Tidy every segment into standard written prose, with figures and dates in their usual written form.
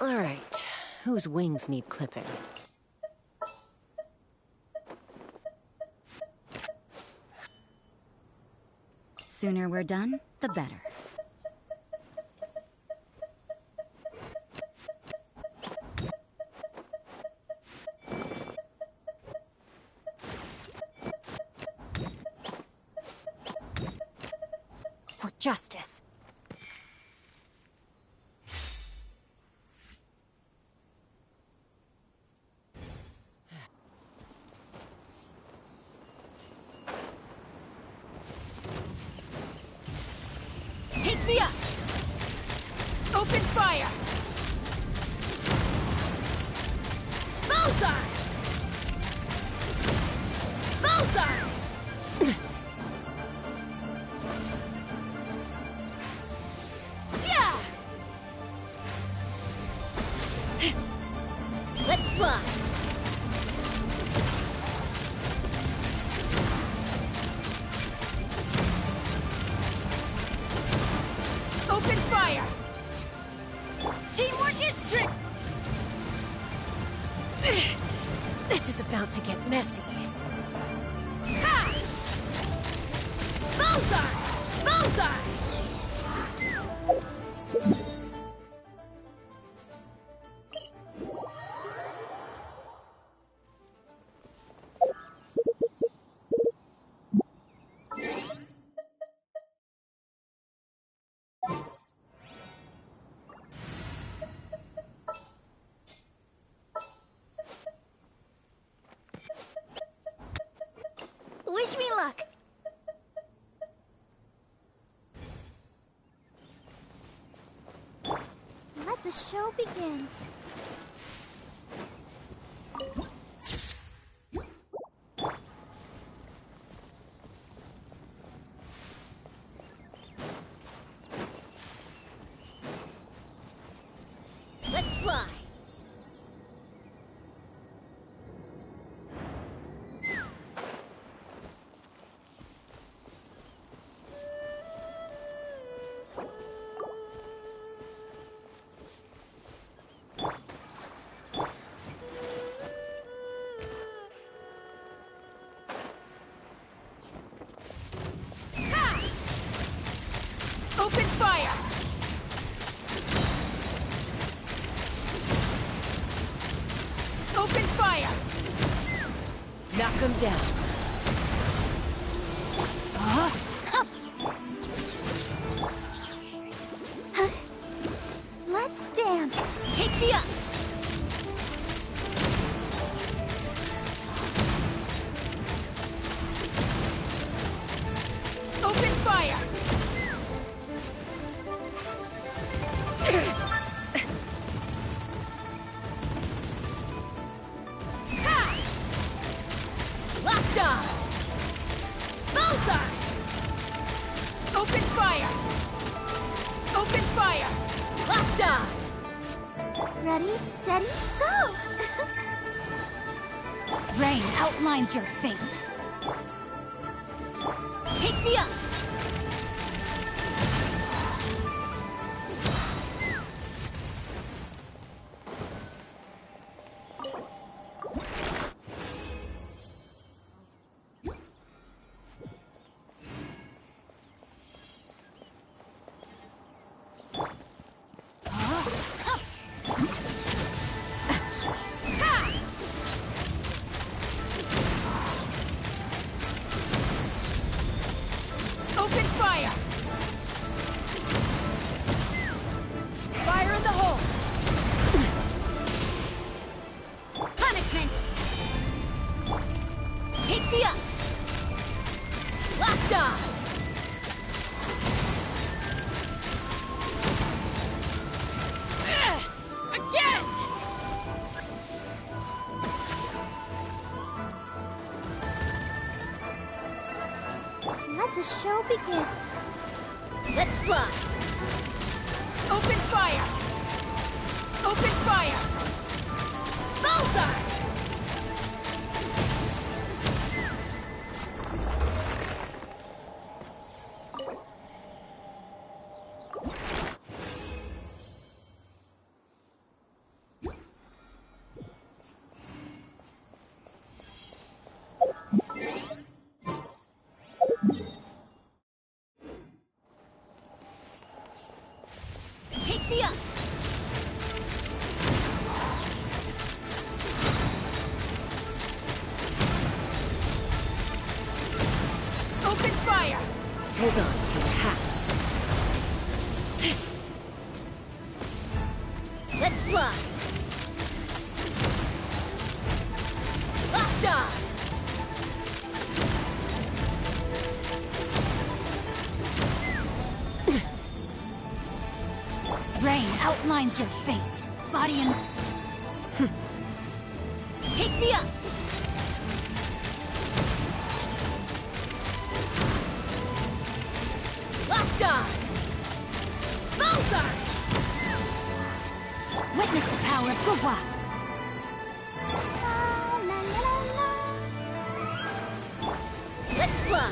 Alright, whose wings need clipping? Sooner we're done, the better. For justice. Take me up! Open fire! Bullseye! Bullseye! Yeah! Let's fly! Open fire! Teamwork is trick! This is about to get messy. Ha! Bullseye! Bullseye! Wish me luck! Let the show begin. Let's fly! Open fire! Open fire! Knock them down. Let's dance. Take me up! Open fire! Ha! Locked on! Bullseye! Open fire! Open fire! Locked on! Ready, steady, go! Rain outlines your fate. Take me up! Open fire! Fire in the hole! Punishment! Take me up! Locked on! Again! Let the show begin. Let's fly! Open fire! Open fire! Bullseye! fire! Hold on to your hats. Let's fly! Locked on! Rain outlines your fate. Body and... Take me up! Locked on! Bullseye! Witness the power of Gugwa. La la la la. Let's fly!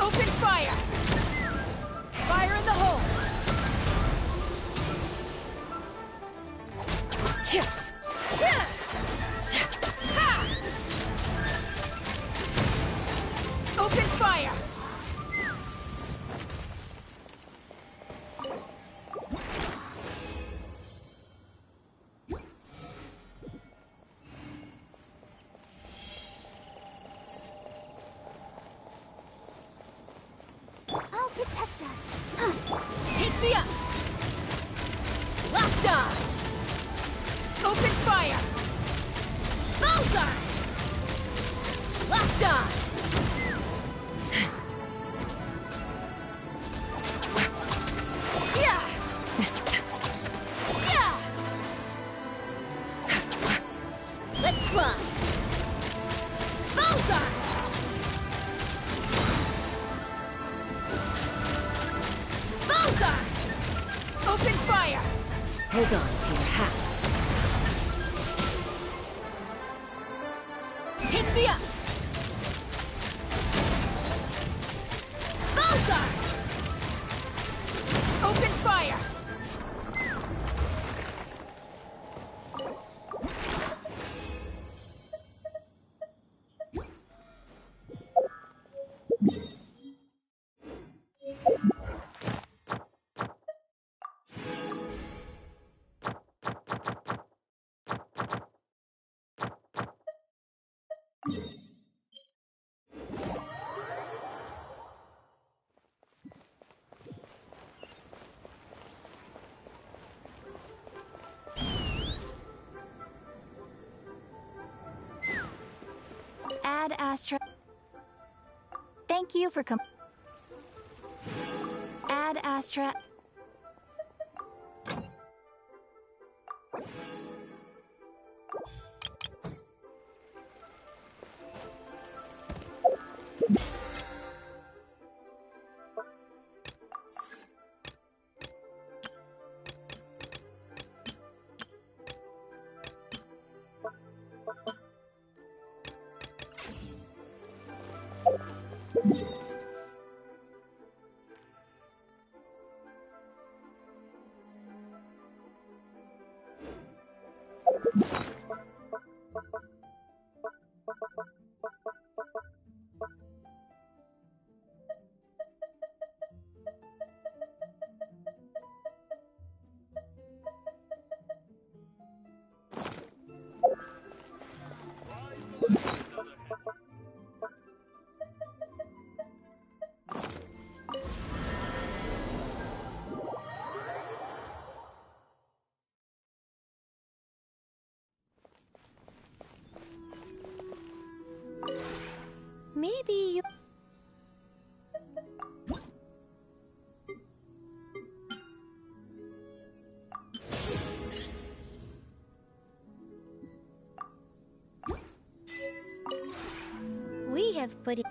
Open fire! Fire in the hole! Ha! Open fire! I'll protect us. Take me up! Locked on! Open fire! Bullseye! Locked on! Yeah! Yeah! Let's fly! Bullseye! Bullseye! Open fire! Hold on to your hats. Take me up! Bullseye! Open fire! Ad Astra. Thank you for Ad Astra. Maybe you... We have put it...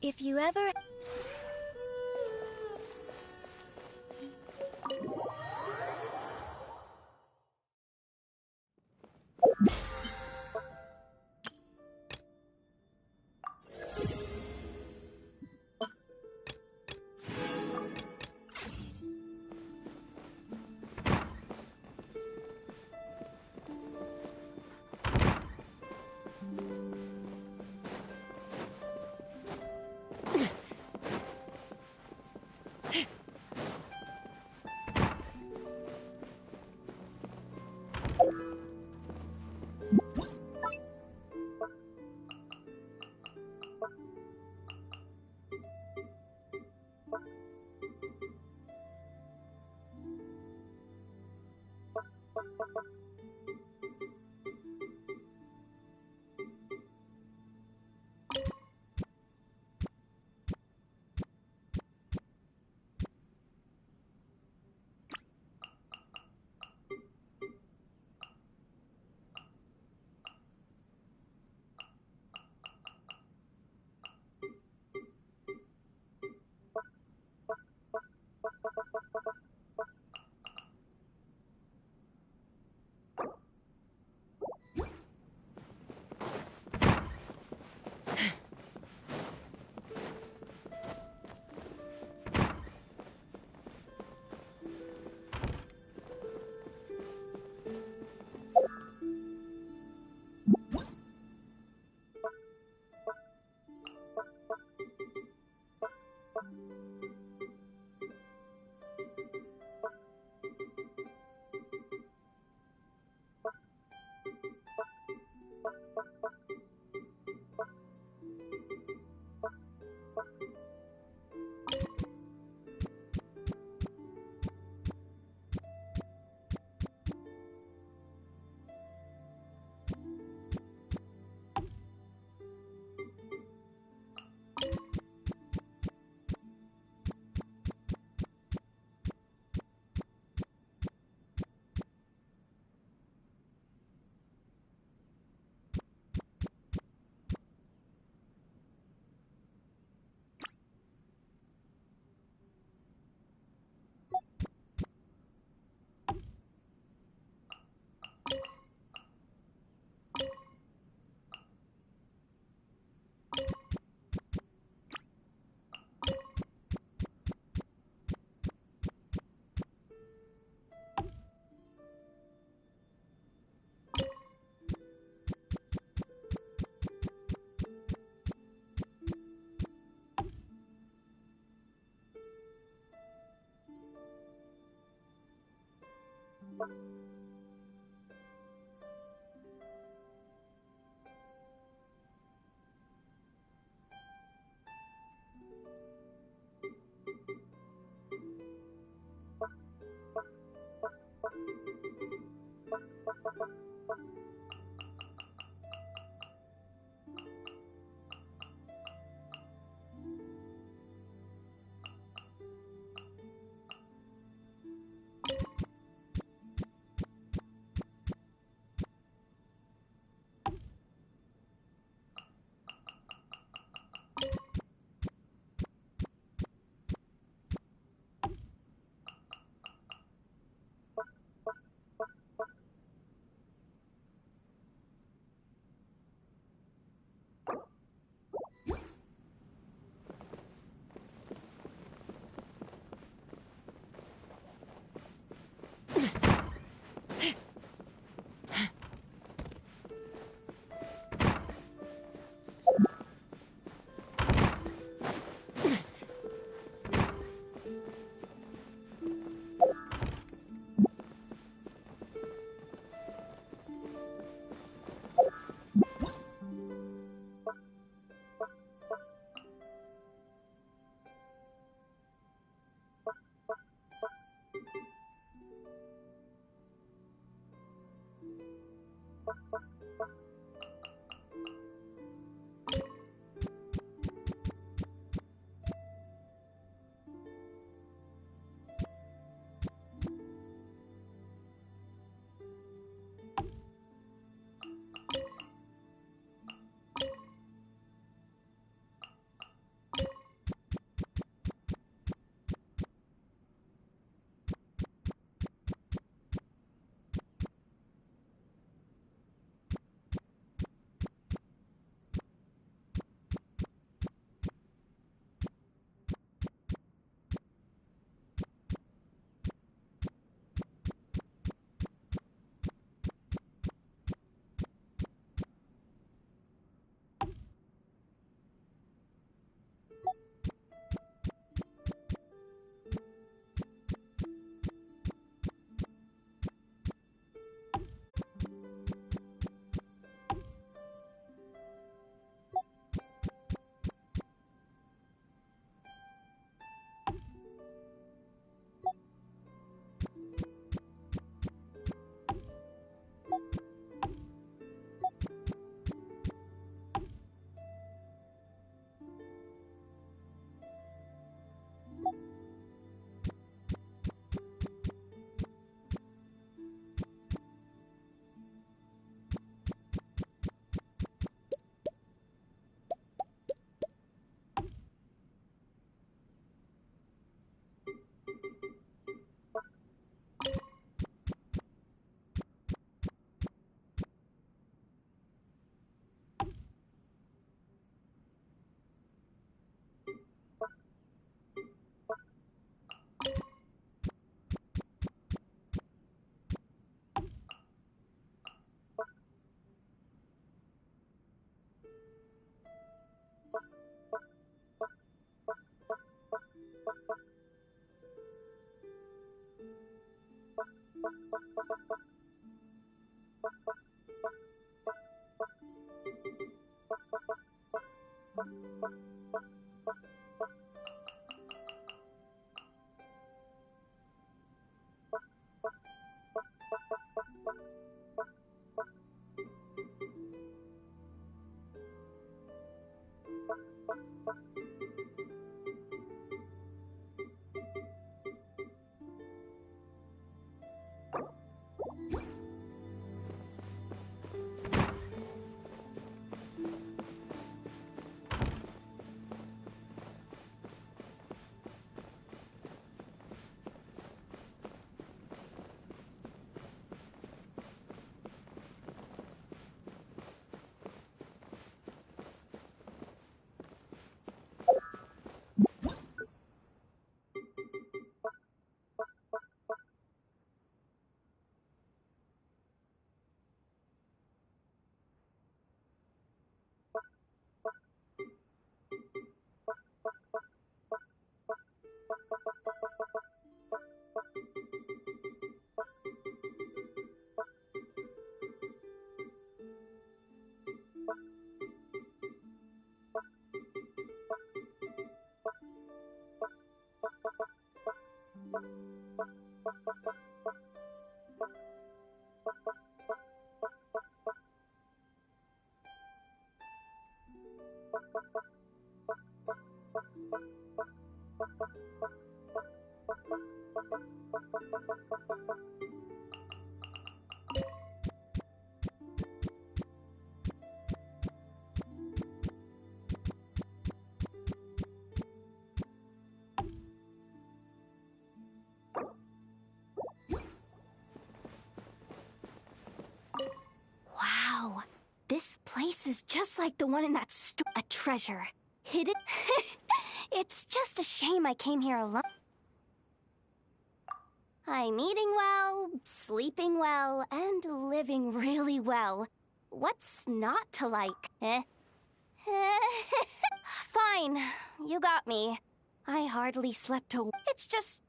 If you ever... Wow, this place is just like the one in that a treasure. Hidden? It's just a shame I came here alone. I'm eating well, sleeping well, and living really well. What's not to like, eh? Fine, you got me. I hardly slept a... It's just...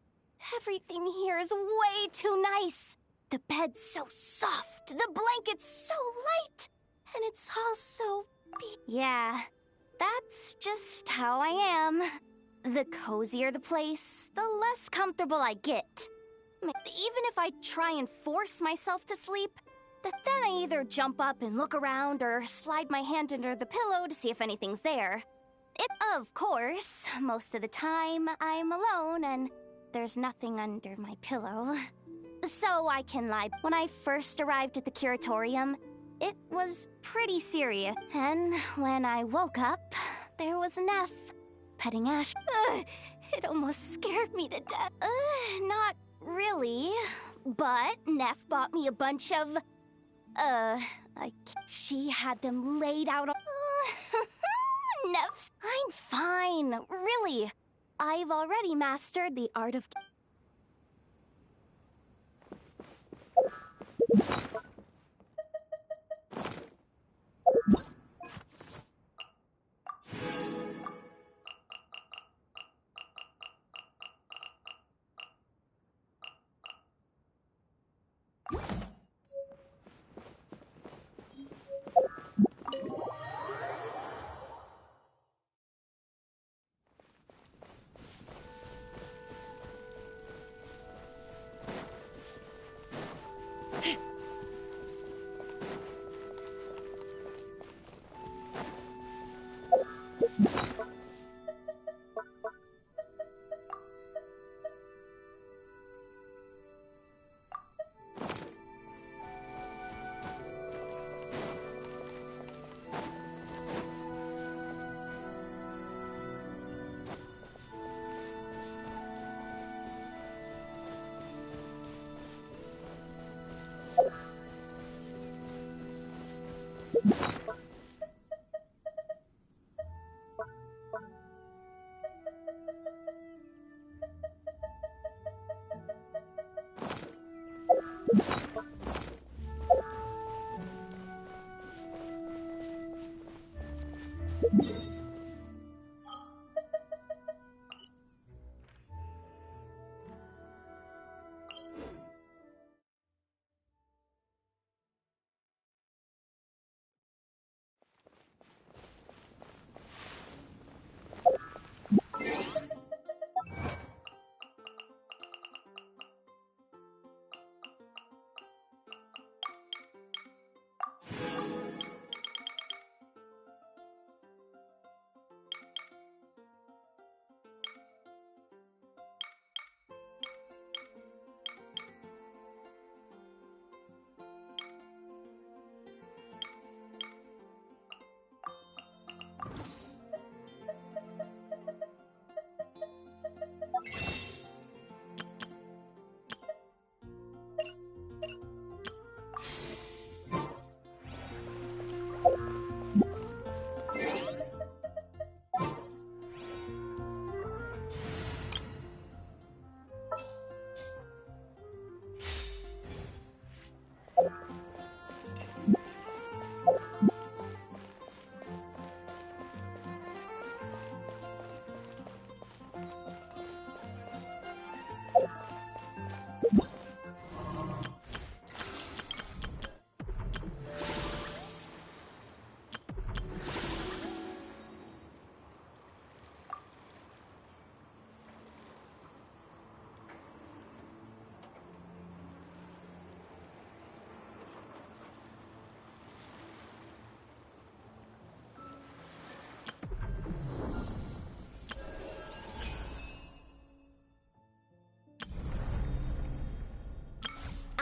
everything here is way too nice. The bed's so soft, the blanket's so light, and it's all so... Yeah, that's just how I am. The cozier the place, the less comfortable I get. Even if I try and force myself to sleep, then I either jump up and look around or slide my hand under the pillow to see if anything's there. Of course, most of the time I'm alone and there's nothing under my pillow. So I can lie. When I first arrived at the curatorium, it was pretty serious. And when I woke up, there was Neff petting Ash. It almost scared me to death. Not really, but Neff bought me a bunch of, she had them laid out on... Neff's... I'm fine, really. I've already mastered the art of...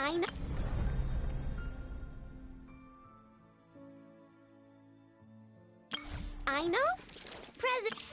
I know. I know. Present.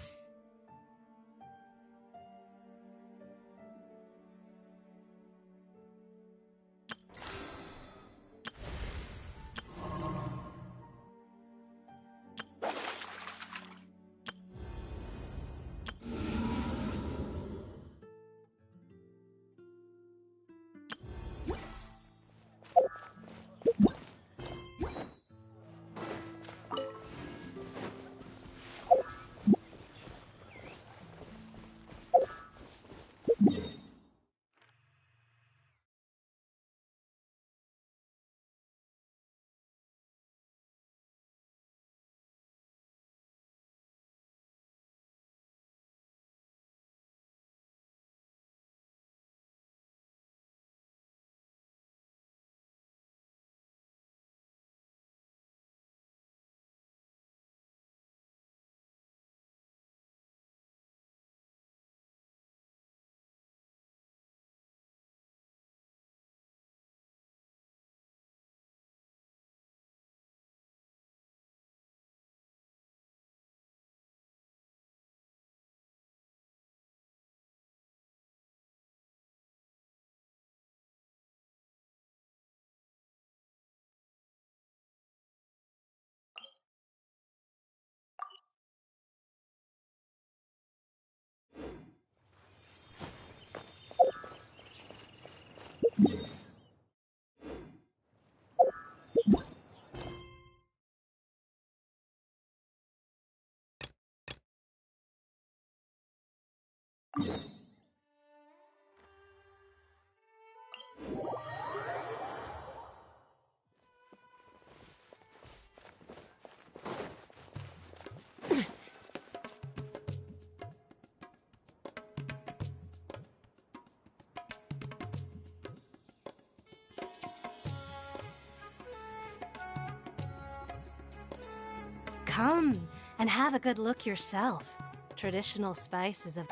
Come and have a good look yourself. Traditional spices of...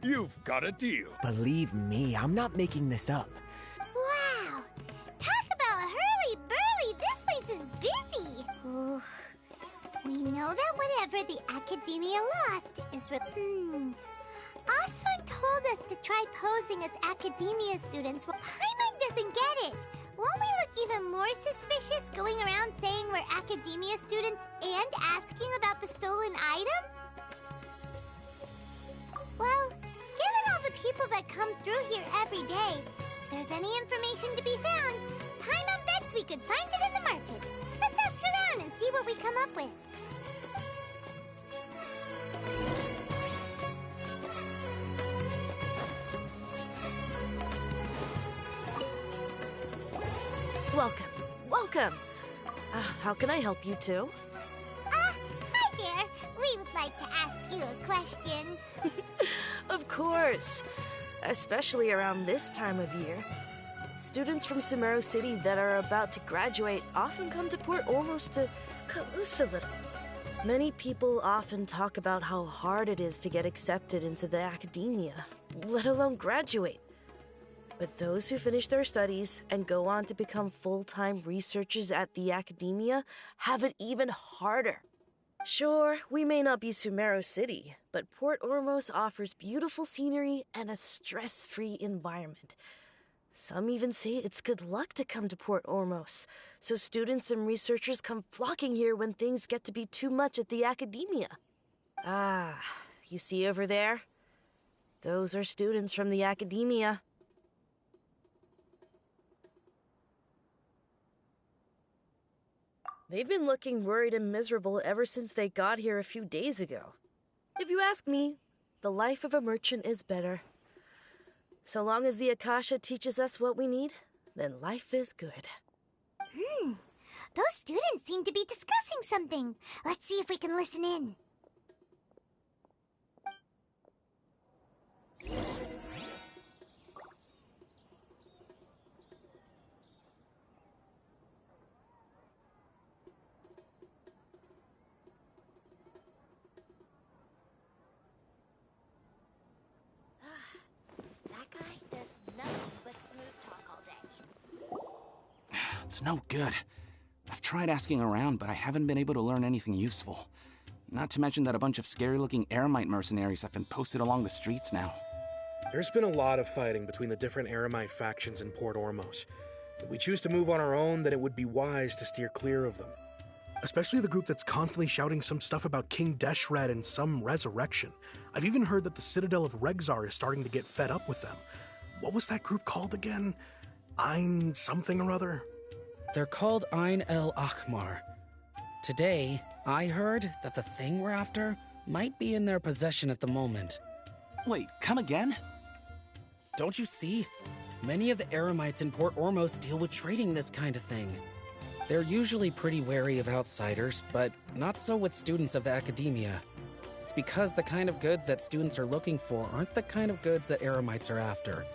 You've got a deal. Believe me, I'm not making this up. Wow! Talk about hurly-burly! This place is busy! Ooh. We know that whatever the Academia lost is Osfun told us to try posing as Academia students. Paimon doesn't get it! Won't we look even more suspicious going around saying we're Academia students and asking about the stolen item? Well, given all the people that come through here every day, if there's any information to be found, Paimon bets we could find it in the market. Let's ask around and see what we come up with. Welcome. Welcome. How can I help you two? Hi there. We would like to ask you a question. Of course. Especially around this time of year. Students from Sumeru City that are about to graduate often come to Port Ormos to cut loose a little. Many people often talk about how hard it is to get accepted into the academia, let alone graduate. But those who finish their studies and go on to become full-time researchers at the academia have it even harder. Sure, we may not be Sumeru City, but Port Ormos offers beautiful scenery and a stress-free environment. Some even say it's good luck to come to Port Ormos, so students and researchers come flocking here when things get to be too much at the academia. Ah, you see over there? Those are students from the academia. They've been looking worried and miserable ever since they got here a few days ago. If you ask me, the life of a merchant is better. So long as the Akasha teaches us what we need, then life is good. Those students seem to be discussing something. Let's see if we can listen in. That guy does nothing but smooth talk all day. It's no good. I've tried asking around, but I haven't been able to learn anything useful. Not to mention that a bunch of scary-looking Eremite mercenaries have been posted along the streets now. There's been a lot of fighting between the different Eremite factions in Port Ormos. If we choose to move on our own, then it would be wise to steer clear of them. Especially the group that's constantly shouting some stuff about King Deshred and some resurrection. I've even heard that the Citadel of Regzar is starting to get fed up with them. What was that group called again? Ein something or other? They're called Ein El Akhmar. Today, I heard that the thing we're after might be in their possession at the moment. Wait, come again? Don't you see? Many of the Eremites in Port Ormos deal with trading this kind of thing. They're usually pretty wary of outsiders, but not so with students of the academia. It's because the kind of goods that students are looking for aren't the kind of goods that Eremites are after.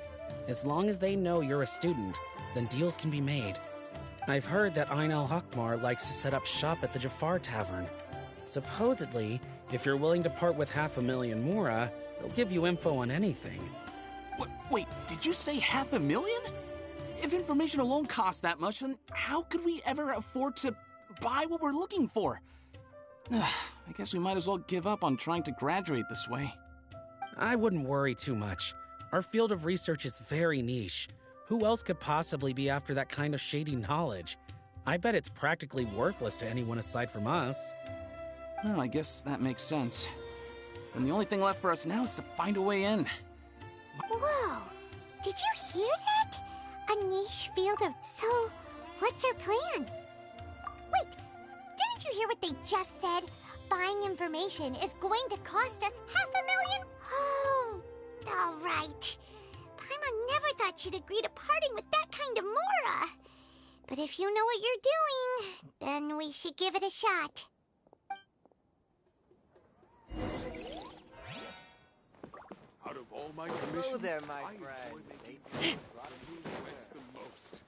As long as they know you're a student, then deals can be made. I've heard that Ein El Hakmar likes to set up shop at the Jafar Tavern. Supposedly, if you're willing to part with 500,000 Mora, they'll give you info on anything. Wait, did you say 500,000? If information alone costs that much, then how could we ever afford to buy what we're looking for? I guess we might as well give up on trying to graduate this way. I wouldn't worry too much. Our field of research is very niche. Who else could possibly be after that kind of shady knowledge? I bet it's practically worthless to anyone aside from us. Well, I guess that makes sense. And the only thing left for us now is to find a way in. Whoa! Did you hear that? A niche field of... So, what's our plan? Wait, didn't you hear what they just said? Buying information is going to cost us 500,000? Oh, alright. Paimon never thought she'd agree to parting with that kind of Mora. But if you know what you're doing, then we should give it a shot. Out of all my commissions, Hello there, my I friend. enjoy making who wins the most.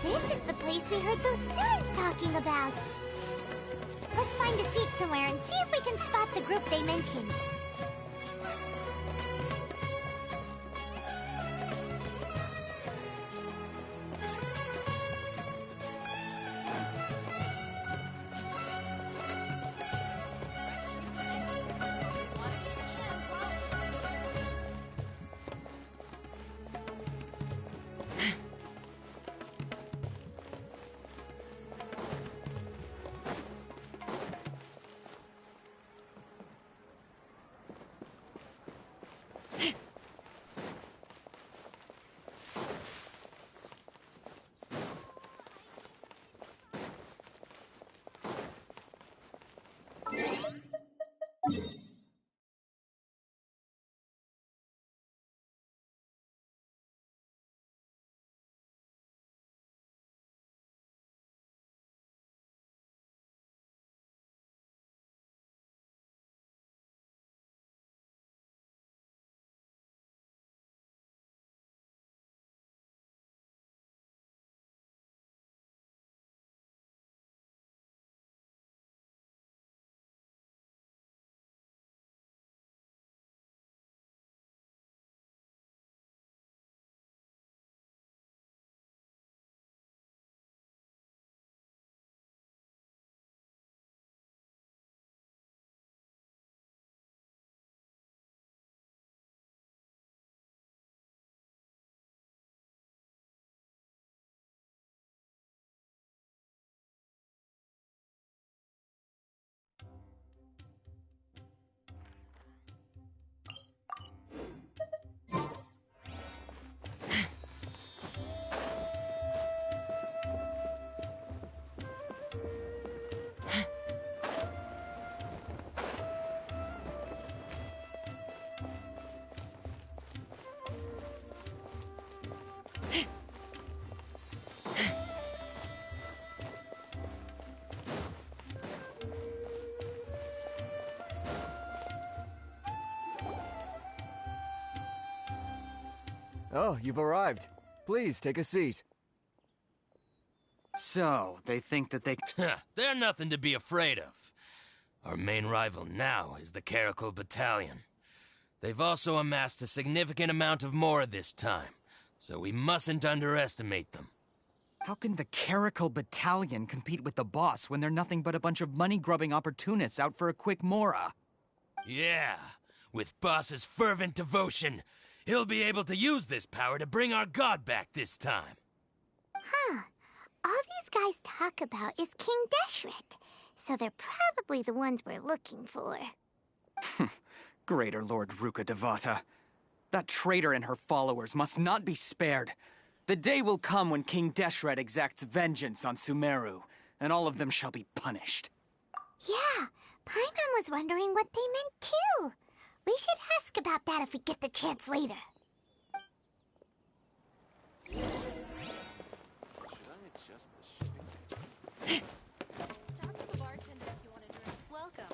This is the place we heard those students talking about. Let's find a seat somewhere and see if we can spot the group they mentioned. Oh, you've arrived. Please, take a seat. So, they think that they... They're nothing to be afraid of. Our main rival now is the Caracal Battalion. They've also amassed a significant amount of more this time, so we mustn't underestimate them. How can the Caracal Battalion compete with the boss when they're nothing but a bunch of money-grubbing opportunists out for a quick mora? Yeah, with Boss's fervent devotion, he'll be able to use this power to bring our god back this time. Huh. All these guys talk about is King Deshret, so they're probably the ones we're looking for. Greater Lord Ruka Devata. That traitor and her followers must not be spared. The day will come when King Deshret exacts vengeance on Sumeru, and all of them shall be punished. Yeah, Paimon was wondering what they meant too. We should ask about that if we get the chance later. Should I adjust the shipping? Talk to the bartender if you want a drink. Welcome.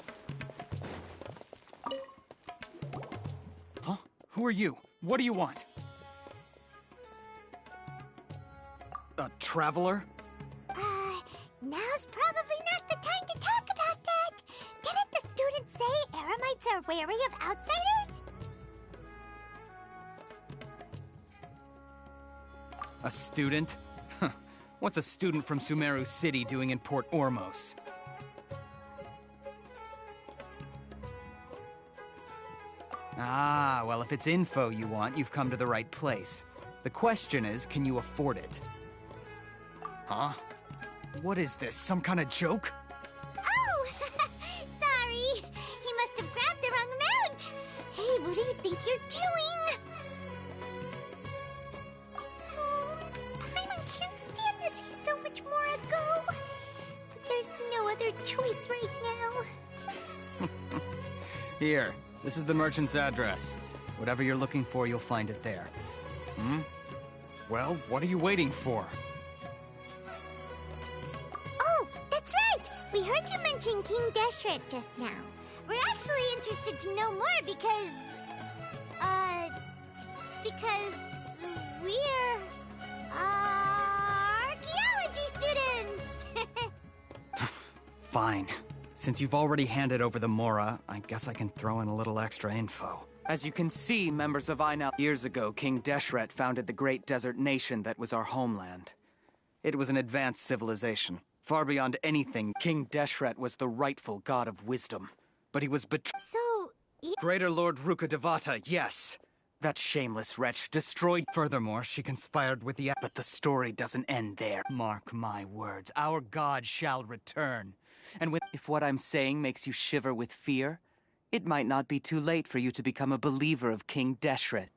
Huh? Who are you? What do you want? A traveler? Now's probably not the time to talk about that. Didn't the students say Eremites are wary of outsiders? A student? What's a student from Sumeru City doing in Port Ormos? Ah, well, if it's info you want, you've come to the right place. The question is, can you afford it? Huh? What is this, some kind of joke? Oh! Sorry! He must have grabbed the wrong amount! Hey, what do you think you're doing? Oh, Paimon can't stand to see so much more ago. But there's no other choice right now. Here, this is the merchant's address. Whatever you're looking for, you'll find it there. Hmm? Well, what are you waiting for? Oh, that's right! We heard you mention King Deshret just now. We're actually interested to know more because we're, archaeology students! Fine. Since you've already handed over the Mora, I guess I can throw in a little extra info. As you can see, members of I now years ago, King Deshret founded the great desert nation that was our homeland. It was an advanced civilization. Far beyond anything, King Deshret was the rightful god of wisdom. But he was betrayed. So, Greater Lord Ruka Devata, yes. That shameless wretch destroyed. Furthermore, she conspired with the. But the story doesn't end there. Mark my words, our god shall return. And if what I'm saying makes you shiver with fear, it might not be too late for you to become a believer of King Deshret.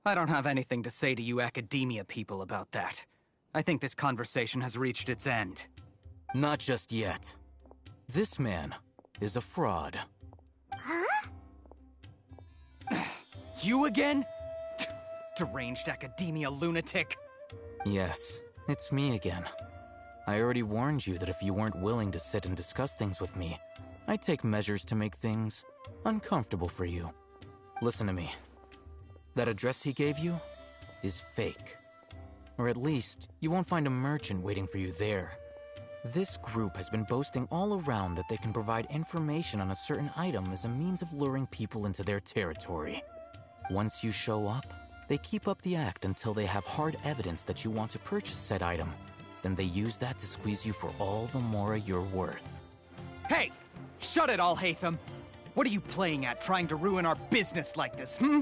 I don't have anything to say to you academia people about that. I think this conversation has reached its end. Not just yet. This man is a fraud. Huh? You again? Deranged academia lunatic. Yes, it's me again. I already warned you that if you weren't willing to sit and discuss things with me, I'd take measures to make things uncomfortable for you. Listen to me. That address he gave you is fake. Or at least, you won't find a merchant waiting for you there. This group has been boasting all around that they can provide information on a certain item as a means of luring people into their territory. Once you show up, they keep up the act until they have hard evidence that you want to purchase said item. Then they use that to squeeze you for all the Mora you're worth. Hey! Shut it all, Hatham! What are you playing at, trying to ruin our business like this, hmm?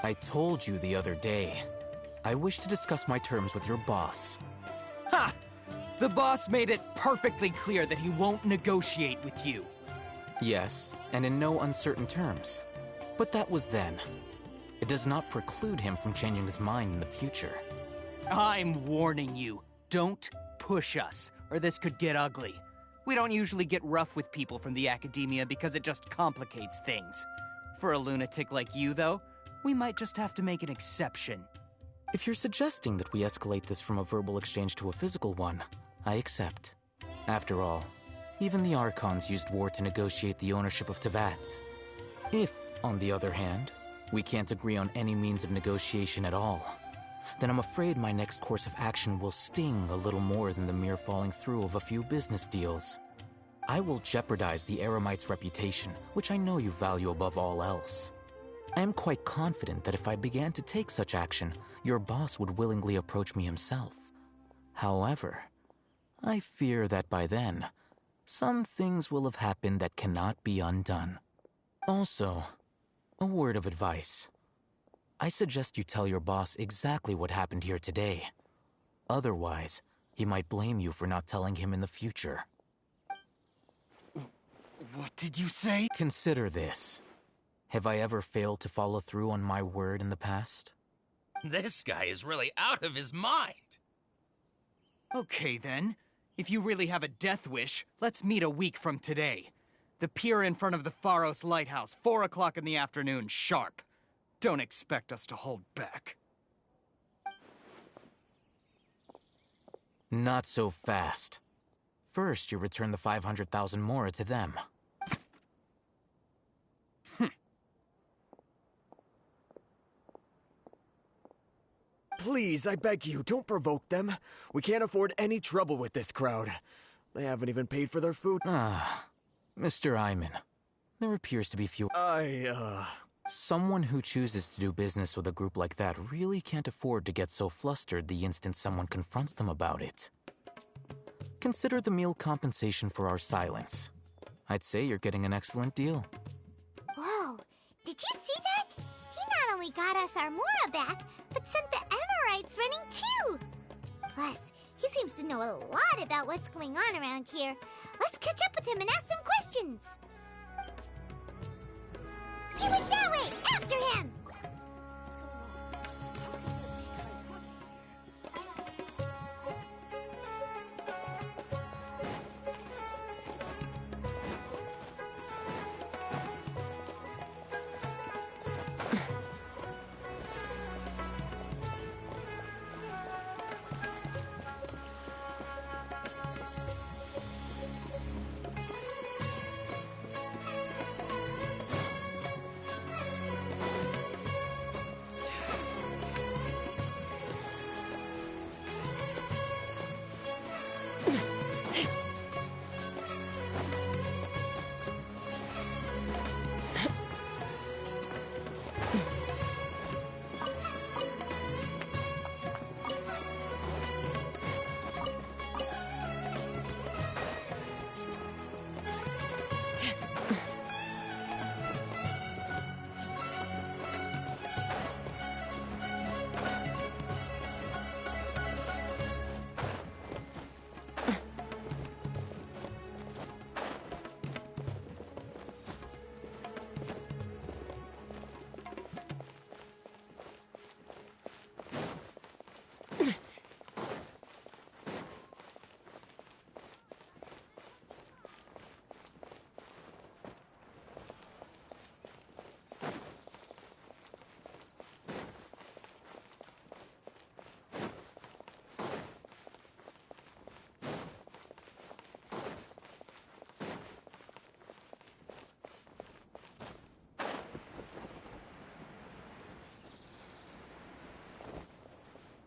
I told you the other day. I wish to discuss my terms with your boss. Ha! The boss made it perfectly clear that he won't negotiate with you. Yes, and in no uncertain terms. But that was then. It does not preclude him from changing his mind in the future. I'm warning you. Don't push us, or this could get ugly. We don't usually get rough with people from the academia because it just complicates things. For a lunatic like you, though, we might just have to make an exception. If you're suggesting that we escalate this from a verbal exchange to a physical one, I accept. After all, even the Archons used war to negotiate the ownership of Teyvat. If, on the other hand, we can't agree on any means of negotiation at all, then I'm afraid my next course of action will sting a little more than the mere falling through of a few business deals. I will jeopardize the Eremite's reputation, which I know you value above all else. I am quite confident that if I began to take such action, your boss would willingly approach me himself. However, I fear that by then, some things will have happened that cannot be undone. Also, a word of advice. I suggest you tell your boss exactly what happened here today. Otherwise, he might blame you for not telling him in the future. What did you say? Consider this. Have I ever failed to follow through on my word in the past? This guy is really out of his mind. Okay, then. If you really have a death wish, let's meet a week from today. The pier in front of the Pharos Lighthouse, 4 o'clock in the afternoon, sharp. Don't expect us to hold back. Not so fast. First, you return the 500,000 mora to them. Please, I beg you, don't provoke them. We can't afford any trouble with this crowd. They haven't even paid for their food. Ah, Mr. Iman, there appears to be few. Someone who chooses to do business with a group like that really can't afford to get so flustered the instant someone confronts them about it. Consider the meal compensation for our silence. I'd say you're getting an excellent deal. Whoa, did you see that? He not only got us our Mora back, but sent the Emirites running too! Plus, he seems to know a lot about what's going on around here. Let's catch up with him and ask some questions! He went that way! After him!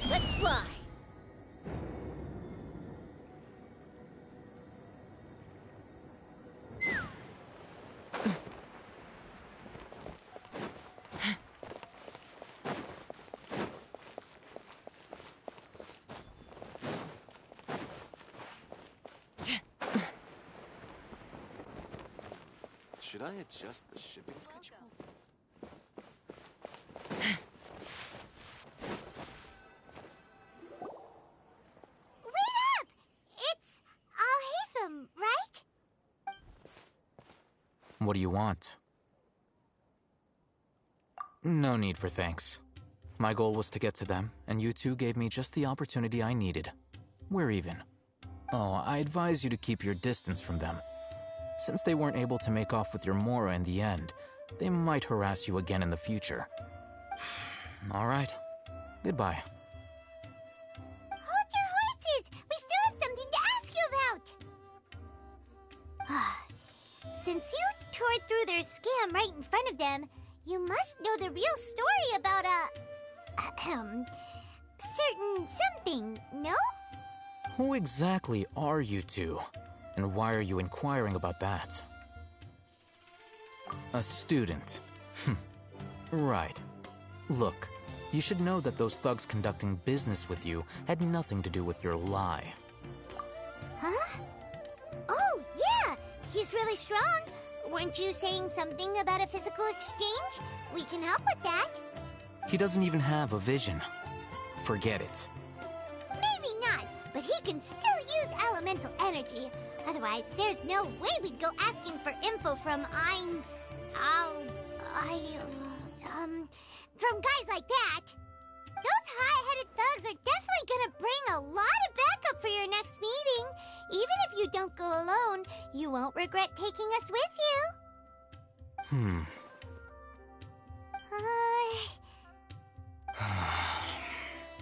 Let's fly! Should I adjust the shipping schedule? Wait up! It's Al-Haytham, right? What do you want? No need for thanks. My goal was to get to them, and you two gave me just the opportunity I needed. We're even. Oh, I advise you to keep your distance from them. Since they weren't able to make off with your Mora in the end, they might harass you again in the future. All right. Goodbye. Hold your horses! We still have something to ask you about! Since you tore through their scam right in front of them, you must know the real story about certain something, no? Who exactly are you two? And why are you inquiring about that? A student. Right. Look, you should know that those thugs conducting business with you had nothing to do with your lie. Huh? Oh, yeah! He's really strong. Weren't you saying something about a physical exchange? We can help with that. He doesn't even have a vision. Forget it. Maybe not, but he can still use elemental energy. Otherwise, there's no way we'd go asking for info from from guys like that. Those high-headed thugs are definitely gonna bring a lot of backup for your next meeting. Even if you don't go alone, you won't regret taking us with you.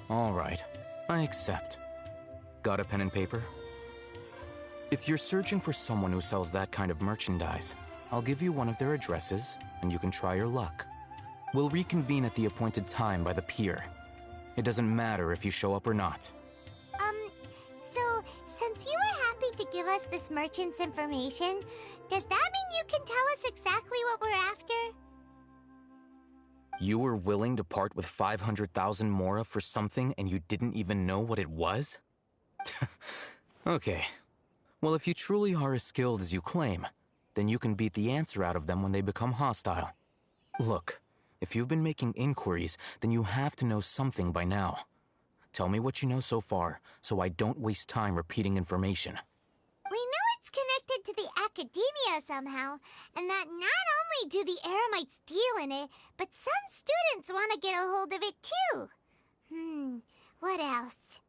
All right. I accept. Got a pen and paper? If you're searching for someone who sells that kind of merchandise, I'll give you one of their addresses, and you can try your luck. We'll reconvene at the appointed time by the pier. It doesn't matter if you show up or not. So, since you were happy to give us this merchant's information, does that mean you can tell us exactly what we're after? You were willing to part with 500,000 mora for something and you didn't even know what it was? Okay. Well, if you truly are as skilled as you claim, then you can beat the answer out of them when they become hostile. Look, if you've been making inquiries, then you have to know something by now. Tell me what you know so far, so I don't waste time repeating information. We know it's connected to the academia somehow, and that not only do the Eremites deal in it, but some students want to get a hold of it too. What else?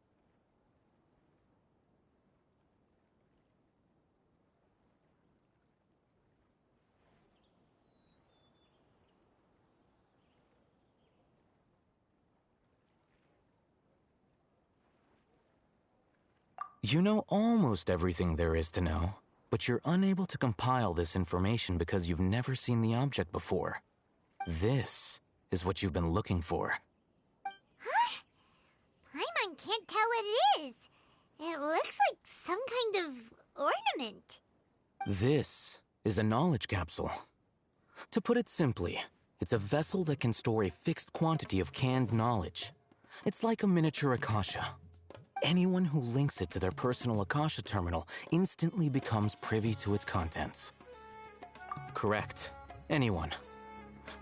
You know almost everything there is to know, but you're unable to compile this information because you've never seen the object before. This is what you've been looking for. Huh? Paimon can't tell what it is. It looks like some kind of ornament. This is a knowledge capsule. To put it simply, it's a vessel that can store a fixed quantity of canned knowledge. It's like a miniature Akasha. Anyone who links it to their personal Akasha terminal instantly becomes privy to its contents. Correct. Anyone.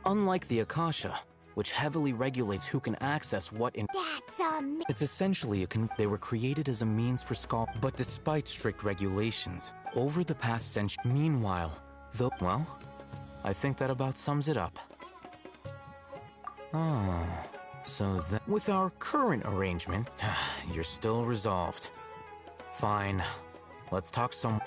Unlike the Akasha, which heavily regulates who can access what in— It's essentially they were created as a means for but despite strict regulations, over the past century— Meanwhile, well, I think that about sums it up. So that with our current arrangement, you're still resolved. Fine. Let's talk some—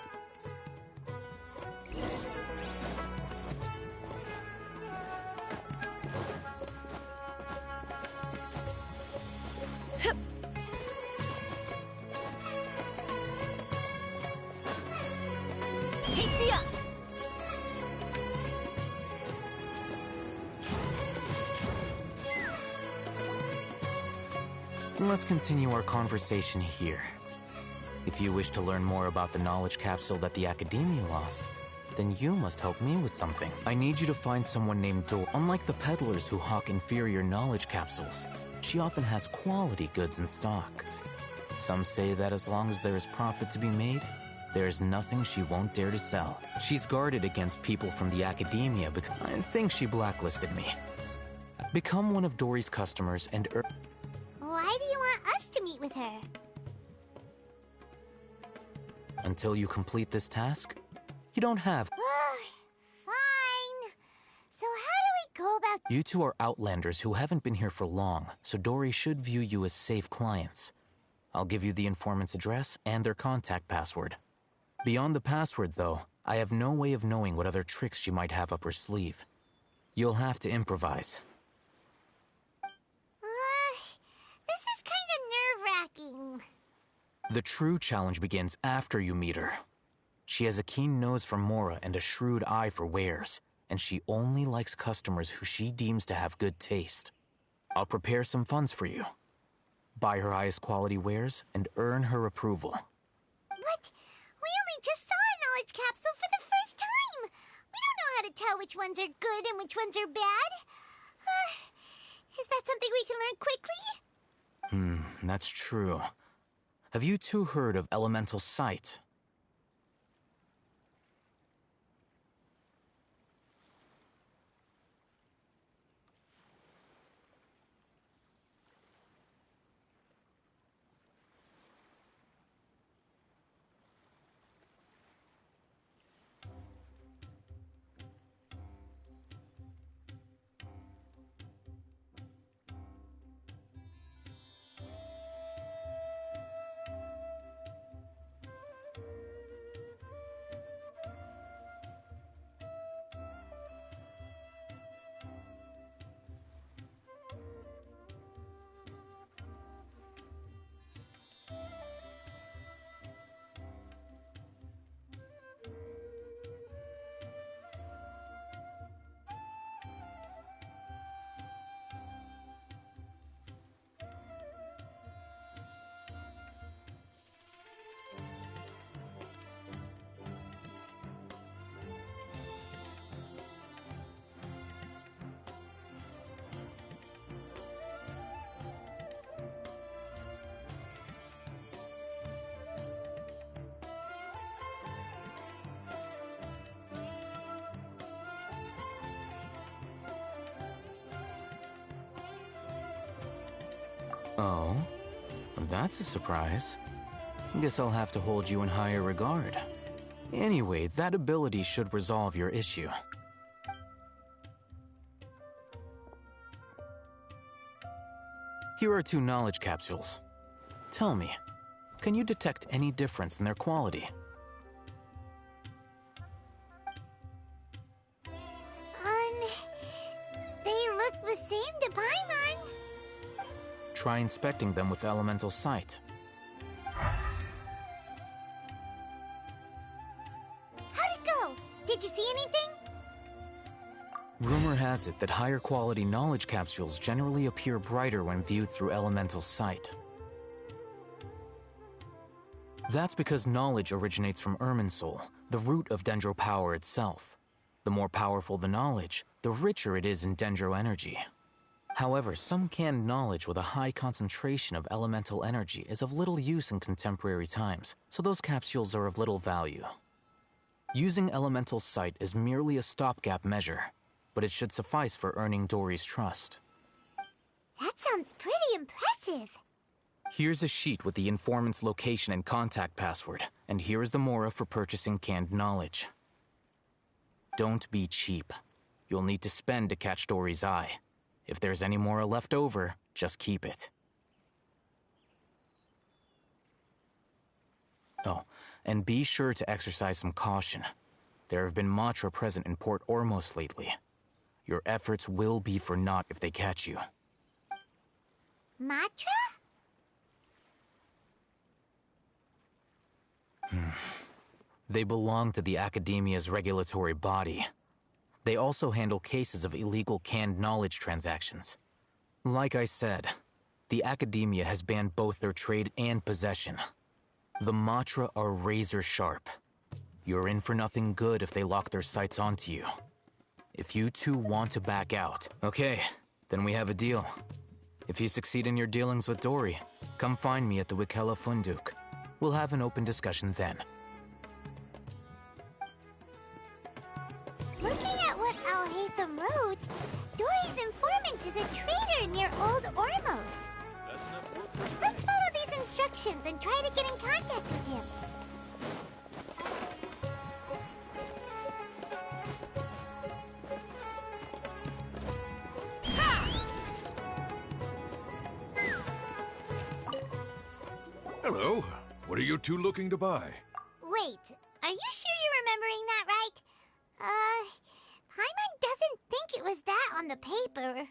Take me up! Let's continue our conversation here. If you wish to learn more about the knowledge capsule that the Academia lost, then you must help me with something. I need you to find someone named Dor. Unlike the peddlers who hawk inferior knowledge capsules, she often has quality goods in stock. Some say that as long as there is profit to be made, there is nothing she won't dare to sell. She's guarded against people from the Academia because I think she blacklisted me. Become one of Dory's customers and Why do you want us to meet with her? Until you complete this task, you don't have— Fine. So how do we go about— You two are outlanders who haven't been here for long, so Dory should view you as safe clients. I'll give you the informant's address and their contact password. Beyond the password, though, I have no way of knowing what other tricks she might have up her sleeve. You'll have to improvise. This is kind of nerve-wracking. The true challenge begins after you meet her. She has a keen nose for mora and a shrewd eye for wares, and she only likes customers who she deems to have good taste. I'll prepare some funds for you. Buy her highest quality wares and earn her approval. But we only just saw a knowledge capsule for the first time. We don't know how to tell which ones are good and which ones are bad. Is that something we can learn quickly? That's true. Have you two heard of elemental sight? Oh? That's a surprise. Guess I'll have to hold you in higher regard. Anyway, that ability should resolve your issue. Here are 2 knowledge capsules. Tell me, can you detect any difference in their quality? They look the same to Paimon. Try inspecting them with elemental sight. How'd it go? Did you see anything? Rumor has it that higher quality knowledge capsules generally appear brighter when viewed through elemental sight. That's because knowledge originates from Irminsul, the root of Dendro power itself. The more powerful the knowledge, the richer it is in Dendro energy. However, some canned knowledge with a high concentration of elemental energy is of little use in contemporary times, so those capsules are of little value. Using elemental sight is merely a stopgap measure, but it should suffice for earning Dory's trust. That sounds pretty impressive. Here's a sheet with the informant's location and contact password, and here is the mora for purchasing canned knowledge. Don't be cheap. You'll need to spend to catch Dory's eye. If there's any mora left over, just keep it. Oh, and be sure to exercise some caution. There have been Matra present in Port Ormos lately. Your efforts will be for naught if they catch you. Matra? They belong to the Academia's regulatory body. They also handle cases of illegal canned knowledge transactions. Like I said, the Academia has banned both their trade and possession. The Matra are razor sharp. You're in for nothing good if they lock their sights onto you. If you two want to back out, okay, then we have a deal. If you succeed in your dealings with Dory, come find me at the Wikela Funduk. We'll have an open discussion then. Looking at what Al-Haytham wrote, Dory's informant is a traitor near Old Ormos. Let's follow these instructions and try to get in contact with him. Hello. What are you two looking to buy? Wait, are you sure you're remembering that right? Paimon doesn't think it was that on the paper.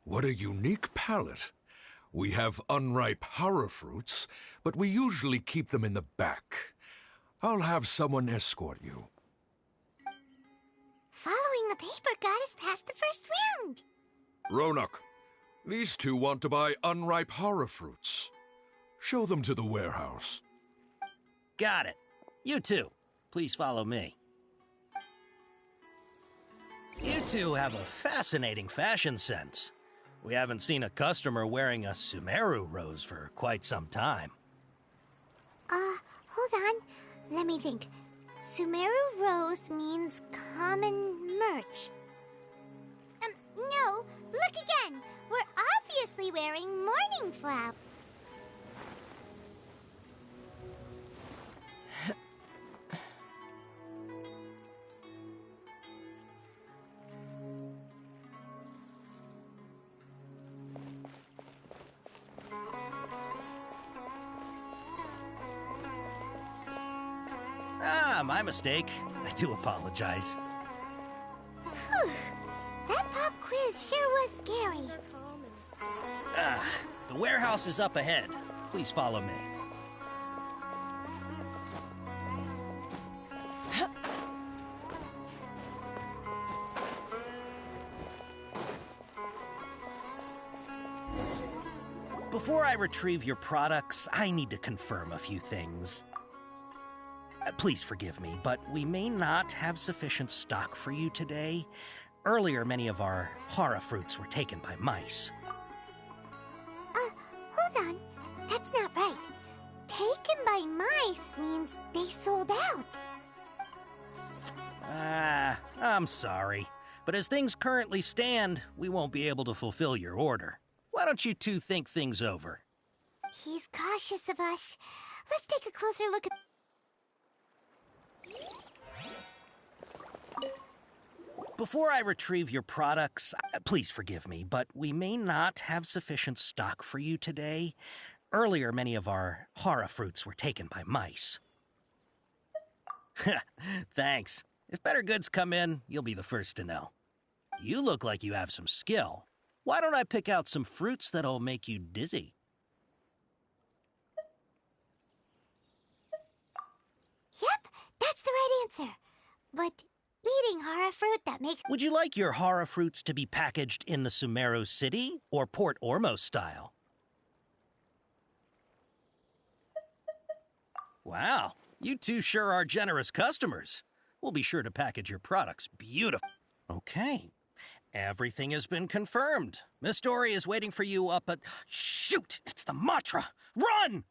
What a unique palate. We have unripe horror fruits, but we usually keep them in the back. I'll have someone escort you. Following the paper got us past the first round. Ronak, these two want to buy unripe horror fruits. Show them to the warehouse. Got it. You two, please follow me. You two have a fascinating fashion sense. We haven't seen a customer wearing a Sumeru rose for quite some time. Hold on. Let me think. Sumeru rose means common merch. No, look again. We're obviously wearing morning flap. My mistake. I do apologize. Whew. That pop quiz sure was scary. The warehouse is up ahead. Please follow me. Before I retrieve your products, I need to confirm a few things. Please forgive me, but we may not have sufficient stock for you today. Earlier, many of our hara fruits were taken by mice. Hold on. That's not right. Taken by mice means they sold out. I'm sorry. But as things currently stand, we won't be able to fulfill your order. Why don't you two think things over? He's cautious of us. Let's take a closer look at... Before I retrieve your products, please forgive me, but we may not have sufficient stock for you today. Earlier, many of our hara fruits were taken by mice. Thanks. If better goods come in, you'll be the first to know. You look like you have some skill. Why don't I pick out some fruits that'll make you dizzy? Yep, that's the right answer. But eating hara fruit that makes... Would you like your hara fruits to be packaged in the Sumeru City or Port Ormos style? Wow, you two sure are generous customers. We'll be sure to package your products beautiful. Okay, everything has been confirmed. Miss Dory is waiting for you up at... Shoot, it's the Matra! Run!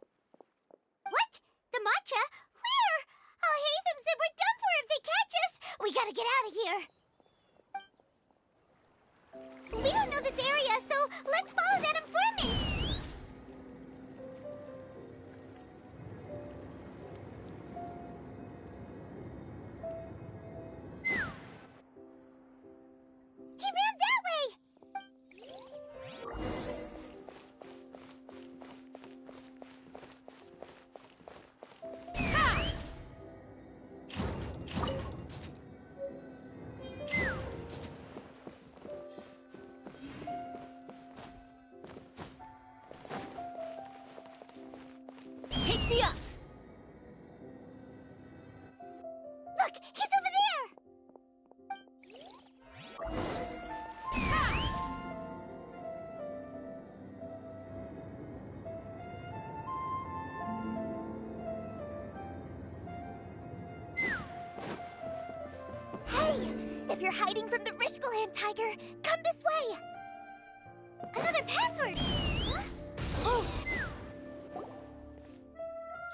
What? The matcha? Where? I'll hate them said we're done for if they catch us. We gotta get out of here. We don't know this area, so let's follow that informant. He ran that way. Take me up! Look, he's over there! Hey! If you're hiding from the Rishbaland tiger, come this way! Another password! Huh? Oh!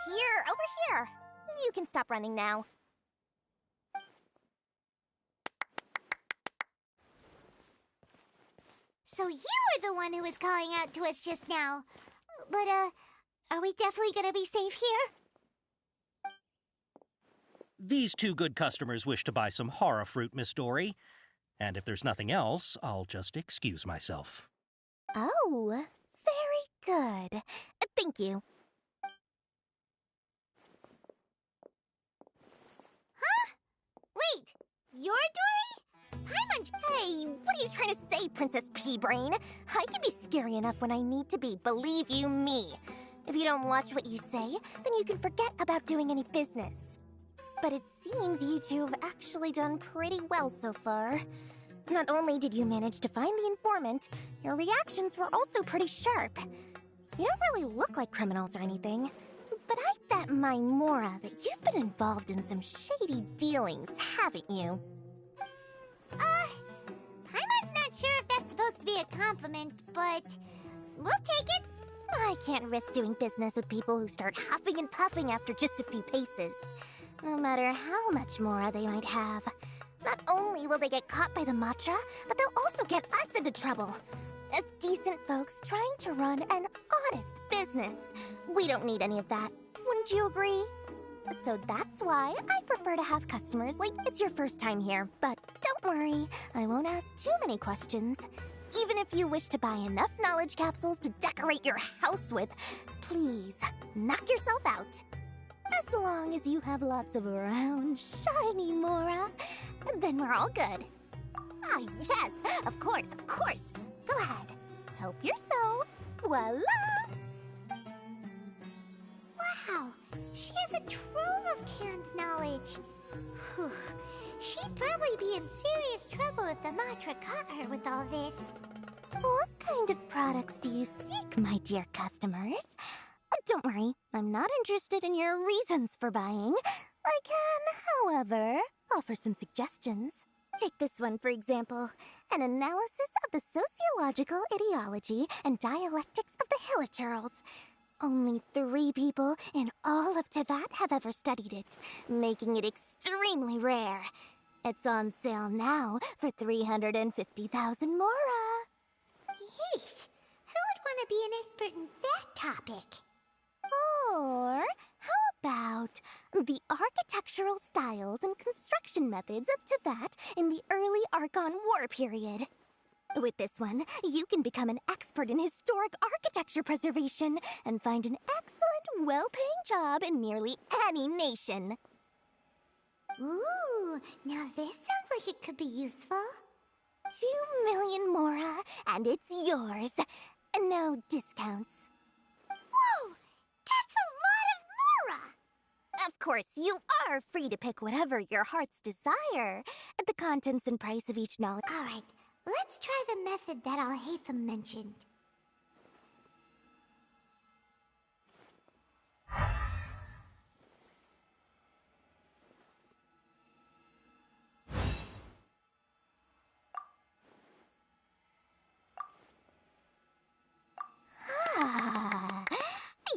Here, over here! You can stop running now. So you were the one who was calling out to us just now. But, are we definitely gonna be safe here? These two good customers wish to buy some hara fruit, Miss Dory. And if there's nothing else, I'll just excuse myself. Oh, very good. Thank you. Huh? Wait, you're Dory? I'm on... Hey, what are you trying to say, Princess Pea-Brain? I can be scary enough when I need to be, believe you me. If you don't watch what you say, then you can forget about doing any business. But it seems you two have actually done pretty well so far. Not only did you manage to find the informant, your reactions were also pretty sharp. You don't really look like criminals or anything, but I bet my Mora that you've been involved in some shady dealings, haven't you? Paimon's not sure if that's supposed to be a compliment, but we'll take it. I can't risk doing business with people who start huffing and puffing after just a few paces. No matter how much Mora they might have. Not only will they get caught by the Matra, but they'll also get us into trouble. As decent folks trying to run an honest business, we don't need any of that. Wouldn't you agree? So that's why I prefer to have customers like it's your first time here. But don't worry, I won't ask too many questions. Even if you wish to buy enough knowledge capsules to decorate your house with, please, knock yourself out. As long as you have lots of round, shiny Mora, then we're all good. Ah, yes, of course, of course. Go ahead, help yourselves. Voila! Wow, she has a trove of canned knowledge. Whew. She'd probably be in serious trouble if the Matra caught her with all this. What kind of products do you seek, my dear customers? Don't worry, I'm not interested in your reasons for buying. I can, however, offer some suggestions. Take this one, for example. An analysis of the sociological ideology and dialectics of the Hilichurls. Only 3 people in all of Teyvat have ever studied it, making it extremely rare. It's on sale now for 350,000 Mora. Yeesh, who would want to be an expert in that topic? Or how about the architectural styles and construction methods of Teyvat in the early Archon War period? With this one, you can become an expert in historic architecture preservation and find an excellent, well-paying job in nearly any nation. Ooh, now this sounds like it could be useful. 2 million Mora, and it's yours. No discounts. Whoa! That's a lot of Mora! Of course, you are free to pick whatever your heart's desire. The contents and price of each knowledge. All right, let's try the method that Alhaitham mentioned.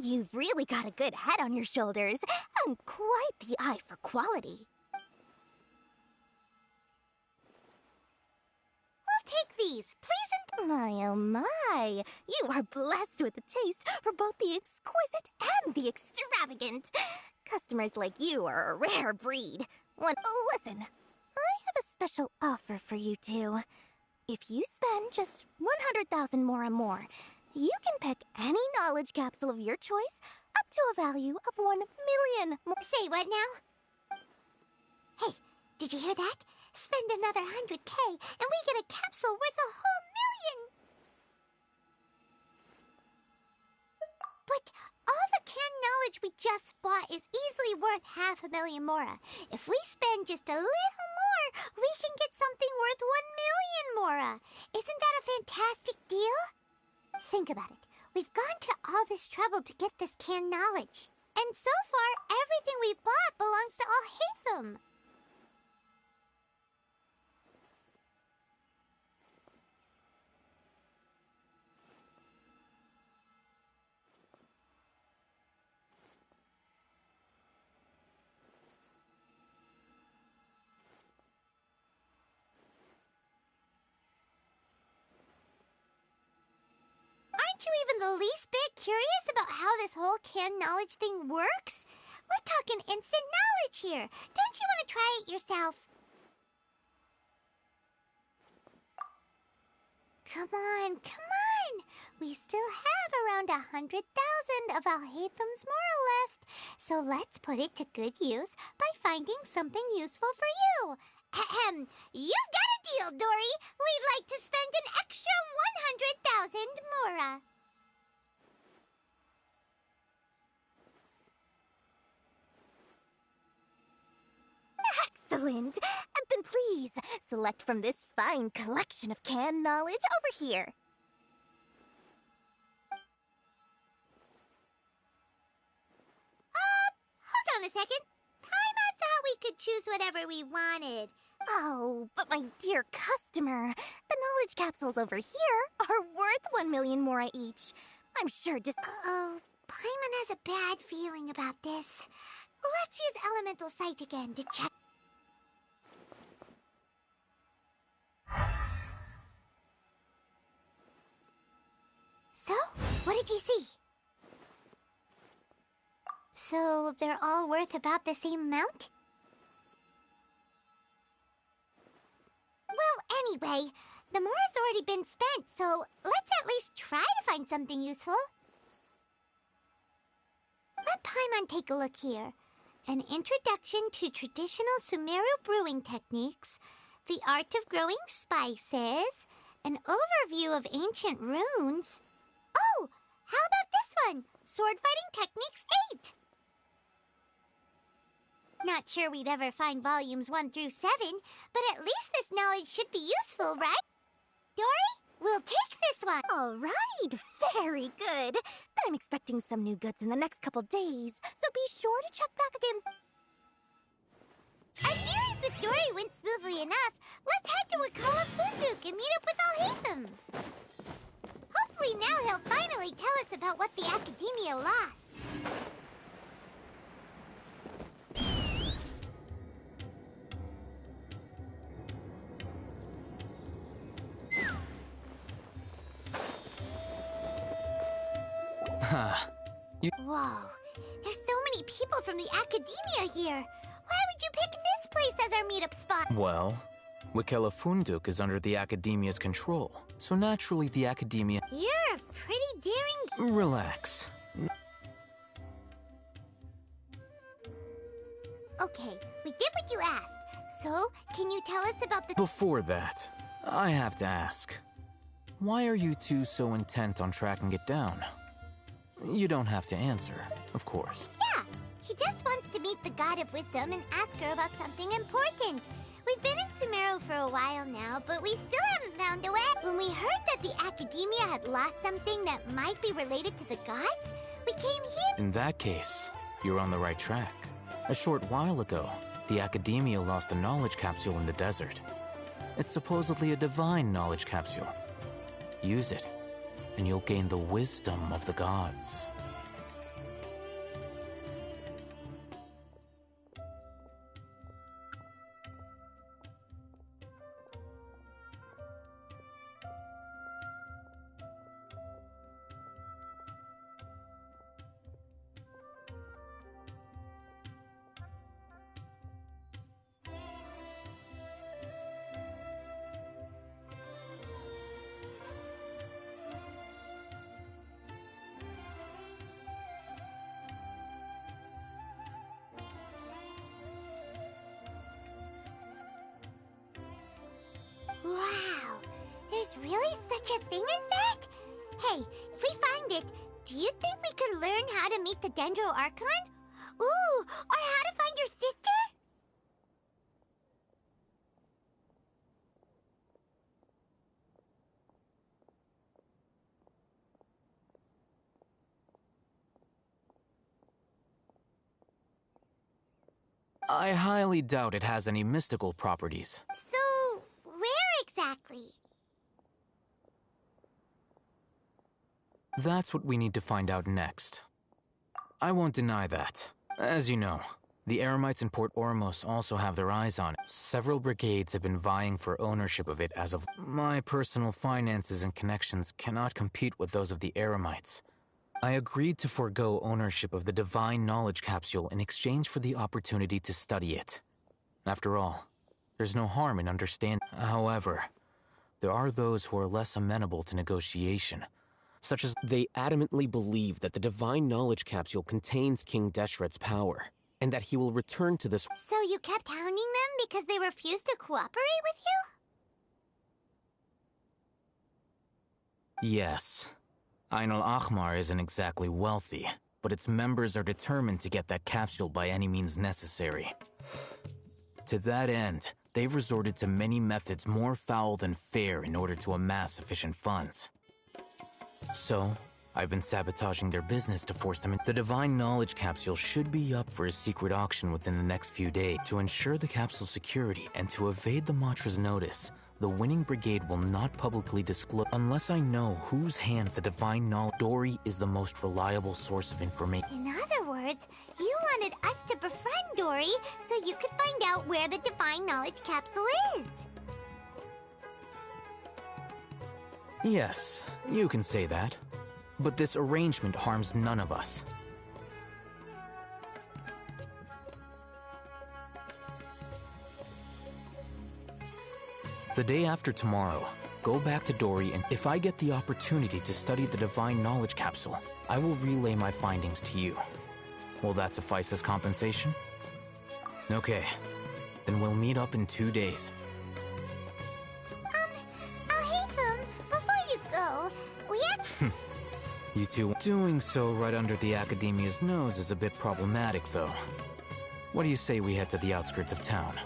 You've really got a good head on your shoulders, and quite the eye for quality. We'll take these, please and... My, oh my! You are blessed with a taste for both the exquisite and the extravagant. Customers like you are a rare breed. Listen, I have a special offer for you two. If you spend just 100,000 more, you can pick any knowledge capsule of your choice up to a value of 1 million. Say what now? Hey, did you hear that? Spend another 100K and we get a capsule worth a whole million! But all the canned knowledge we just bought is easily worth 500,000 Mora. If we spend just a little more, we can get something worth 1 million Mora. Isn't that a fantastic deal? Think about it. We've gone to all this trouble to get this canned knowledge. And so far, everything we bought belongs to Alhaitham. Aren't you even the least bit curious about how this whole canned knowledge thing works? We're talking instant knowledge here. Don't you want to try it yourself? Come on, come on. We still have around 100,000 of Alhaitham's Mora left. So let's put it to good use by finding something useful for you. Ahem. You've got a deal, Dory. We'd like to Please, select from this fine collection of canned knowledge over here. Hold on a second. Paimon thought we could choose whatever we wanted. Oh, but my dear customer, the knowledge capsules over here are worth 1 million more each. I'm sure just... Oh, Paimon has a bad feeling about this. Let's use Elemental Sight again to check. So, what did you see? So, they're all worth about the same amount? Well, anyway, the more has already been spent, so let's at least try to find something useful. Let Paimon take a look here. An introduction to traditional Sumeru brewing techniques, the art of growing spices, an overview of ancient runes. Oh, how about this one? Sword Fighting Techniques 8. Not sure we'd ever find volumes 1 through 7, but at least this knowledge should be useful, right? Dory, we'll take this one. All right, very good. I'm expecting some new goods in the next couple days, so be sure to check back again. Our dealings with Dory went smoothly enough. Let's head to Wakala Funduk and meet up with Alhaitham. Hopefully now he'll finally tell us about what the Academia lost. Whoa, there's so many people from the Academia here. Why would you pick this place as our meetup spot? Well, Wakela Funduk is under the Academia's control, so naturally the Academia... You're a pretty daring... Relax. Okay, we did what you asked. So, can you tell us about the... Before that, I have to ask. Why are you two so intent on tracking it down? You don't have to answer, of course. Yeah, he just wants to meet the God of Wisdom and ask her about something important. We've been in Sumeru for a while now, but we still haven't found a way. When we heard that the Academia had lost something that might be related to the gods, we came here. In that case, you're on the right track. A short while ago, the Academia lost a knowledge capsule in the desert. It's supposedly a divine knowledge capsule. Use it, and you'll gain the wisdom of the gods. Wow, there's really such a thing as that? Hey, if we find it, do you think we could learn how to meet the Dendro Archon? Ooh, or how to find your sister? I highly doubt it has any mystical properties. So, where exactly? That's what we need to find out next. I won't deny that. As you know, the Eremites in Port Ormos also have their eyes on it. Several brigades have been vying for ownership of it as of... My personal finances and connections cannot compete with those of the Eremites. I agreed to forego ownership of the Divine Knowledge Capsule in exchange for the opportunity to study it. After all, there's no harm in understanding. However, there are those who are less amenable to negotiation, such as they adamantly believe that the Divine Knowledge Capsule contains King Deshret's power, and that he will return to this... So you kept hounding them because they refused to cooperate with you? Yes. Ain al-Ahmar isn't exactly wealthy, but its members are determined to get that capsule by any means necessary. To that end, they've resorted to many methods more foul than fair in order to amass sufficient funds. So, I've been sabotaging their business to force them in. The Divine Knowledge Capsule should be up for a secret auction within the next few days. To ensure the capsule's security and to evade the Matra's notice, the winning brigade will not publicly disclose unless I know whose hands the Divine Knowledge. Dory is the most reliable source of information. In other words, you wanted us to befriend Dory so you could find out where the Divine Knowledge Capsule is. Yes, you can say that. But this arrangement harms none of us. The day after tomorrow, go back to Dory, and if I get the opportunity to study the Divine Knowledge Capsule, I will relay my findings to you. Will that suffice as compensation? Okay, then we'll meet up in 2 days. Alhaitham, before you go, we have... You two. Doing so right under the Academia's nose is a bit problematic, though. What do you say we head to the outskirts of town?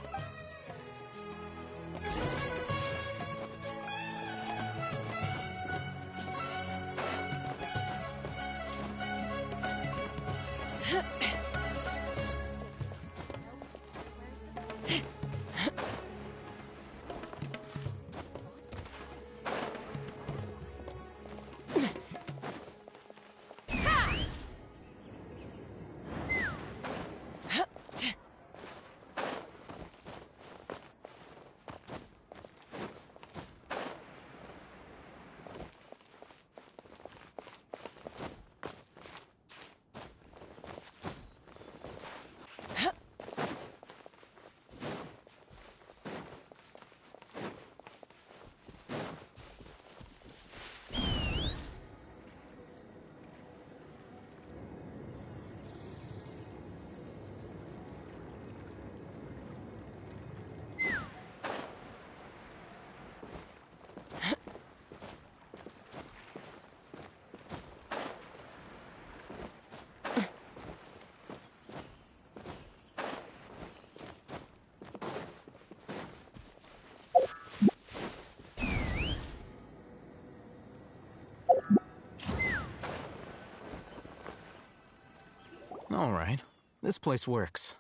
All right. This place works.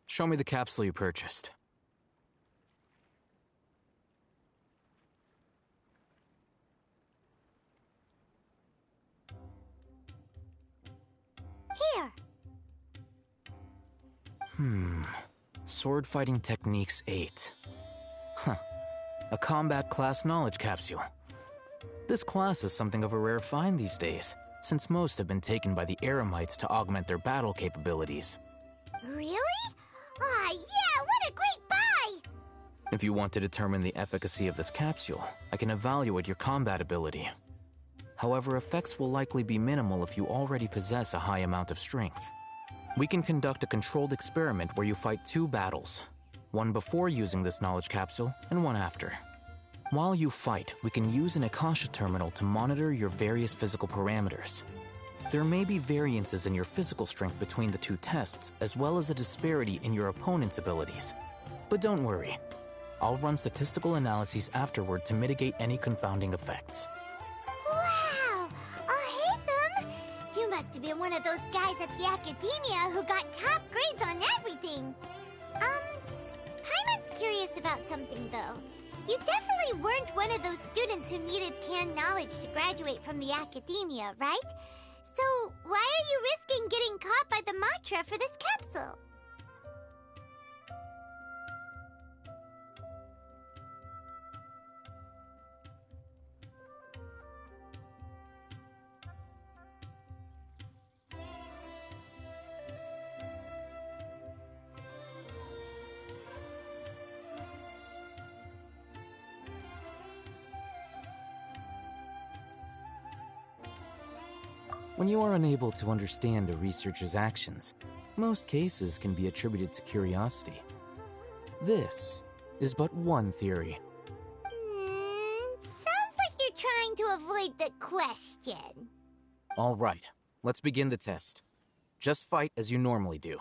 Show me the capsule you purchased. Here. Sword Fighting Techniques 8. Huh. A combat class knowledge capsule. This class is something of a rare find these days, since most have been taken by the Eremites to augment their battle capabilities. Really? Ah, yeah, what a great buy! If you want to determine the efficacy of this capsule, I can evaluate your combat ability. However, effects will likely be minimal if you already possess a high amount of strength. We can conduct a controlled experiment where you fight 2 battles, one before using this knowledge capsule and one after. While you fight, we can use an Akasha terminal to monitor your various physical parameters. There may be variances in your physical strength between the 2 tests, as well as a disparity in your opponent's abilities. But don't worry. I'll run statistical analyses afterward to mitigate any confounding effects. Wow! Alhaitham! You must have been one of those guys at the Academia who got top grades on everything. Paimon's curious about something, though. You definitely weren't one of those students who needed canned knowledge to graduate from the Academia, right? So, why are you risking getting caught by the Matra for this capsule? When you are unable to understand a researcher's actions, most cases can be attributed to curiosity. This is but one theory. Sounds like you're trying to avoid the question. All right, let's begin the test. Just fight as you normally do.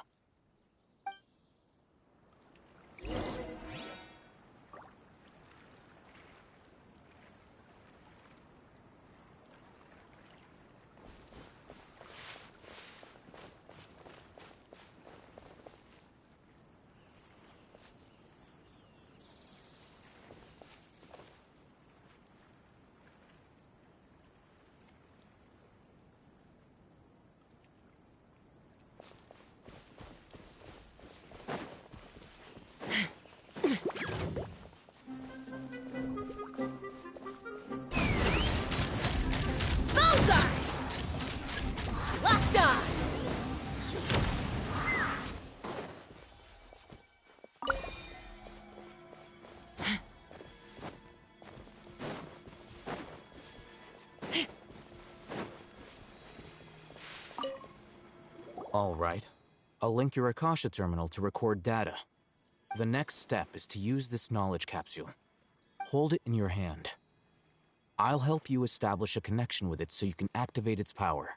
All right. I'll link your Akasha terminal to record data. The next step is to use this knowledge capsule. Hold it in your hand. I'll help you establish a connection with it so you can activate its power.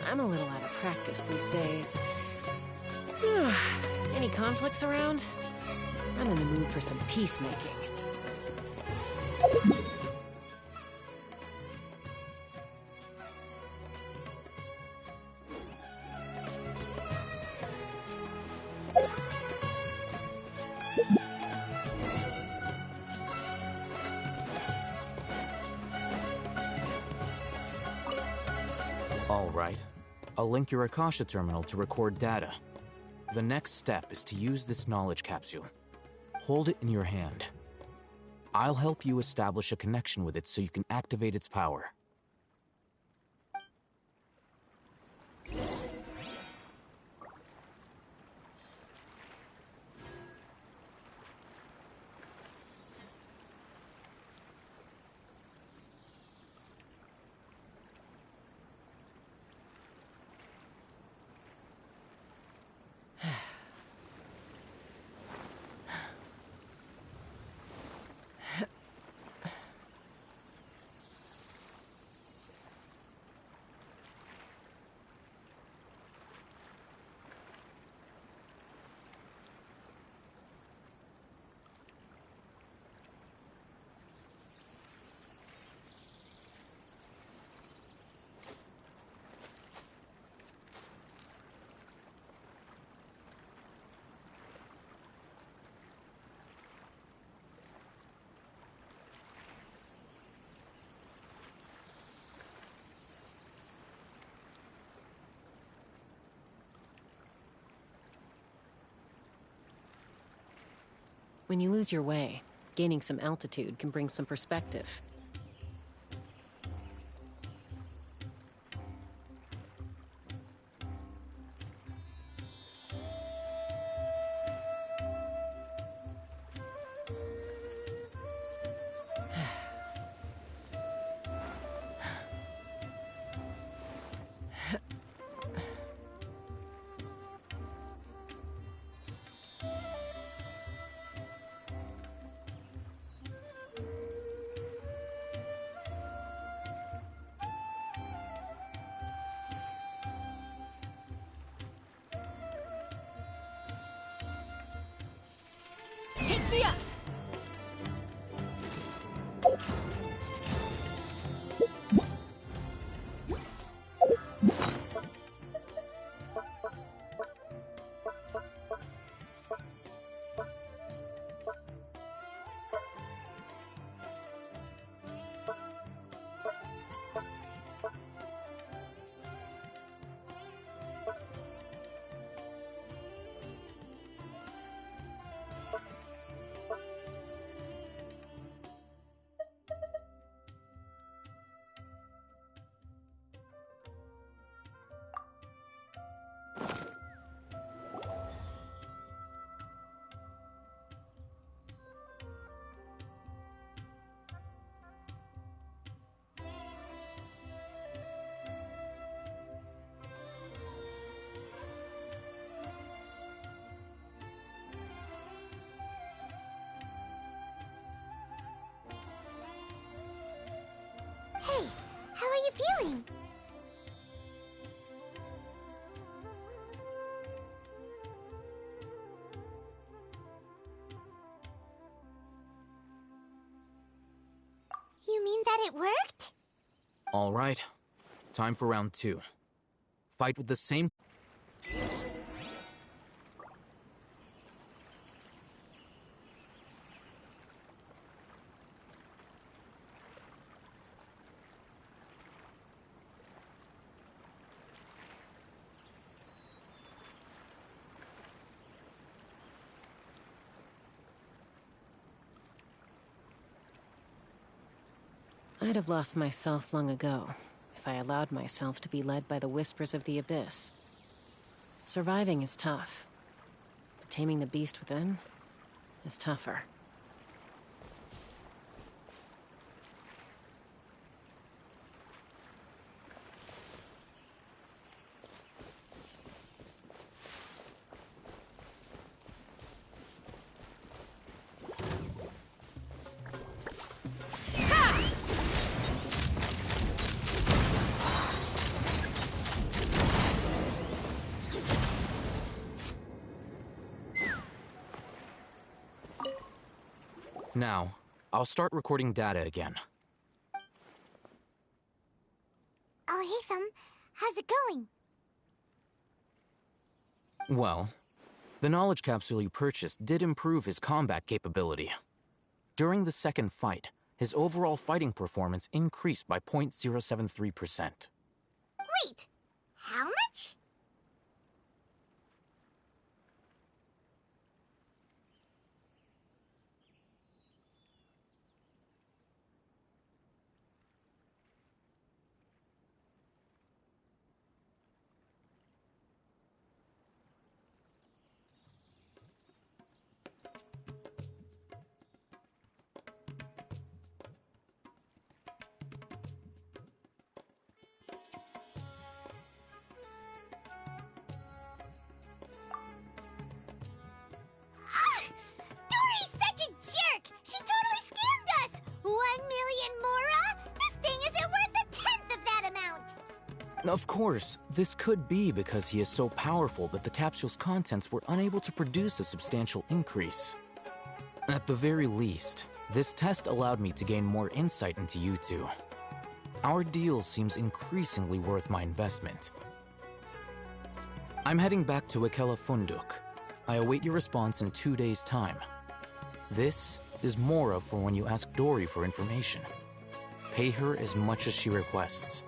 I'm a little out of practice these days. Any conflicts around? I'm in the mood for some peacemaking. All right. I'll link your Akasha terminal to record data. The next step is to use this knowledge capsule. Hold it in your hand. I'll help you establish a connection with it so you can activate its power. When you lose your way, gaining some altitude can bring some perspective. Take me up! How are you feeling? You mean that it worked? All right. Time for round 2. Fight with the same... I'd have lost myself long ago if I allowed myself to be led by the whispers of the abyss. Surviving is tough, but taming the beast within is tougher. Now, I'll start recording data again. Oh, hey, how's it going? Well, the knowledge capsule you purchased did improve his combat capability. During the second fight, his overall fighting performance increased by 0.073%. Wait, how much? Dory's such a jerk! She totally scammed us! 1 million mora? This thing isn't worth a tenth of that amount! Of course, this could be because he is so powerful that the capsule's contents were unable to produce a substantial increase. At the very least, this test allowed me to gain more insight into you two. Our deal seems increasingly worth my investment. I'm heading back to Akela Funduk. I await your response in 2 days' time. This is Mora for when you ask Dory for information. Pay her as much as she requests.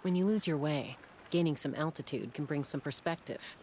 When you lose your way, gaining some altitude can bring some perspective.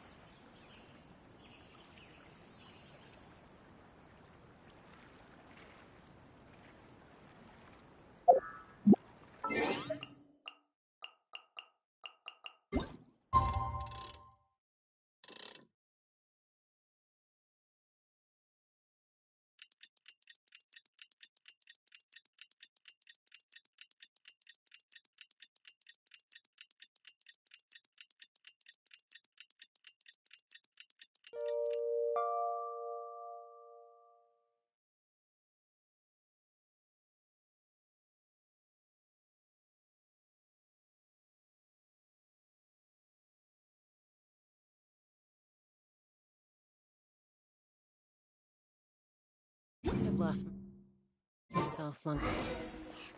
I've lost myself long.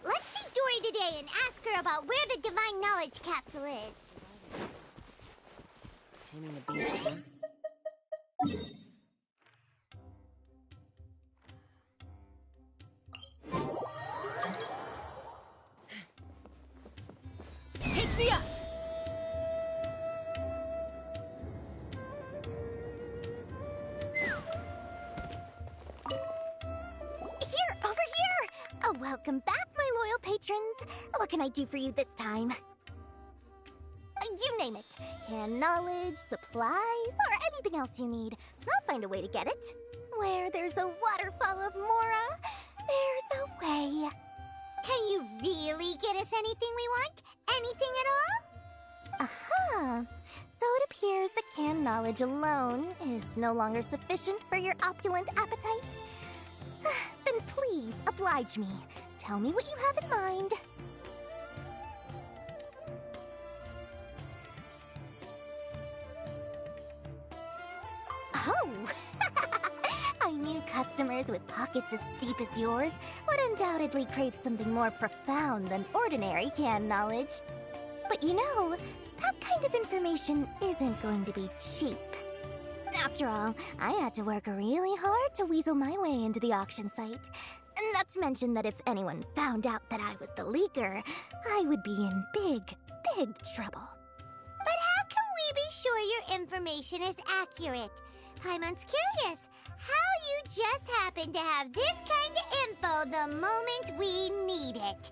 Let's see Dory today and ask her about where the Divine Knowledge Capsule is. Taming the beast again? Welcome back, my loyal patrons. What can I do for you this time? You name it. Canned knowledge, supplies, or anything else you need. I'll find a way to get it. Where there's a waterfall of Mora, there's a way. Can you really get us anything we want? Anything at all? Aha! So it appears that canned knowledge alone is no longer sufficient for your opulent appetite. Then please, oblige me. Tell me what you have in mind. Oh! I knew customers with pockets as deep as yours would undoubtedly crave something more profound than ordinary canned knowledge. But you know, that kind of information isn't going to be cheap. After all, I had to work really hard to weasel my way into the auction site. Not to mention that if anyone found out that I was the leaker, I would be in big, big trouble. But how can we be sure your information is accurate? Paimon's curious how you just happen to have this kind of info the moment we need it.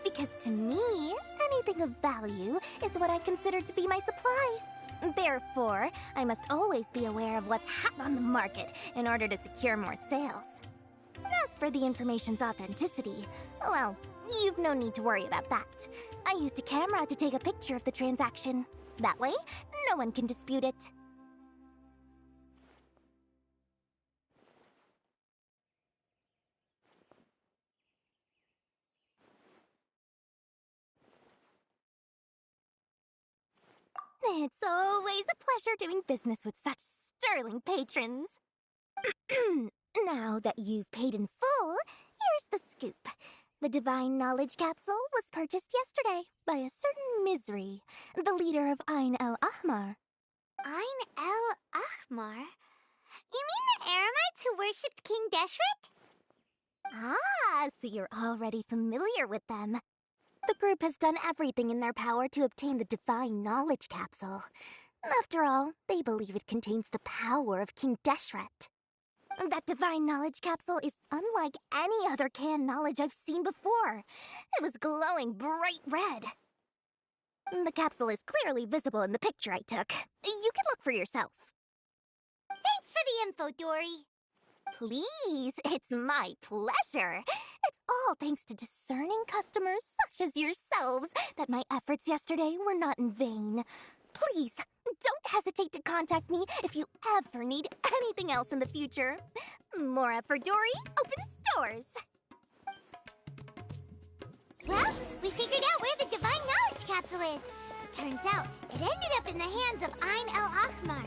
Because to me, anything of value is what I consider to be my supply. Therefore, I must always be aware of what's hot on the market in order to secure more sales. As for the information's authenticity, well, you've no need to worry about that. I used a camera to take a picture of the transaction. That way, no one can dispute it. It's always a pleasure doing business with such sterling patrons. Now that you've paid in full, here's the scoop. The Divine Knowledge Capsule was purchased yesterday by a certain Misery, the leader of Ain el Ahmar. Ain el Ahmar? You mean the Eremites who worshipped King Deshret? Ah, so you're already familiar with them. The group has done everything in their power to obtain the Divine Knowledge Capsule. After all, they believe it contains the power of King Deshret. That Divine Knowledge Capsule is unlike any other canned knowledge I've seen before. It was glowing bright red. The capsule is clearly visible in the picture I took. You can look for yourself. Thanks for the info, Dory. Please, it's my pleasure. It's all thanks to discerning customers such as yourselves that my efforts yesterday were not in vain. Please, don't hesitate to contact me if you ever need anything else in the future. Mora for Dory opens doors. Well, we figured out where the Divine Knowledge Capsule is. Turns out, it ended up in the hands of Ain el Ahmar.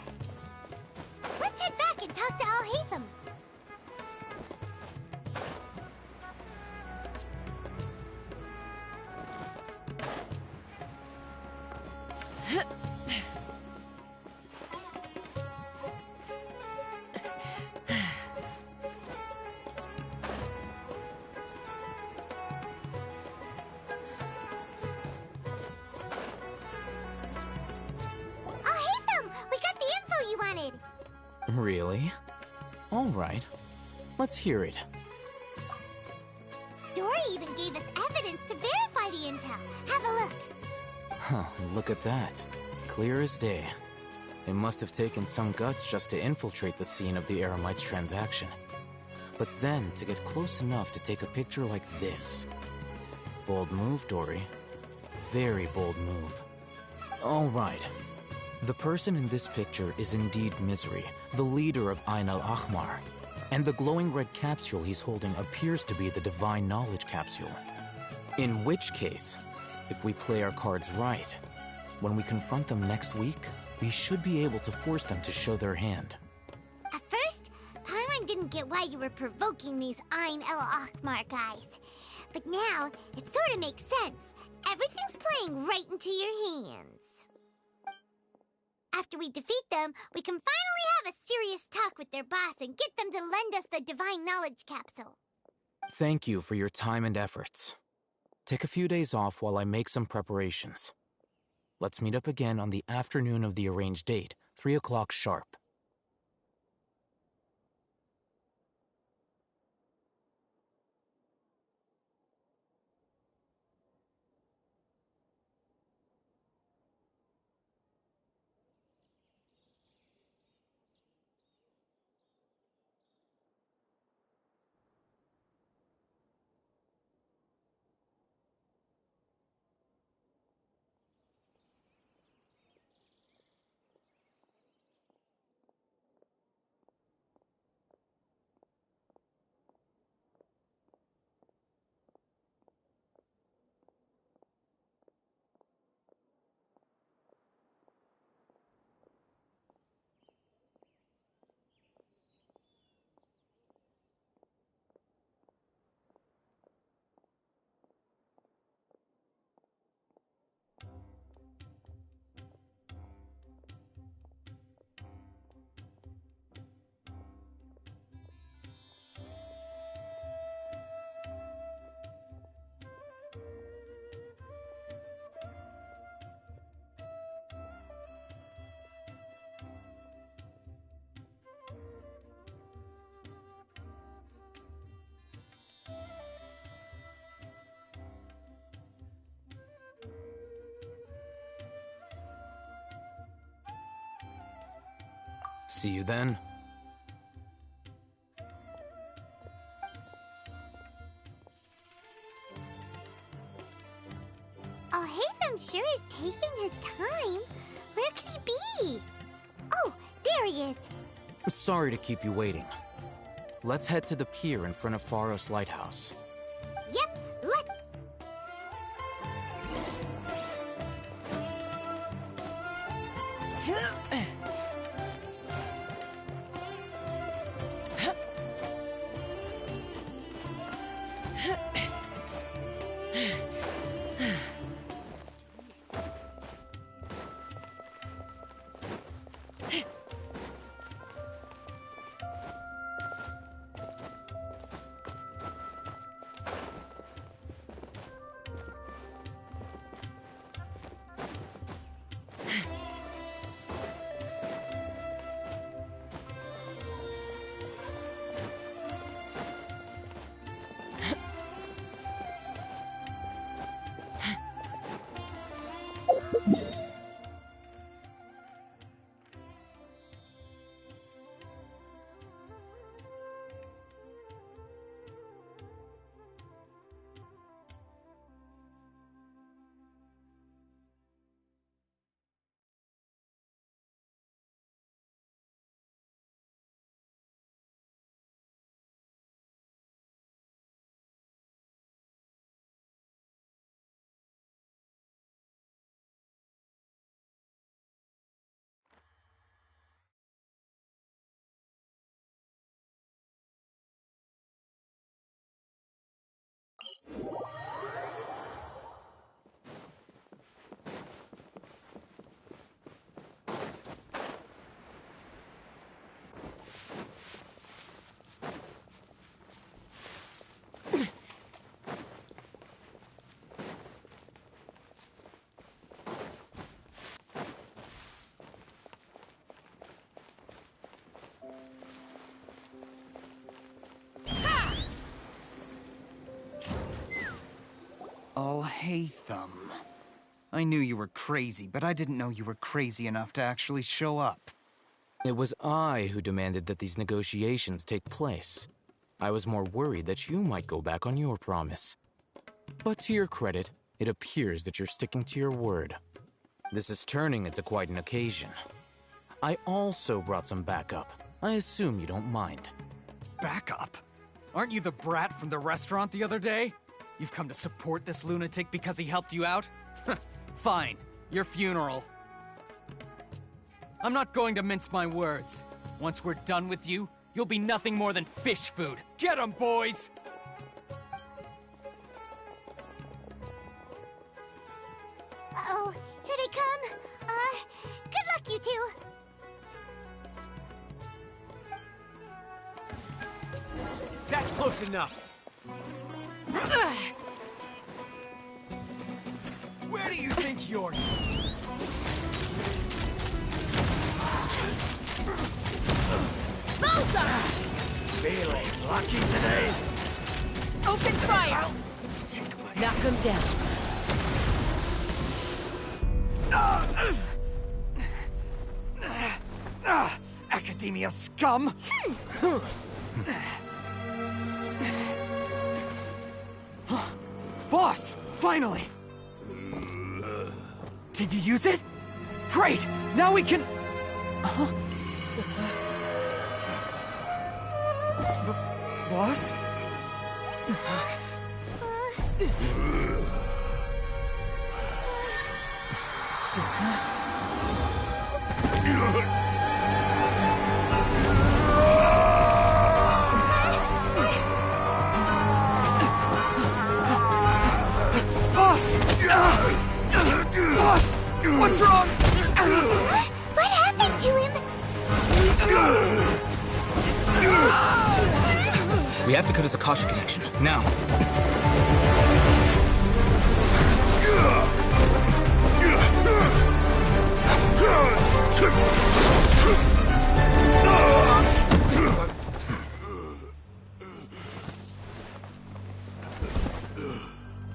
Let's head back and talk to Al-Haytham. Really? All right. Let's hear it. Dory even gave us evidence to verify the intel. Have a look. Huh, look at that. Clear as day. It must have taken some guts just to infiltrate the scene of the Eremites' transaction. But then to get close enough to take a picture like this. Bold move, Dory. Very bold move. All right. The person in this picture is indeed Misery, the leader of Ain el Ahmar. And the glowing red capsule he's holding appears to be the Divine Knowledge Capsule. In which case, if we play our cards right, when we confront them next week, we should be able to force them to show their hand. At first, Paimon didn't get why you were provoking these Ain el Ahmar guys. But now, it sort of makes sense. Everything's playing right into your hands. After we defeat them, we can finally have a serious talk with their boss and get them to lend us the Divine Knowledge Capsule. Thank you for your time and efforts. Take a few days off while I make some preparations. Let's meet up again on the afternoon of the arranged date, 3 o'clock sharp. See you then. Oh, Hatham sure is taking his time. Where could he be? Oh, there he is. Sorry to keep you waiting. Let's head to the pier in front of Pharos Lighthouse. Yep, let. Oh, Hatham. I knew you were crazy, but I didn't know you were crazy enough to actually show up. It was I who demanded that these negotiations take place. I was more worried that you might go back on your promise. But to your credit, it appears that you're sticking to your word. This is turning into quite an occasion. I also brought some backup. I assume you don't mind. Backup? Aren't you the brat from the restaurant the other day? You've come to support this lunatic because he helped you out? Fine. Your funeral. I'm not going to mince my words. Once we're done with you, you'll be nothing more than fish food. Get 'em, boys! Uh-oh, here they come. Good luck, you two. That's close enough. Where do you think you're... Bullseye! Feeling lucky today? Open fire! Knock him down. Academia scum! Boss! Finally! Did you use it? Great! Now we can... Boss? Boss! What's wrong? What happened to him? We have to cut his Akasha connection, now.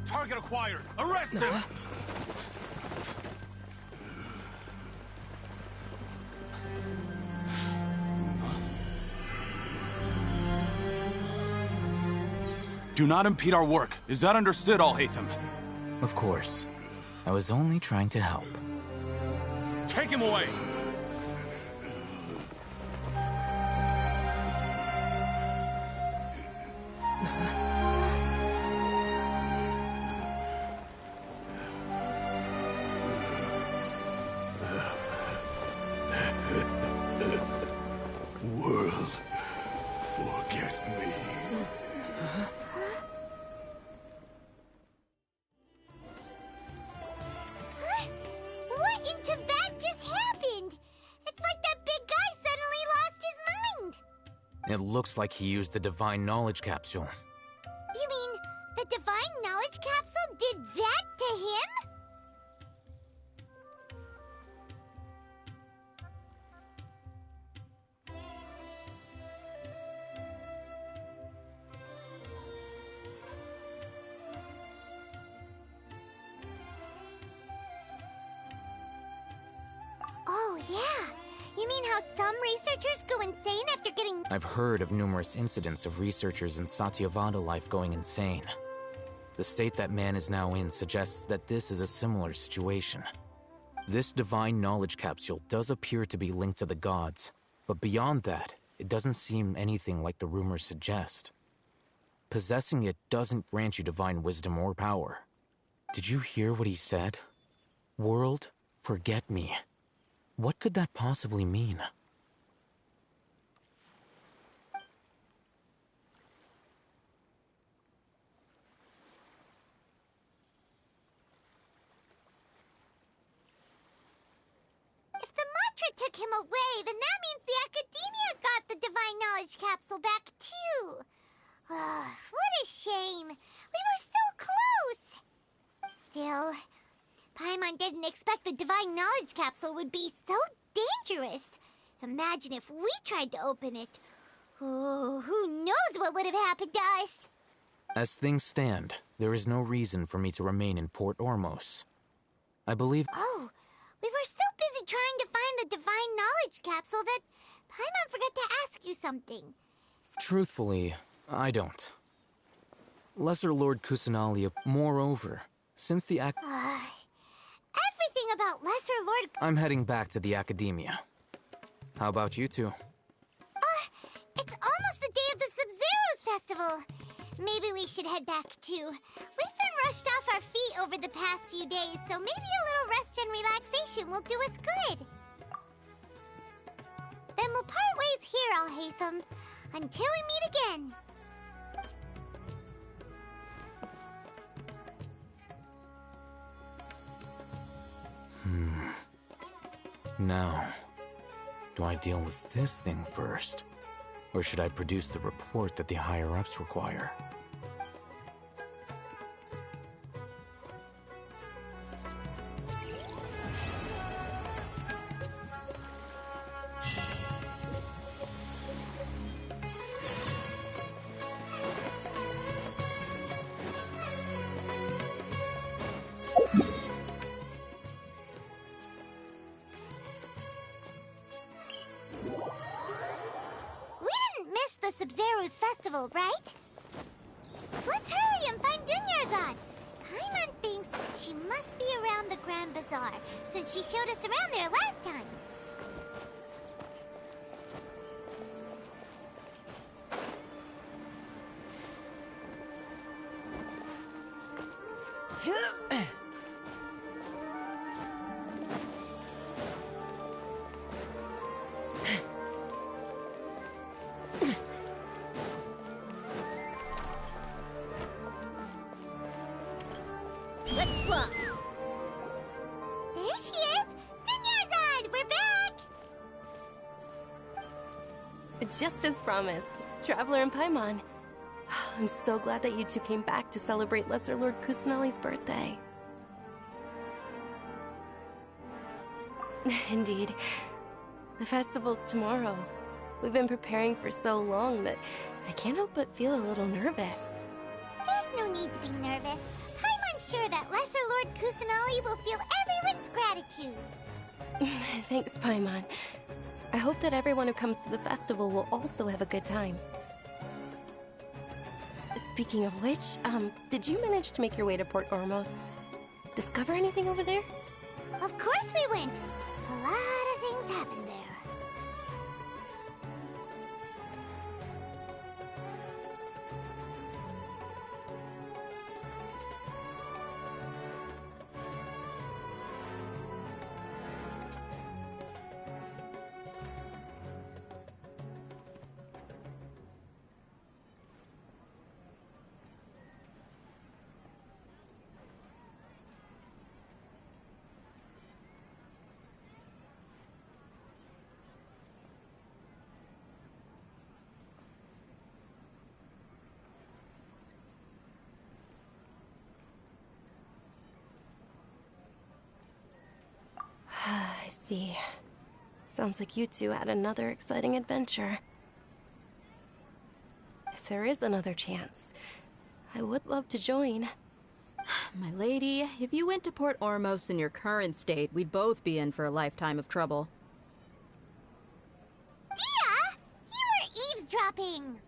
Target acquired. Arrest him. Do not impede our work. Is that understood, Al-Haytham? Of course. I was only trying to help. Take him away! World, forget me. What in Tibet just happened? It's like that big guy suddenly lost his mind. It looks like he used the Divine Knowledge Capsule. You mean the Divine Knowledge Capsule did that to him? Oh, yeah. You mean how some researchers go insane after getting... I've heard of numerous incidents of researchers in Satyavada life going insane. The state that man is now in suggests that this is a similar situation. This Divine Knowledge Capsule does appear to be linked to the gods, but beyond that, it doesn't seem anything like the rumors suggest. Possessing it doesn't grant you divine wisdom or power. Did you hear what he said? World, forget me. What could that possibly mean? If the mantra took him away, then that means the Academia got the Divine Knowledge Capsule back, too. What a shame. We were so close. Still, Paimon didn't expect the Divine Knowledge Capsule would be so dangerous. Imagine if we tried to open it. Oh, who knows what would have happened to us? As things stand, there is no reason for me to remain in Port Ormos. I believe... Oh, we were so busy trying to find the Divine Knowledge Capsule that Paimon forgot to ask you something. Truthfully, I don't. Lesser Lord Kusanali, moreover, since the Everything about Lesser Lord... I'm heading back to the Academia. How about you two? It's almost the day of the Sub-Zero's festival. Maybe we should head back, too. We've been rushed off our feet over the past few days, so maybe a little rest and relaxation will do us good. Then we'll part ways here, Al-Haytham, until we meet again. Now, do I deal with this thing first? Or should I produce the report that the higher-ups require? The Sub-Zero's festival, right? Let's hurry and find Dunyarzad. Paimon thinks she must be around the Grand Bazaar, since she showed us around there last time. Let's fly. There she is! Dunyarzad, we're back! Just as promised, Traveler and Paimon. I'm so glad that you two came back to celebrate Lesser Lord Kusanali's birthday. Indeed. The festival's tomorrow. We've been preparing for so long that I can't help but feel a little nervous. There's no need to be nervous. Paimon's sure that Lesser Lord Kusanali will feel everyone's gratitude. Thanks, Paimon. I hope that everyone who comes to the festival will also have a good time. Speaking of which, did you manage to make your way to Port Ormos? Discover anything over there? Of course we went! A lot of things happened there. I see. Sounds like you two had another exciting adventure. If there is another chance, I would love to join. My lady, if you went to Port Ormos in your current state, we'd both be in for a lifetime of trouble. Dia! You were eavesdropping!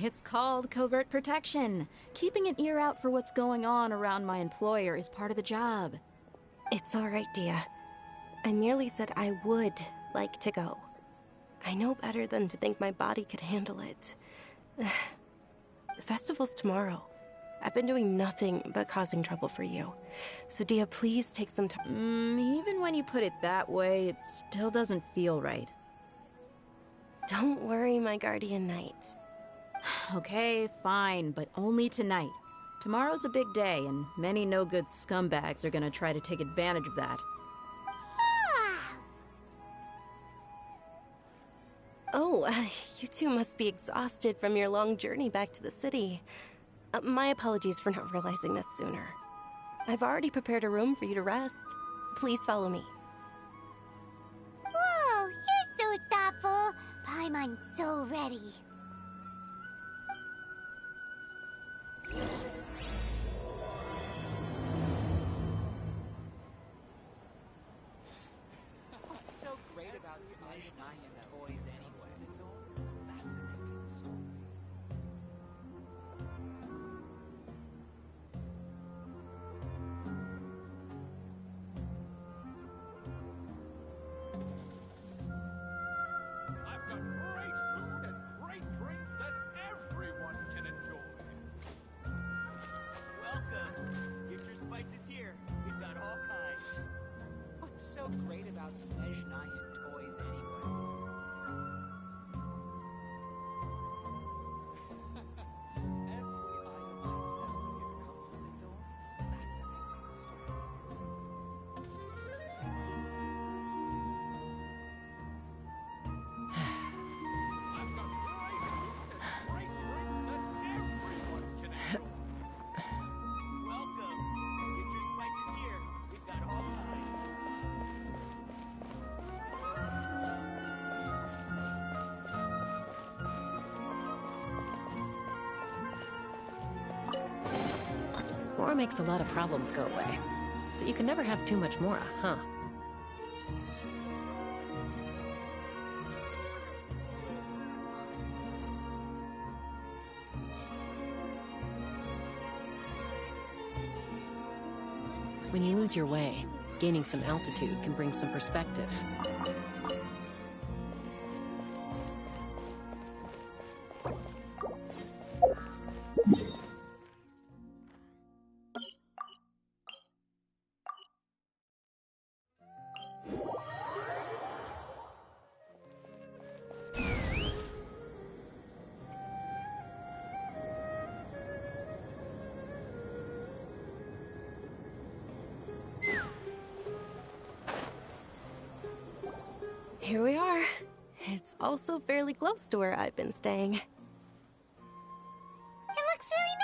It's called covert protection. Keeping an ear out for what's going on around my employer is part of the job. It's all right, Dia. I merely said I would like to go. I know better than to think my body could handle it. The festival's tomorrow. I've been doing nothing but causing trouble for you. So, Dia, please take some time. Even when you put it that way, it still doesn't feel right. Don't worry, my guardian knight. Okay, fine, but only tonight. Tomorrow's a big day, and many no-good scumbags are gonna try to take advantage of that. Oh, you two must be exhausted from your long journey back to the city. My apologies for not realizing this sooner. I've already prepared a room for you to rest. Please follow me. Whoa, you're so thoughtful. Paimon's so ready. What's so great about Smash 9 and toys anyway? It's all fascinating story. I've got great food and great drinks that everyone can enjoy. Welcome. Get your spices here. We've got all kinds. What's so great about Smash 9 and toys anyway? Every item I sell here comes with its own fascinating story. I've got great food and great drinks that everyone can enjoy. Welcome. Get your spices here. We've got all kinds. Mora makes a lot of problems go away. So you can never have too much Mora, huh? When you lose your way, gaining some altitude can bring some perspective. Here we are. It's also fairly close to where I've been staying. It looks really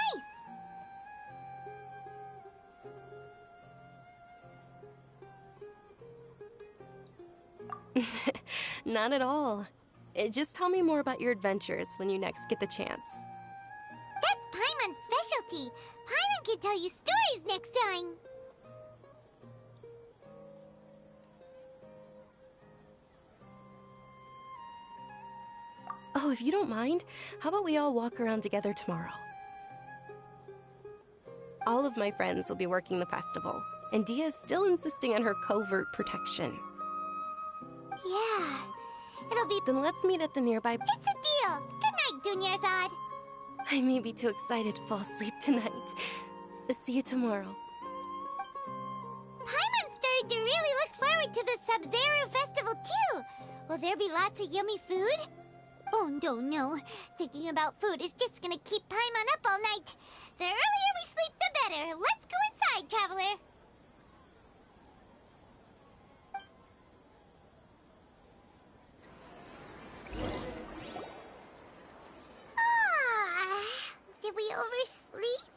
nice. Not at all. Just tell me more about your adventures when you next get the chance. That's Paimon's specialty. Paimon can tell you stories next time. Oh, if you don't mind, how about we all walk around together tomorrow? All of my friends will be working the festival, and Dia's still insisting on her covert protection. Yeah, it'll be... Then let's meet at the nearby... It's a deal! Good night, Dunyarzad! I may be too excited to fall asleep tonight. See you tomorrow. Paimon started to really look forward to the Sub-Zero Festival, too! Will there be lots of yummy food? Oh, no. Thinking about food is just gonna keep Paimon up all night. The earlier we sleep, the better. Let's go inside, Traveler. Did we oversleep?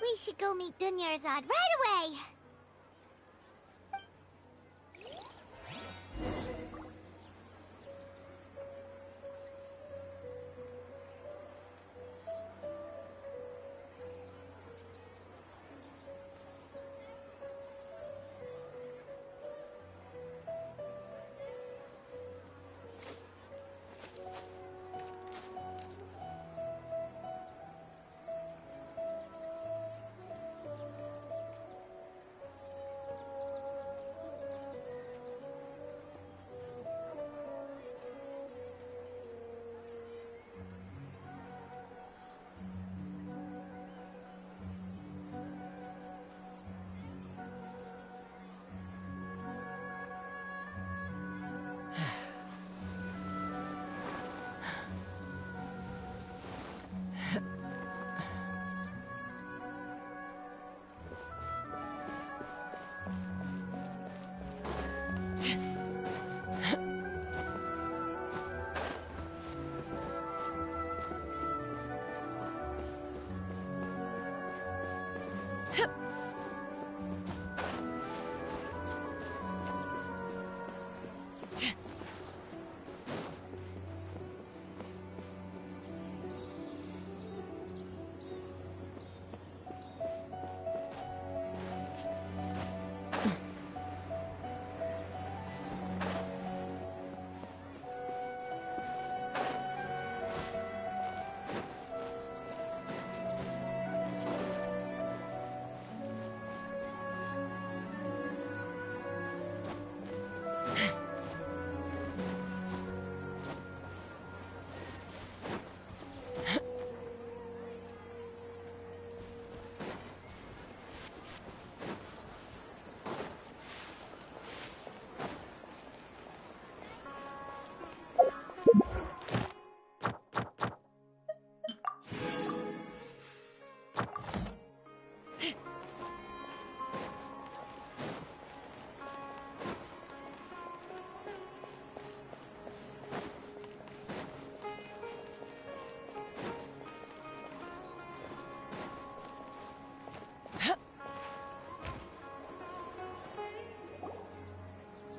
We should go meet Dunyarzad right away.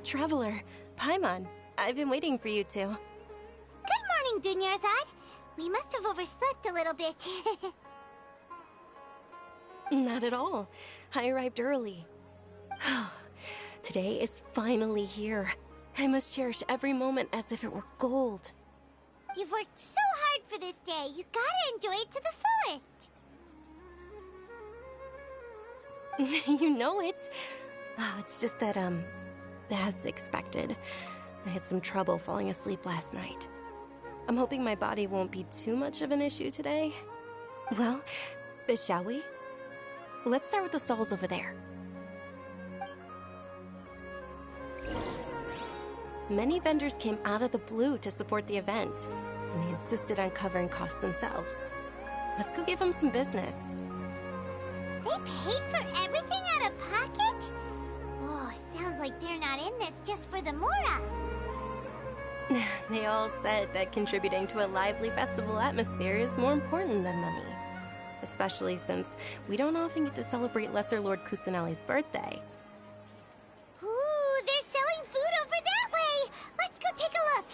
Traveler, Paimon, I've been waiting for you two. Good morning, Dunyarzad. We must have overslept a little bit. Not at all. I arrived early. Today is finally here. I must cherish every moment as if it were gold. You've worked so hard for this day. You gotta enjoy it to the fullest. You know it. Oh, it's just that, as expected, I had some trouble falling asleep last night. I'm hoping my body won't be too much of an issue today. Well, shall we? Let's start with the stalls over there. Many vendors came out of the blue to support the event, and they insisted on covering costs themselves. Let's go give them some business. They paid for everything out of pocket? Oh, sounds like they're not in this just for the Mora. They all said that contributing to a lively festival atmosphere is more important than money. Especially since we don't often get to celebrate Lesser Lord Kusanali's birthday. Ooh, they're selling food over that way! Let's go take a look!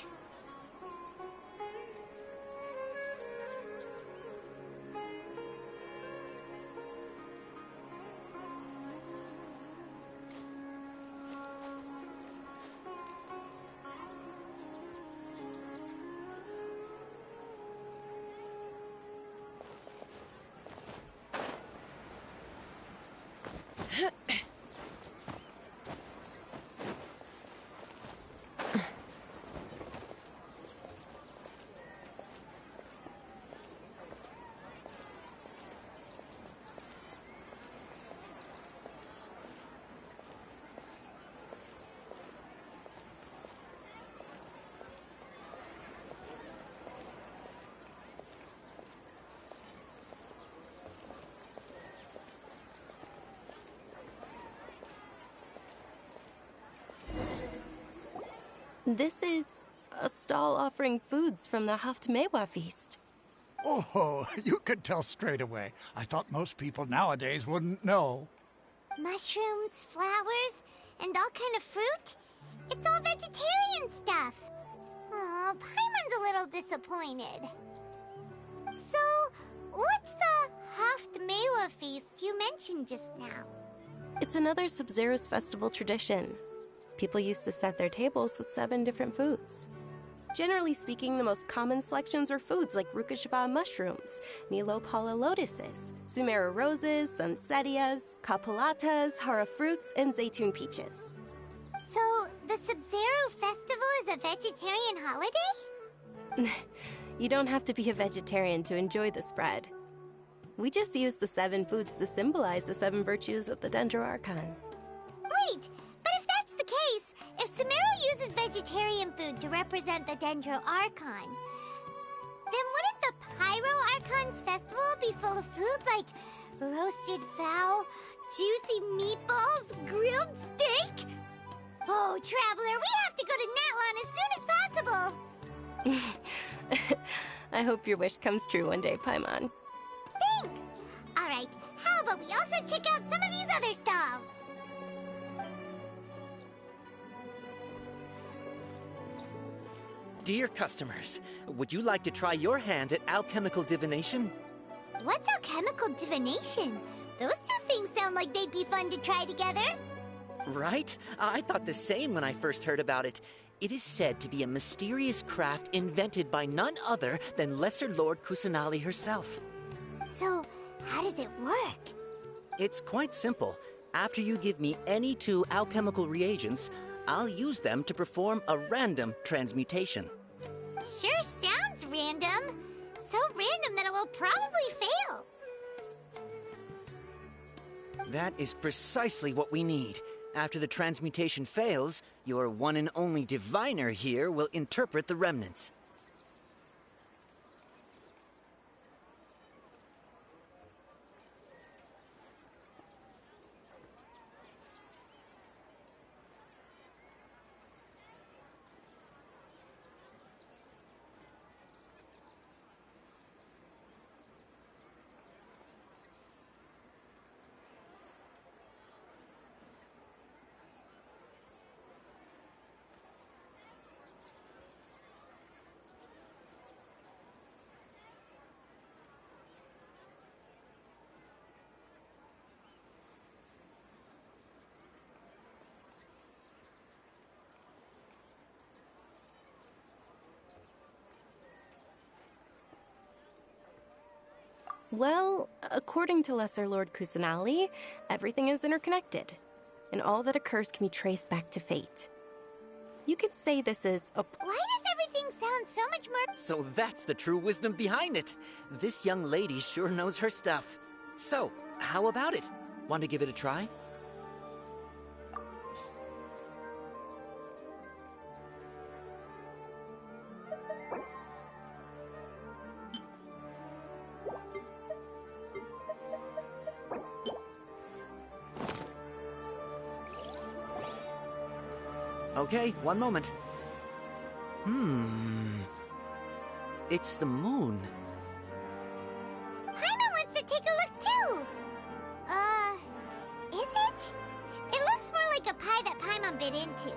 This is a stall offering foods from the Haftmewa feast. Oh, you could tell straight away. I thought most people nowadays wouldn't know. Mushrooms, flowers, and all kind of fruit? It's all vegetarian stuff. Oh, Paimon's a little disappointed. So, what's the Haftmewa feast you mentioned just now? It's another Sub-Zero's festival tradition. People used to set their tables with 7 different foods. Generally speaking, the most common selections were foods like Rukashva mushrooms, Nilopala lotuses, Sumeru roses, Sunsetias, Kapalatas, Hara fruits, and Zaytun peaches. So, the Sub-Zero festival is a vegetarian holiday? You don't have to be a vegetarian to enjoy the spread. We just use the 7 foods to symbolize the 7 virtues of the Dendro Archon. Wait, but if that's the case, if Sumeru uses vegetarian food to represent the Dendro Archon, then wouldn't the Pyro Archon's festival be full of food like roasted fowl, juicy meatballs, grilled steak? Oh, Traveler, we have to go to Natlan as soon as possible! I hope your wish comes true one day, Paimon. Thanks! Alright, how about we also check out some of these other stalls? Dear customers, would you like to try your hand at alchemical divination? What's alchemical divination? Those two things sound like they'd be fun to try together. Right? I thought the same when I first heard about it. It is said to be a mysterious craft invented by none other than Lesser Lord Kusanali herself. So, how does it work? It's quite simple. After you give me any 2 alchemical reagents, I'll use them to perform a random transmutation. Sure sounds random. So random that it will probably fail. That is precisely what we need. After the transmutation fails, your one and only diviner here will interpret the remnants. Well, according to Lesser Lord Kusanali, everything is interconnected, and all that occurs can be traced back to fate. You could say this is a... Why does everything sound so much more... So that's the true wisdom behind it. This young lady sure knows her stuff. So, how about it? Want to give it a try? Okay, one moment. It's the moon. Paimon wants to take a look too! Is it? It looks more like a pie that Paimon bit into.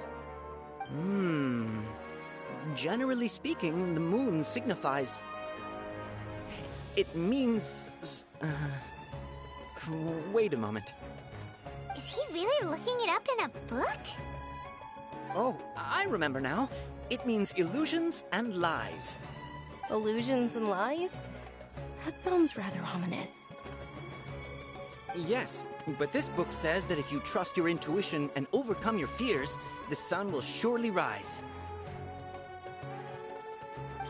Generally speaking, the moon signifies... It means... Wait a moment. Is he really looking it up in a book? Oh, I remember now. It means illusions and lies. Illusions and lies? That sounds rather ominous. Yes, but this book says that if you trust your intuition and overcome your fears, the sun will surely rise.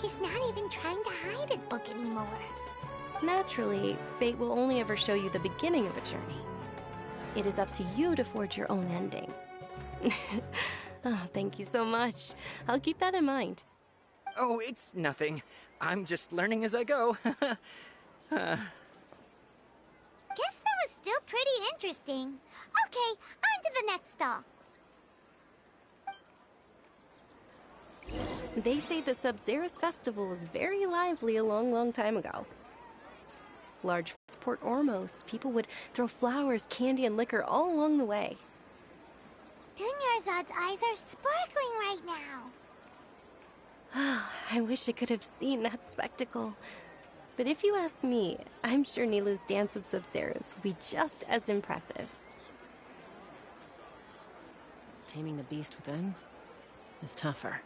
He's not even trying to hide his book anymore. Naturally, fate will only ever show you the beginning of a journey. It is up to you to forge your own ending. Oh, thank you so much. I'll keep that in mind. Oh, it's nothing. I'm just learning as I go. Guess that was still pretty interesting. Okay, on to the next stall. They say the Sub-Zerus festival was very lively a long, long time ago. Large Port Ormos, people would throw flowers, candy, and liquor all along the way. Dunyarzad's eyes are sparkling right now. I wish I could have seen that spectacle. But if you ask me, I'm sure Nilu's dance of Sub-Zerus would be just as impressive. Taming the beast within is tougher.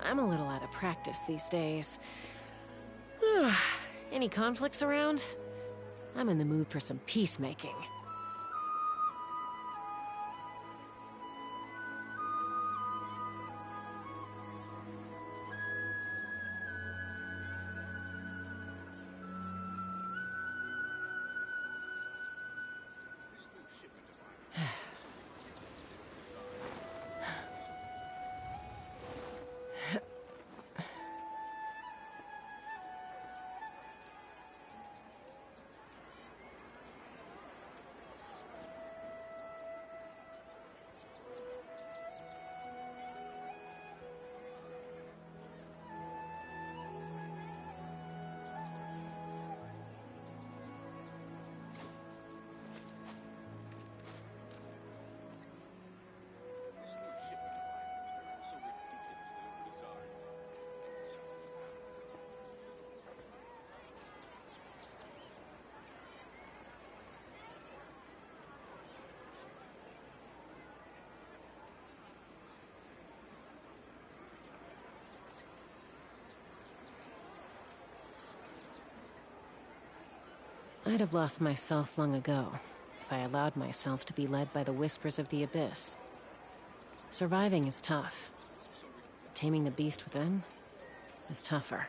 I'm a little out of practice these days. Any conflicts around? I'm in the mood for some peacemaking. I'd have lost myself long ago if I allowed myself to be led by the whispers of the abyss. Surviving is tough, but taming the beast within is tougher.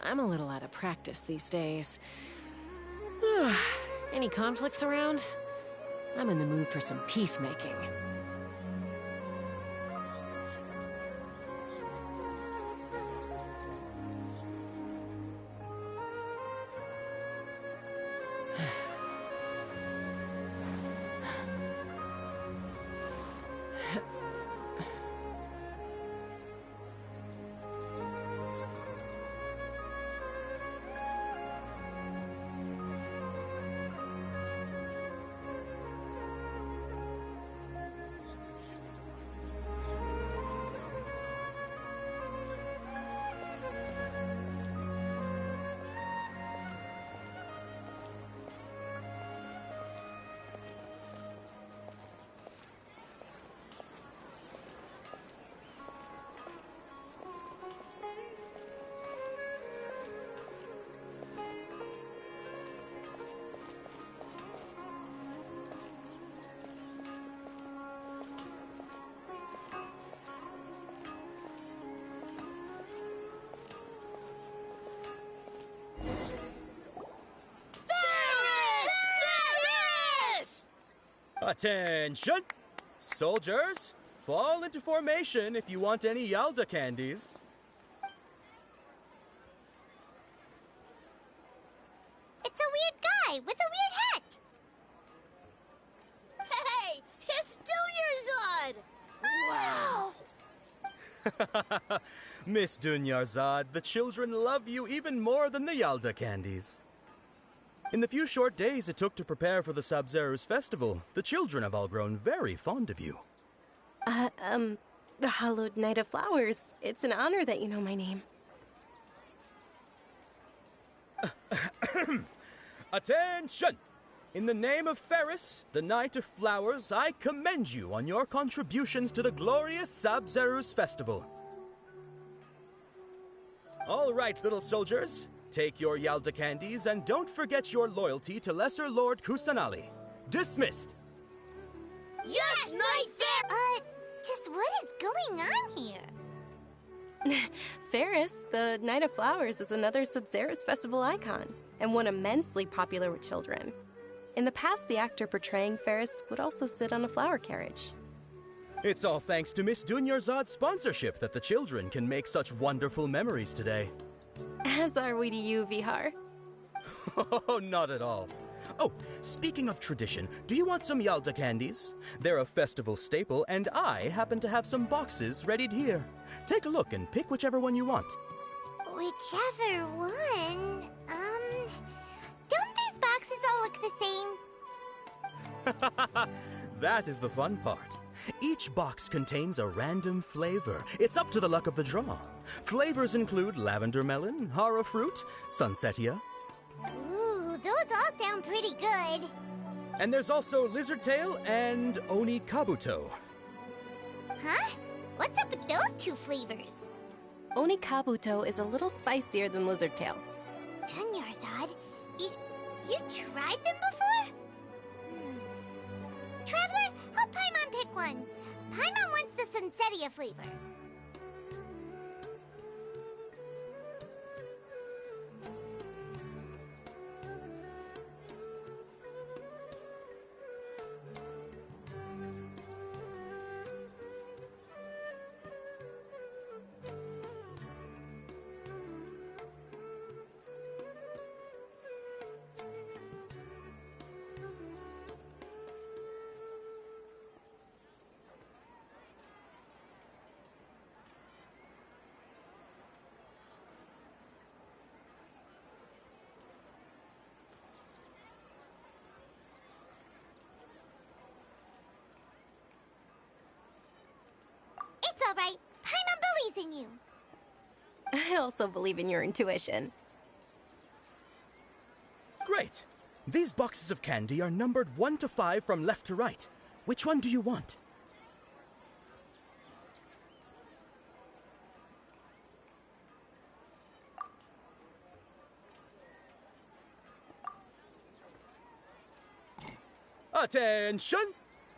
I'm a little out of practice these days. Any conflicts around? I'm in the mood for some peacemaking. Attention! Soldiers, fall into formation if you want any Yalda candies. It's a weird guy with a weird hat. Hey, it's Dunyarzad! Wow! Miss Dunyarzad, the children love you even more than the Yalda candies. In the few short days it took to prepare for the Sabzeruz festival, the children have all grown very fond of you. The Hallowed Knight of Flowers. It's an honor that you know my name. Attention! In the name of Ferris, the Knight of Flowers, I commend you on your contributions to the glorious Sabzeruz festival. All right, little soldiers. Take your Yalda candies and don't forget your loyalty to Lesser Lord Kusanali. Dismissed. Yes, Knight Ferris! Just what is going on here? Ferris, the Knight of Flowers, is another Sabzeruz festival icon, and one immensely popular with children. In the past, the actor portraying Ferris would also sit on a flower carriage. It's all thanks to Miss Dunyarzad's sponsorship that the children can make such wonderful memories today. As are we to you, Vihar. Oh, not at all. Oh, speaking of tradition, do you want some Yalda candies? They're a festival staple, and I happen to have some boxes readied here. Take a look and pick whichever one you want. Whichever one? Don't these boxes all look the same? That is the fun part. Each box contains a random flavor. It's up to the luck of the draw. Flavors include lavender melon, hara fruit, sunsetia. Ooh, those all sound pretty good. And there's also lizard tail and oni kabuto. Huh? What's up with those two flavors? Oni kabuto is a little spicier than lizard tail. Dunyarzad, you tried them before? Traveler, help Paimon pick one. Paimon wants the sunsetia flavor. It's all right. Paimon believes in you. I also believe in your intuition. Great. These boxes of candy are numbered 1 to 5 from left to right. Which one do you want? Attention!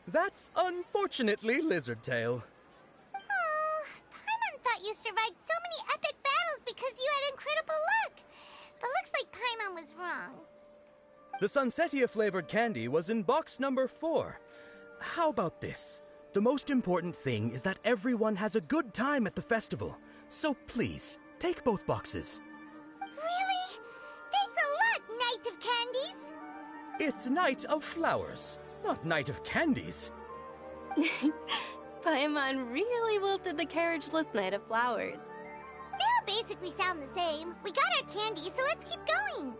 That's unfortunately Lizard Tail. Oh, Paimon thought you survived so many epic battles because you had incredible luck. But looks like Paimon was wrong. The Sunsetia-flavored candy was in box number 4. How about this? The most important thing is that everyone has a good time at the festival. So please, take both boxes. Really? Thanks a lot, Knight of Candies. It's Knight of Flowers, not Knight of Candies. Paimon really wilted the carriageless Knight of Flowers. They all basically sound the same. We got our candy, so let's keep going.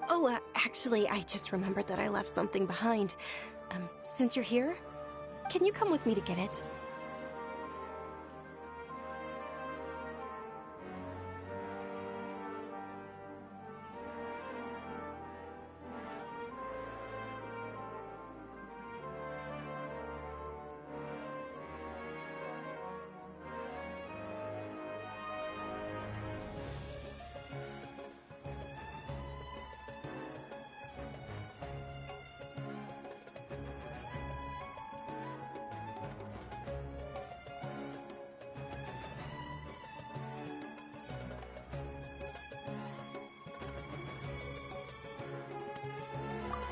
Oh, actually, I just remembered that I left something behind. Since you're here, can you come with me to get it?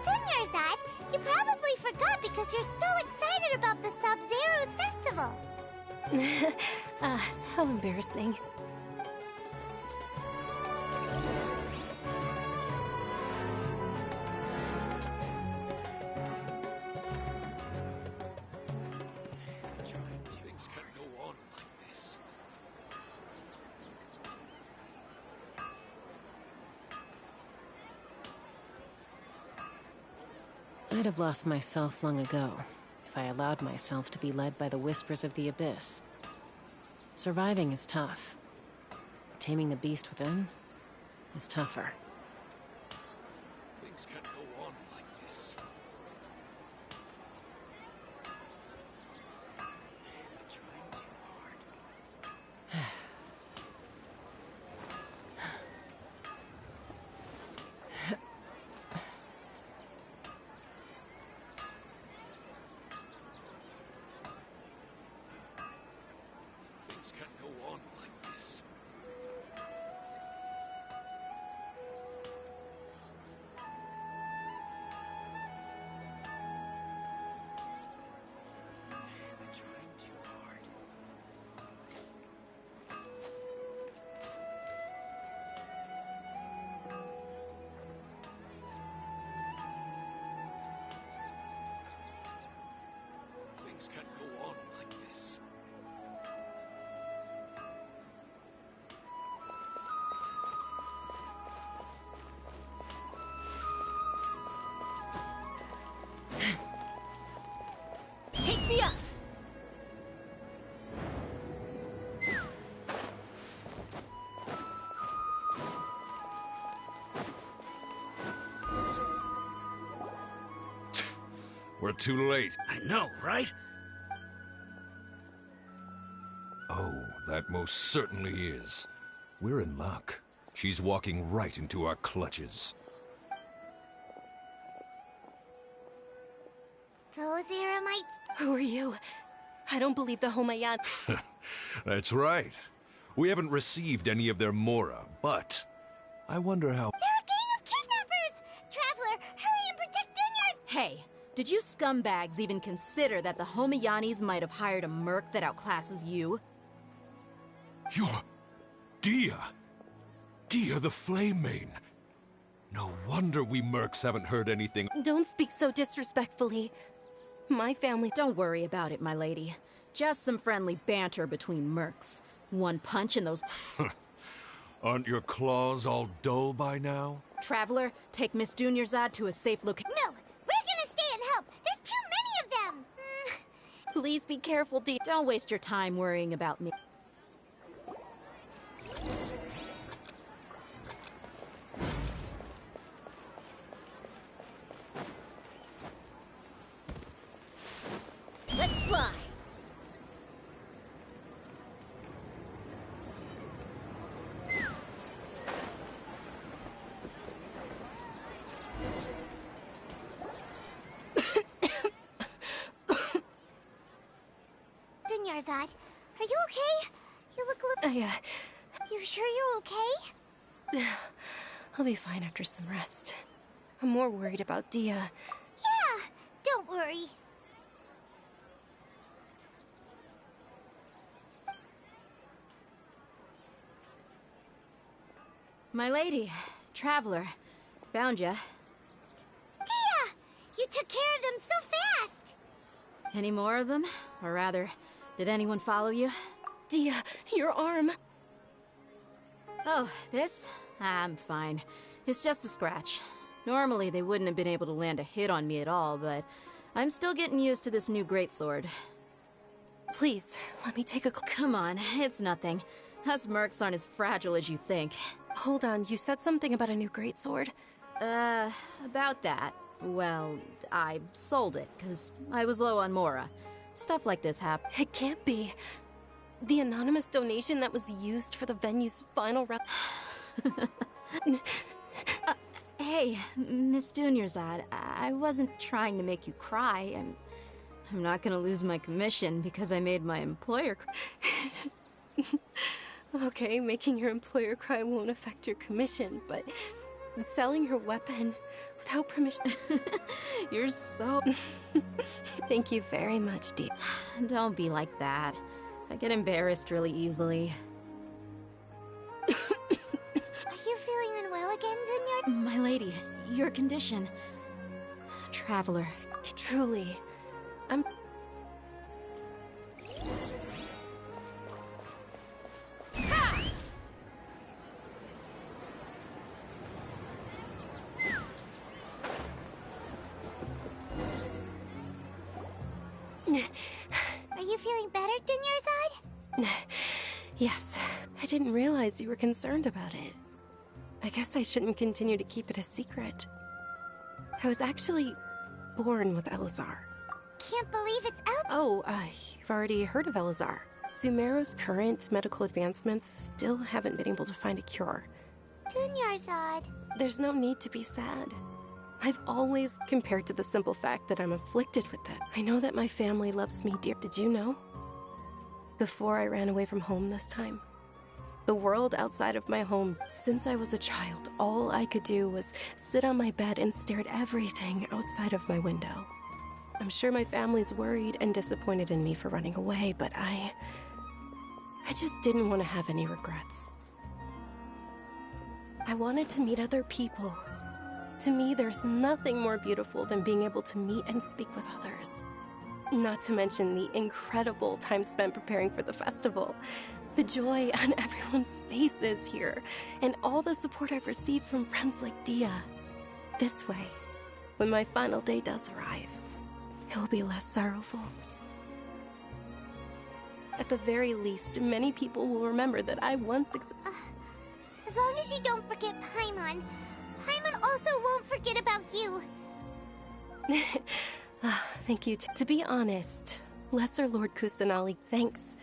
Dunyarzad, You probably forgot because you're so excited about the Sub-Zero's festival. How embarrassing. Things can't go on like this. I'd have lost myself long ago if I allowed myself to be led by the whispers of the abyss. Surviving is tough. Taming the beast within is tougher. Things can't go on like this. They're trying too hard. Things can't go on like this. They're trying too hard. Things can't go on like this. Take me up! We're too late. I know, right? Oh, that most certainly is. We're in luck. She's walking right into our clutches. Those Eremites... Who are you? I don't believe the Homayan. That's right. We haven't received any of their Mora, but I wonder how... They're a gang of kidnappers! Traveler, hurry and protect Dunyar's... Hey, did you scumbags even consider that the Homayanis might have hired a merc that outclasses you? You're... Dia! Dia the Flame Mane! No wonder we mercs haven't heard anything. Don't speak so disrespectfully. My family... Don't worry about it, my lady. Just some friendly banter between mercs. One punch and those... Aren't your claws all dull by now? Traveler, take Miss Dunyarzad to a safe location. No! We're gonna stay and help! There's too many of them! Please be careful, Dee. Don't waste your time worrying about me. Let's fly! Dunyarzad, are you okay? You look You sure you're okay? I'll be fine after some rest. I'm more worried about Dia. Yeah, don't worry. My lady, Traveler, found ya. Dia! You took care of them so fast! Any more of them? Or rather, did anyone follow you? Dia, your arm! Oh, this? I'm fine. It's just a scratch. Normally, they wouldn't have been able to land a hit on me at all, but I'm still getting used to this new greatsword. Please, let me take a... Come on, it's nothing. Us mercs aren't as fragile as you think. Hold on, you said something about a new greatsword. About that. Well, I sold it, because I was low on Mora. Stuff like this happens. It can't be. The anonymous donation that was used for the venue's final rep... Hey, Miss Dunyarzad, I wasn't trying to make you cry. I'm not gonna lose my commission because I made my employer cry. Okay, making your employer cry won't affect your commission, but Selling her weapon without permission. You're so... Thank you very much, dear. Don't be like that. I get embarrassed really easily. Are you feeling unwell again, Dunyard? My lady, your condition. Traveler. Truly, I'm... Are you feeling better, Dunyarzad? Yes, I didn't realize you were concerned about it. I guess I shouldn't continue to keep it a secret. I was actually born with Elazar. Can't believe it's El- Oh, you've already heard of Elazar. Sumeru's current medical advancements still haven't been able to find a cure. Dunyarzad. There's no need to be sad. I've always compared to the simple fact that I'm afflicted with it. I know that my family loves me dear. Did you know? Before I ran away from home this time, the world outside of my home, since I was a child, all I could do was sit on my bed and stare at everything outside of my window. I'm sure my family's worried and disappointed in me for running away, but I just didn't want to have any regrets. I wanted to meet other people. To me, there's nothing more beautiful than being able to meet and speak with others. Not to mention the incredible time spent preparing for the festival. The joy on everyone's faces here, and all the support I've received from friends like Dia. This way, when my final day does arrive, it will be less sorrowful. At the very least, many people will remember that I once as long as you don't forget Paimon. Paimon also won't forget about you. Thank you. To be honest, Lesser Lord Kusanali, thanks.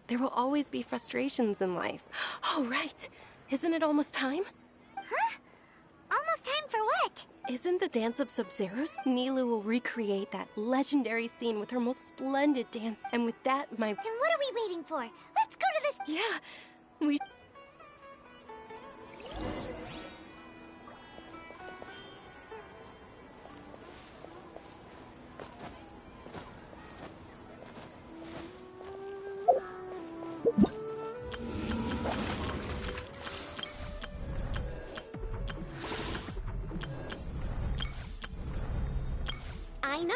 There will always be frustrations in life. Oh, right. Isn't it almost time? Huh? Almost time for what? Isn't the dance of Sub-Zeros? Nilu will recreate that legendary scene with her most splendid dance, and with that, my... Then what are we waiting for? Let's go to this... Yeah, we... I know.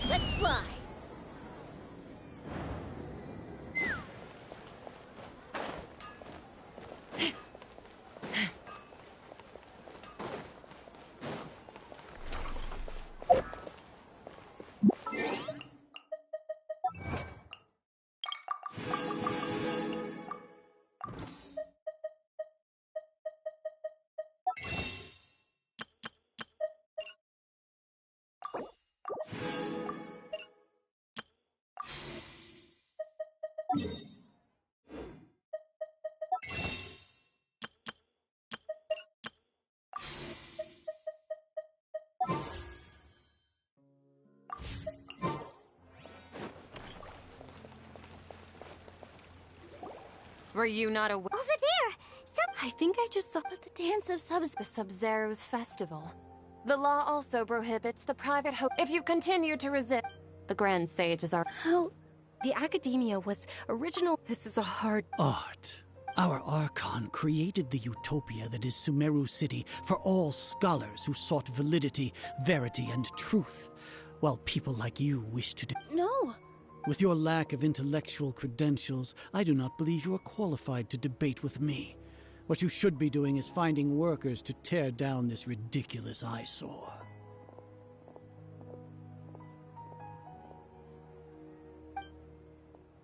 Let's fly. Were you not aware? Over there! I think I just saw the dance of the Sub-Zero's festival. The law also prohibits the private if you continue to resist. The Grand Sages are... How... The Academia was original... This is a hard... Art. Our Archon created the utopia that is Sumeru City for all scholars who sought validity, verity, and truth, while people like you wish to... No! With your lack of intellectual credentials, I do not believe you are qualified to debate with me. What you should be doing is finding workers to tear down this ridiculous eyesore.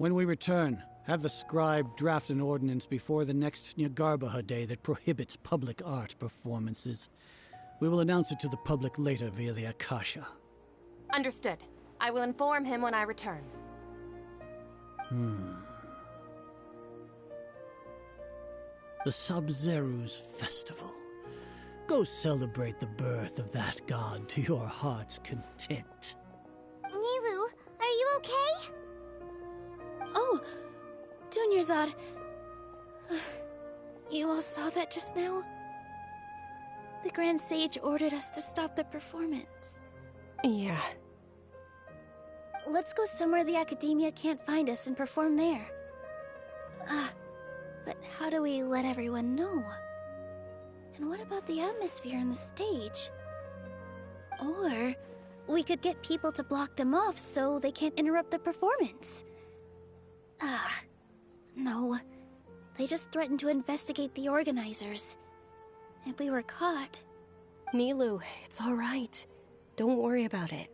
When we return, have the scribe draft an ordinance before the next Nyargarbaha Day that prohibits public art performances. We will announce it to the public later via the Akasha. Understood. I will inform him when I return. The Sub-Zeru's Festival. Go celebrate the birth of that god to your heart's content. Nilu, are you okay? Oh, Dunyarzad. You all saw that just now? The Grand Sage ordered us to stop the performance. Yeah. Let's go somewhere the Academia can't find us and perform there. But how do we let everyone know? And what about the atmosphere on the stage? Or we could get people to block them off so they can't interrupt the performance. No. They just threatened to investigate the organizers. If we were caught... Nilou, it's all right. Don't worry about it.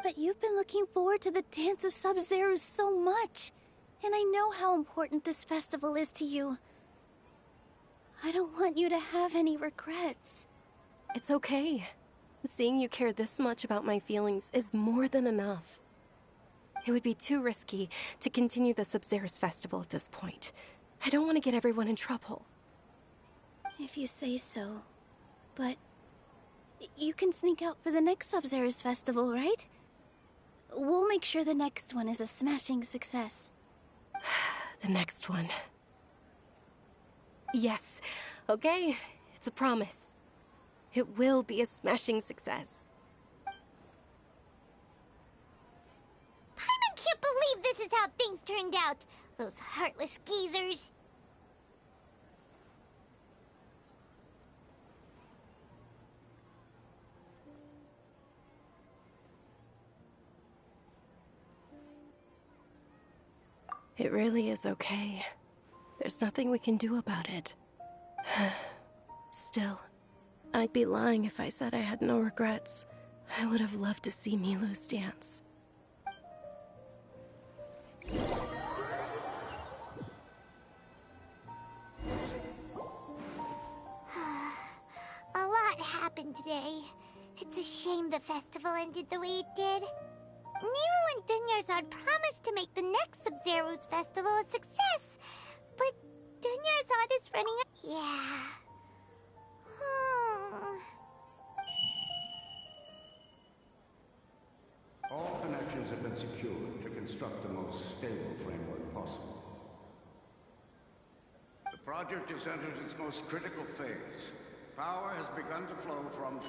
But you've been looking forward to the Dance of Sub-Zero so much. And I know how important this festival is to you. I don't want you to have any regrets. It's okay. Seeing you care this much about my feelings is more than enough. It would be too risky to continue the Sub-Zero's festival at this point. I don't want to get everyone in trouble. If you say so. But... you can sneak out for the next Sub-Zero's festival, right? We'll make sure the next one is a smashing success. The next one. Yes. Okay. It's a promise. It will be a smashing success. Paimon can't believe this is how things turned out. Those heartless geezers. It really is okay. There's nothing we can do about it. Still, I'd be lying if I said I had no regrets. I would have loved to see Milu's dance. A lot happened today. It's a shame the festival ended the way it did. Nilu and Dunyarzad promised to make the next Sub-Zero's festival a success, but Dunyarzad is running a... Yeah. All connections have been secured to construct the most stable framework possible. The project has entered its most critical phase. Power has begun to flow from...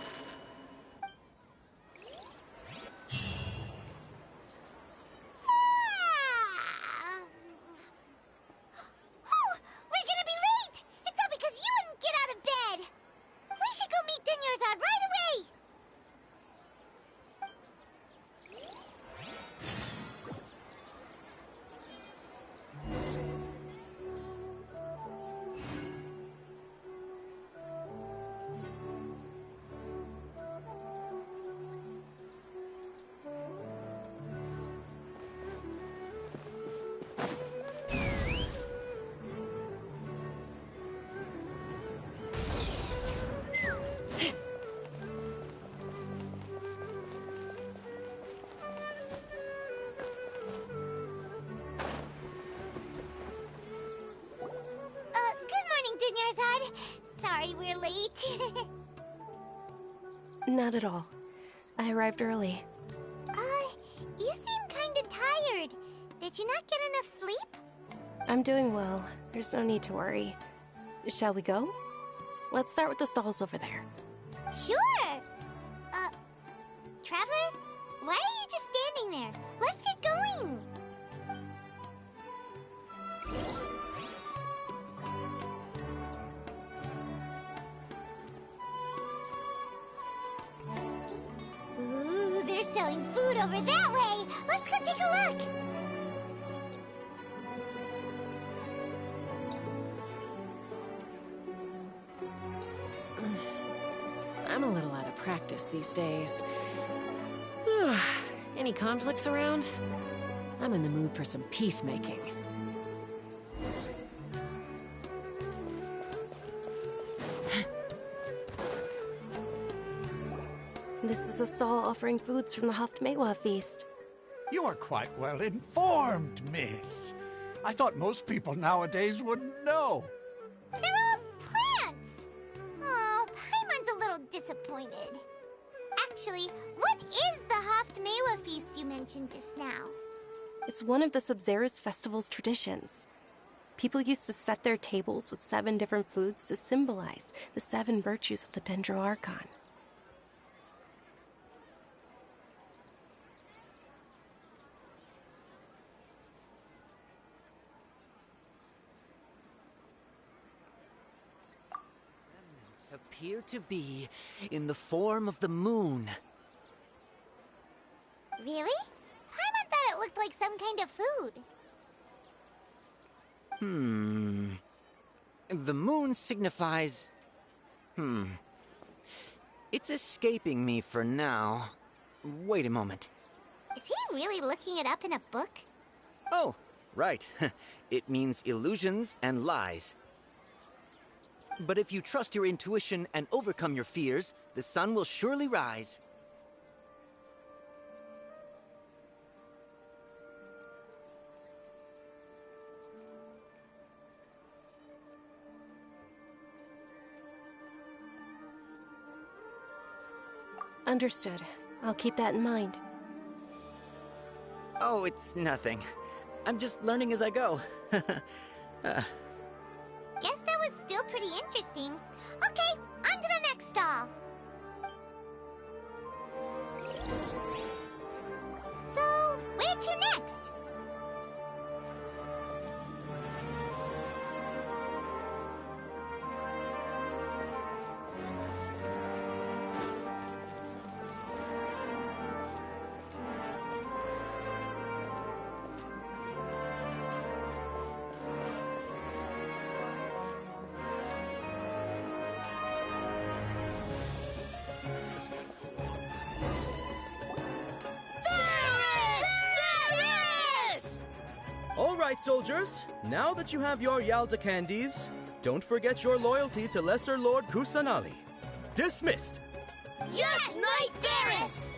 We're gonna be late! It's all because you wouldn't get out of bed! We should go meet Dunyarzad right away! Good morning, Dunyarzad. Sorry we're late. Not at all. I arrived early. You seem kinda tired. Did you not get enough sleep? I'm doing well. There's no need to worry. Shall we go? Let's start with the stalls over there. Sure! Traveler? Why are you just standing there? Let's get going! Ooh, they're selling food over that way! Let's go take a look! I'm a little out of practice these days. Any conflicts around? I'm in the mood for some peacemaking. This is a stall offering foods from the Haftmewa feast. You are quite well informed, miss. I thought most people nowadays wouldn't know. They're all plants! Oh, Paimon's a little disappointed. Actually, what is the Haftmewa feast you mentioned just now? It's one of the Sub-Zerus festival's traditions. People used to set their tables with 7 different foods to symbolize the 7 virtues of the Dendro Archon. Appear to be in the form of the moon. Really? Paimon thought it looked like some kind of food. The moon signifies... It's escaping me for now. Wait a moment. Is he really looking it up in a book? Oh, right. It means illusions and lies. But if you trust your intuition and overcome your fears, the sun will surely rise. Understood. I'll keep that in mind. Oh, it's nothing. I'm just learning as I go. Guess that was still pretty interesting. Okay, on to the next stall. So, where to next? All right, soldiers. Now that you have your Yalda candies, don't forget your loyalty to Lesser Lord Kusanali. Dismissed! Yes, Knight Varus!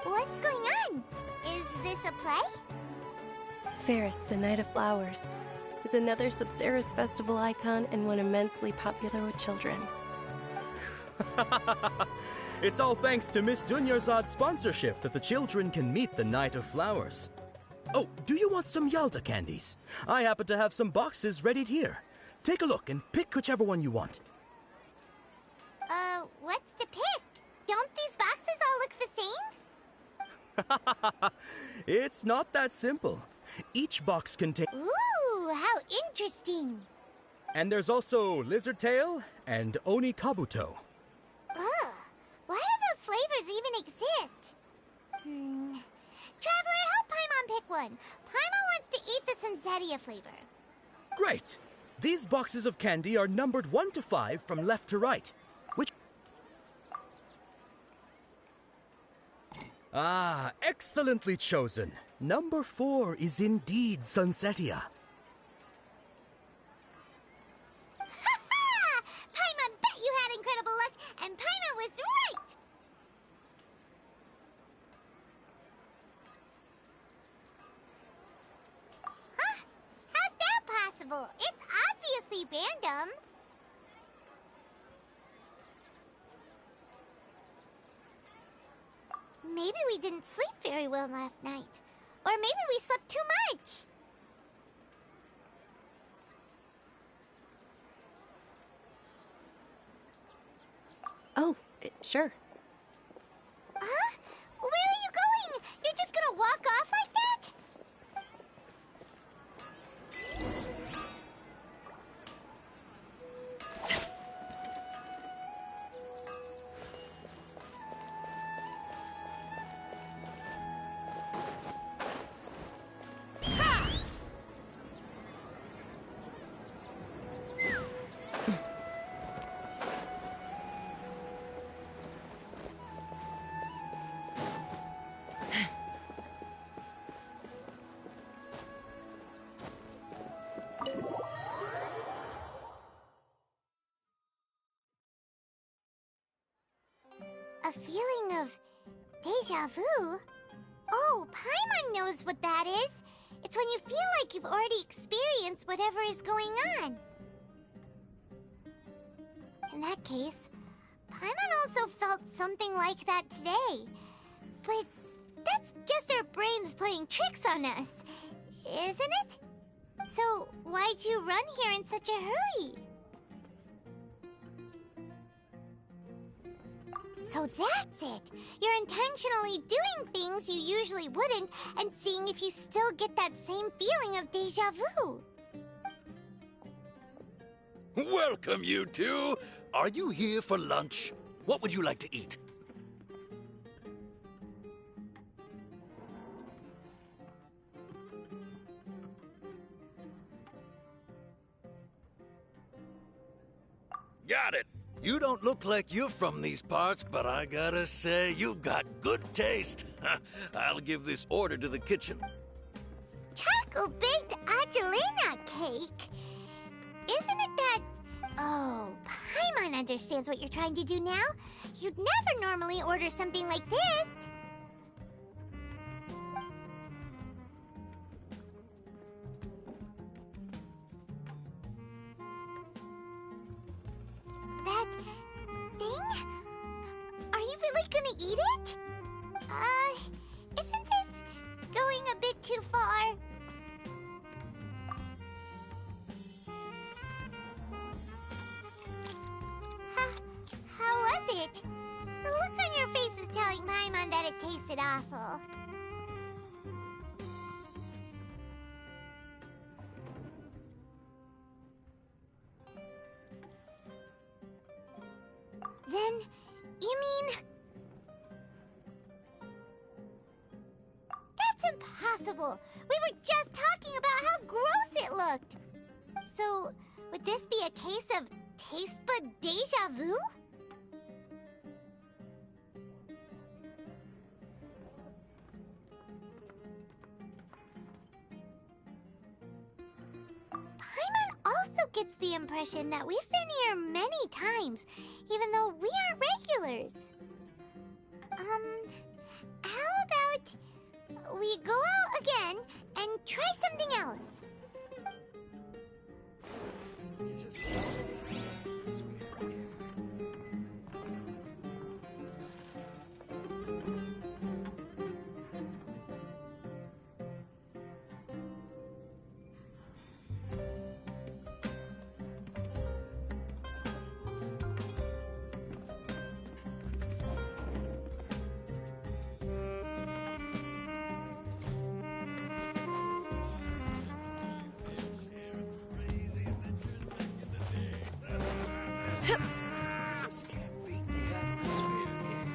What's going on? Is this a play? Ferris, the Knight of Flowers, is another Sub-Zerus festival icon and one immensely popular with children. It's all thanks to Miss Dunyarzad's sponsorship that the children can meet the Knight of Flowers. Oh, do you want some Yalda candies? I happen to have some boxes readied here. Take a look and pick whichever one you want. What's to pick? Don't these boxes all look the same? It's not that simple. Each box contains... Ooh, how interesting. And there's also Lizard Tail and Oni Kabuto. Ugh, why do those flavors even exist? Traveler, help Paimon pick one. Paimon wants to eat the Sunsetia flavor. Great! These boxes of candy are numbered 1 to 5 from left to right. Which... Ah, excellently chosen. Number 4 is indeed Sunsetia. Ha-ha! Paimon bet you had incredible luck, and Paimon was right! Huh? How's that possible? It's obviously random. Maybe we didn't sleep very well last night. Or maybe we slept too much. Oh, sure. Huh? Where are you going? You're just gonna walk off like that? A feeling of deja vu? Oh, Paimon knows what that is. It's when you feel like you've already experienced whatever is going on. In that case, Paimon also felt something like that today. But that's just our brains playing tricks on us, isn't it? So why'd you run here in such a hurry? So that's it! You're intentionally doing things you usually wouldn't and seeing if you still get that same feeling of deja vu. Welcome, you two! Are you here for lunch? What would you like to eat? Got it! You don't look like you're from these parts, but I gotta say, you've got good taste. I'll give this order to the kitchen. Charcoal-baked Angelina cake? Isn't it that... Oh, Paimon understands what you're trying to do now. You'd never normally order something like this. That thing? Are you really gonna eat it? Isn't this going a bit too far? How was it? The look on your face is telling Paimon that it tasted awful. Then, you mean... That's impossible! We were just talking about how gross it looked! So, would this be a case of taste bud deja vu? Paimon also gets the impression that we've been here many times, even though we aren't regulars. How about we go out again and try something else? Just can't beat the atmosphere here.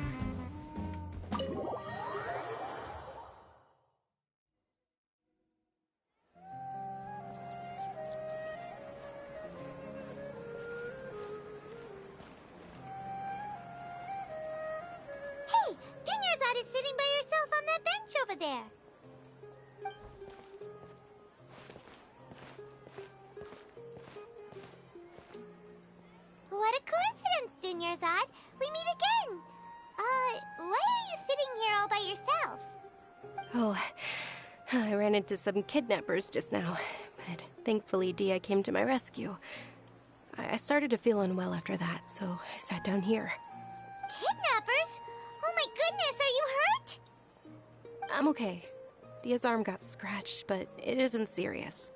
Hey, Dinyarzad is sitting by herself on that bench over there. What a coincidence, Dinyarzad. We meet again. Why are you sitting here all by yourself? Oh, I ran into some kidnappers just now, but thankfully Dia came to my rescue. I started to feel unwell after that, so I sat down here. Kidnappers? Oh my goodness, are you hurt? I'm okay. Dia's arm got scratched, but it isn't serious.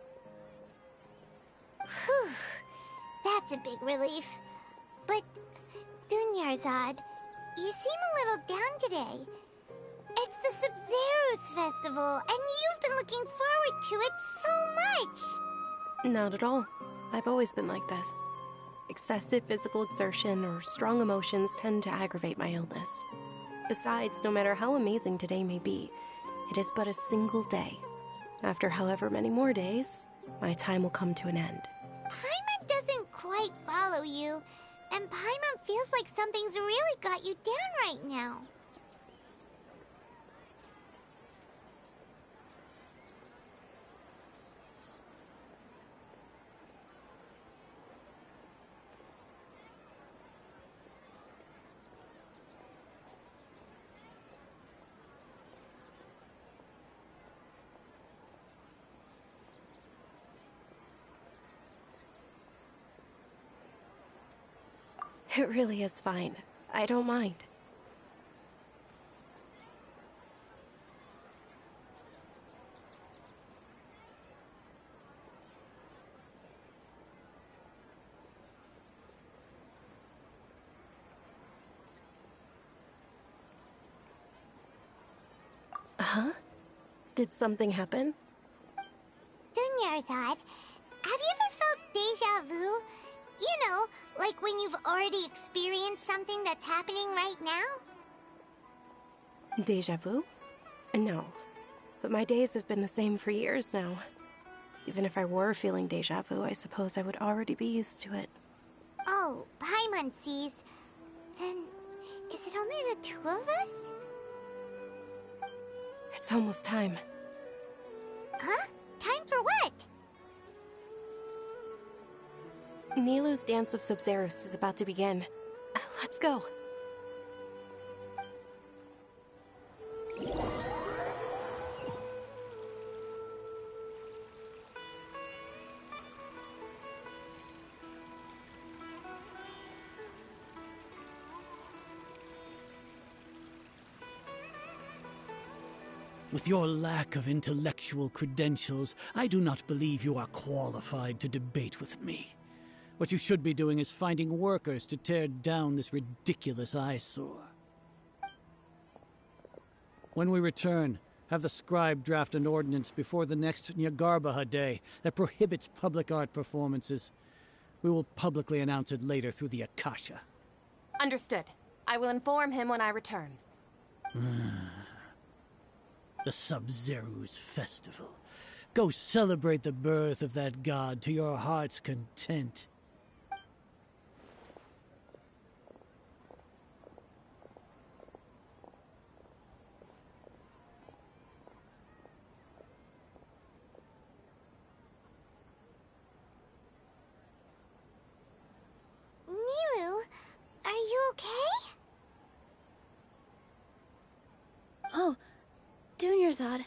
Whew. That's a big relief. But, Dinyarzad, you seem a little down today. It's the Sub-Zero's festival, and you've been looking forward to it so much! Not at all. I've always been like this. Excessive physical exertion or strong emotions tend to aggravate my illness. Besides, no matter how amazing today may be, it is but a single day. After however many more days, my time will come to an end. Paimon doesn't quite follow you, and Paimon feels like something's really got you down right now. It really is fine. I don't mind. Huh? Did something happen? Dunyarzad, have you ever felt deja vu? You know, like when you've already experienced something that's happening right now? Deja vu? No. But my days have been the same for years now. Even if I were feeling deja vu, I suppose I would already be used to it. Oh, Paimon sees. Then, is it only the two of us? It's almost time. Huh? Time for what? Nilou's Dance of Sub-Zeros is about to begin. Let's go. With your lack of intellectual credentials, I do not believe you are qualified to debate with me. What you should be doing is finding workers to tear down this ridiculous eyesore. When we return, have the scribe draft an ordinance before the next Nyagarbaha Day that prohibits public art performances. We will publicly announce it later through the Akasha. Understood. I will inform him when I return. The Sub-Zeru's festival. Go celebrate the birth of that god to your heart's content. Nilou, are you okay? Oh, Dunyarzad.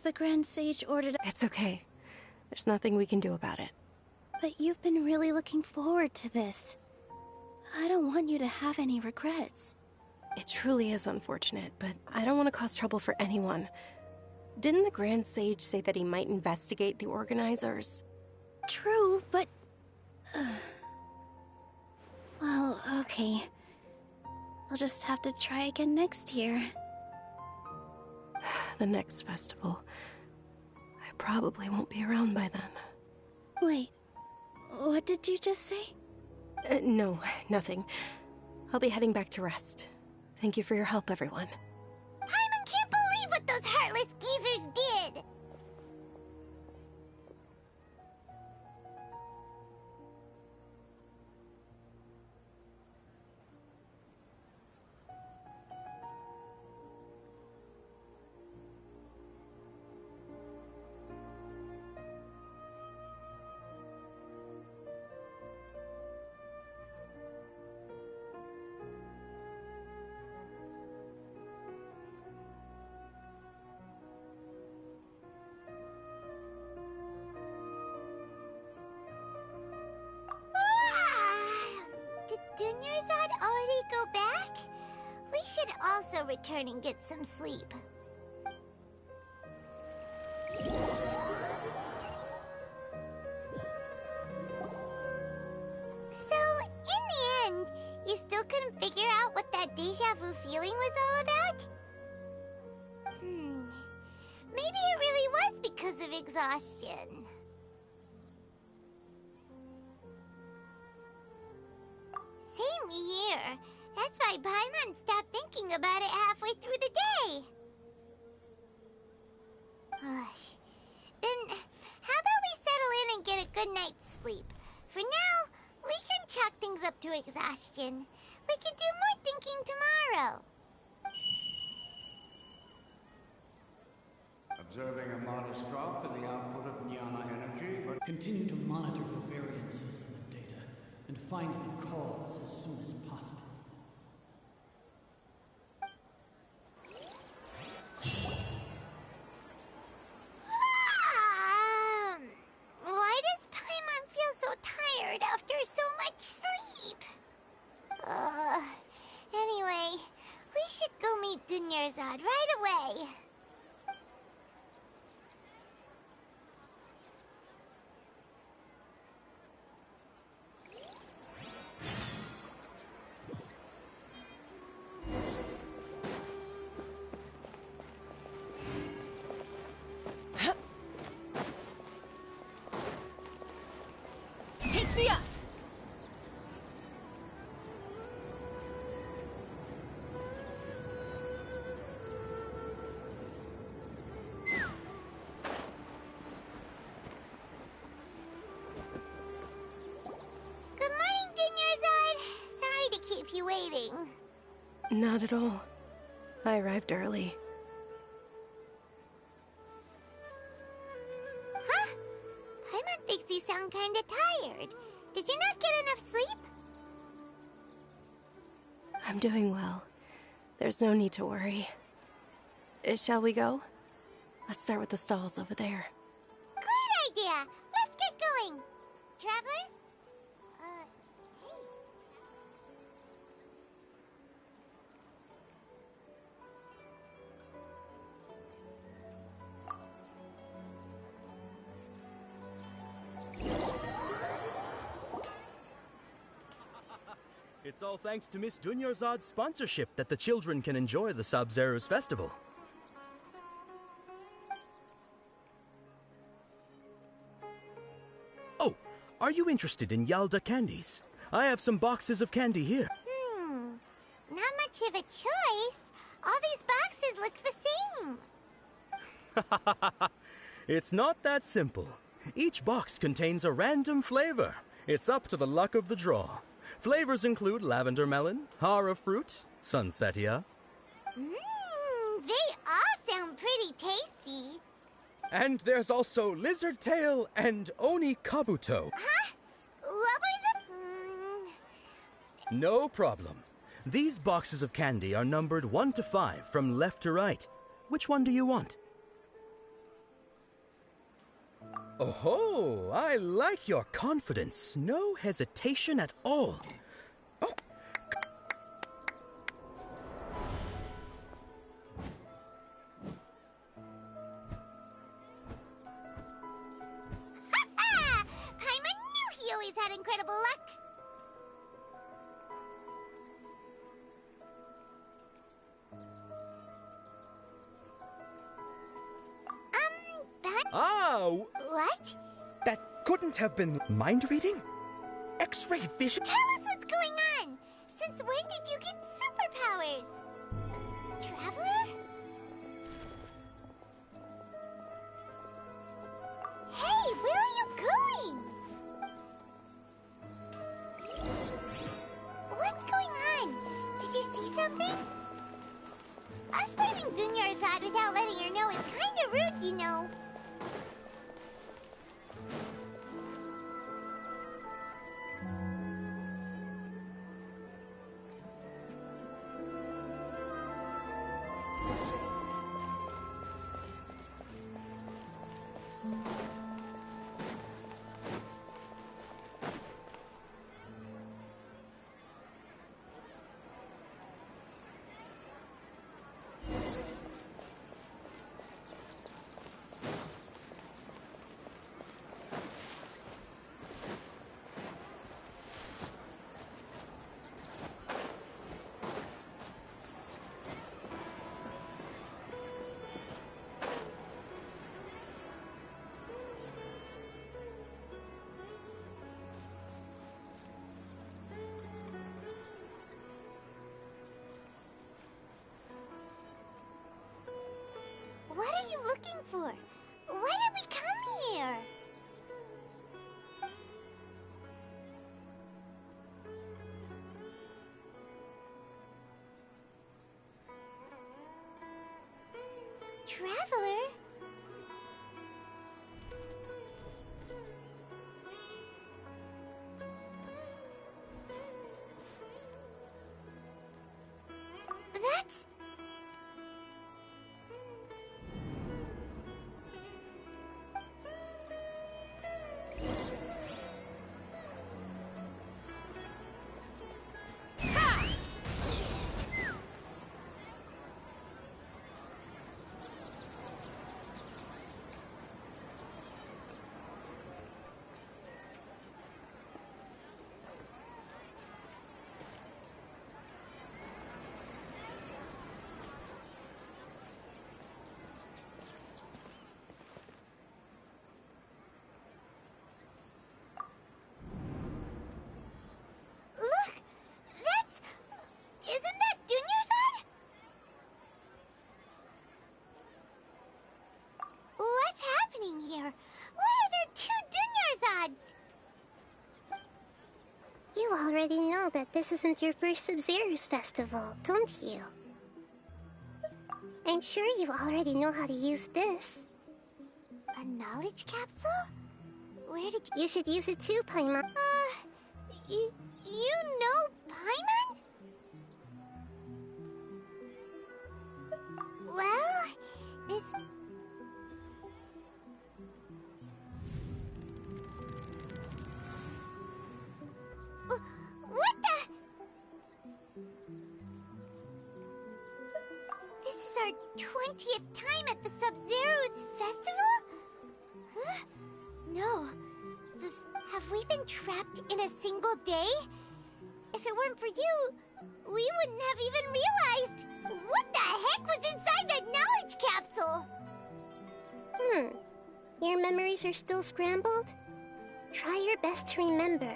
The Grand Sage ordered— It's okay. There's nothing we can do about it. But you've been really looking forward to this. I don't want you to have any regrets. It truly is unfortunate, but I don't want to cause trouble for anyone. Didn't the Grand Sage say that he might investigate the organizers? True, but... well, okay. I'll just have to try again next year. The next festival. I probably won't be around by then. Wait, what did you just say? No, nothing. I'll be heading back to rest. Thank you for your help, everyone. Paimon can't believe what those heartless geezers did! Did Dunyarzad already go back? We should also return and get some sleep. So, in the end, you still couldn't figure out what that deja vu feeling was all about? Maybe it really was because of exhaustion. Same here. That's why Paimon stopped thinking about it halfway through the day. Then, how about we settle in and get a good night's sleep? For now, we can chalk things up to exhaustion. We can do more thinking tomorrow. Observing a modest drop in the output of Jnana energy, but Continue to monitor the variances in the data and find the cause as soon as possible. Why does Paimon feel so tired after so much sleep? Dunyarzad right away. Take me up! Good morning, Dunyarzad. Sorry to keep you waiting. Not at all. I arrived early. Huh? Paimon thinks you sound kinda tired. Did you not get enough sleep? I'm doing well. There's no need to worry. Shall we go? Let's start with the stalls over there. Great idea! Let's get going! Traveler? Hey. It's all thanks to Miss Dunyarzad's sponsorship that the children can enjoy the Sub-Zero's festival. Oh, are you interested in Yalda candies? I have some boxes of candy here. Not much of a choice. All these boxes look the same. It's not that simple. Each box contains a random flavor. It's up to the luck of the draw. Flavors include lavender melon, hara fruit, sunsetia. They all sound pretty tasty. And there's also lizard tail and oni kabuto. Huh? What were the... No problem. These boxes of candy are numbered 1 to 5 from left to right. Which one do you want? Oh, I like your confidence. No hesitation at all. Oh. Paimon knew he always had incredible luck. What? That couldn't have been mind reading? X-ray vision? Tell us what's going on! Since when did you get superpowers? Traveler? Hey, where are you going? What's going on? Did you see something? Us leaving Dunyarzad without letting her know is kinda rude, you know. What are you looking for? Why did we come here? Traveler? That's... that this isn't your first Sub-Zero's festival, don't you? I'm sure you already know how to use this. A knowledge capsule? Where did you should use it too, Paimon. You know Paimon? Well, this... What the... This is our 20th time at the Sub-Zero's festival? Huh? No. Have we been trapped in a single day? If it weren't for you, we wouldn't have even realized. What the heck was inside that knowledge capsule? Your memories are still scrambled? Try your best to remember.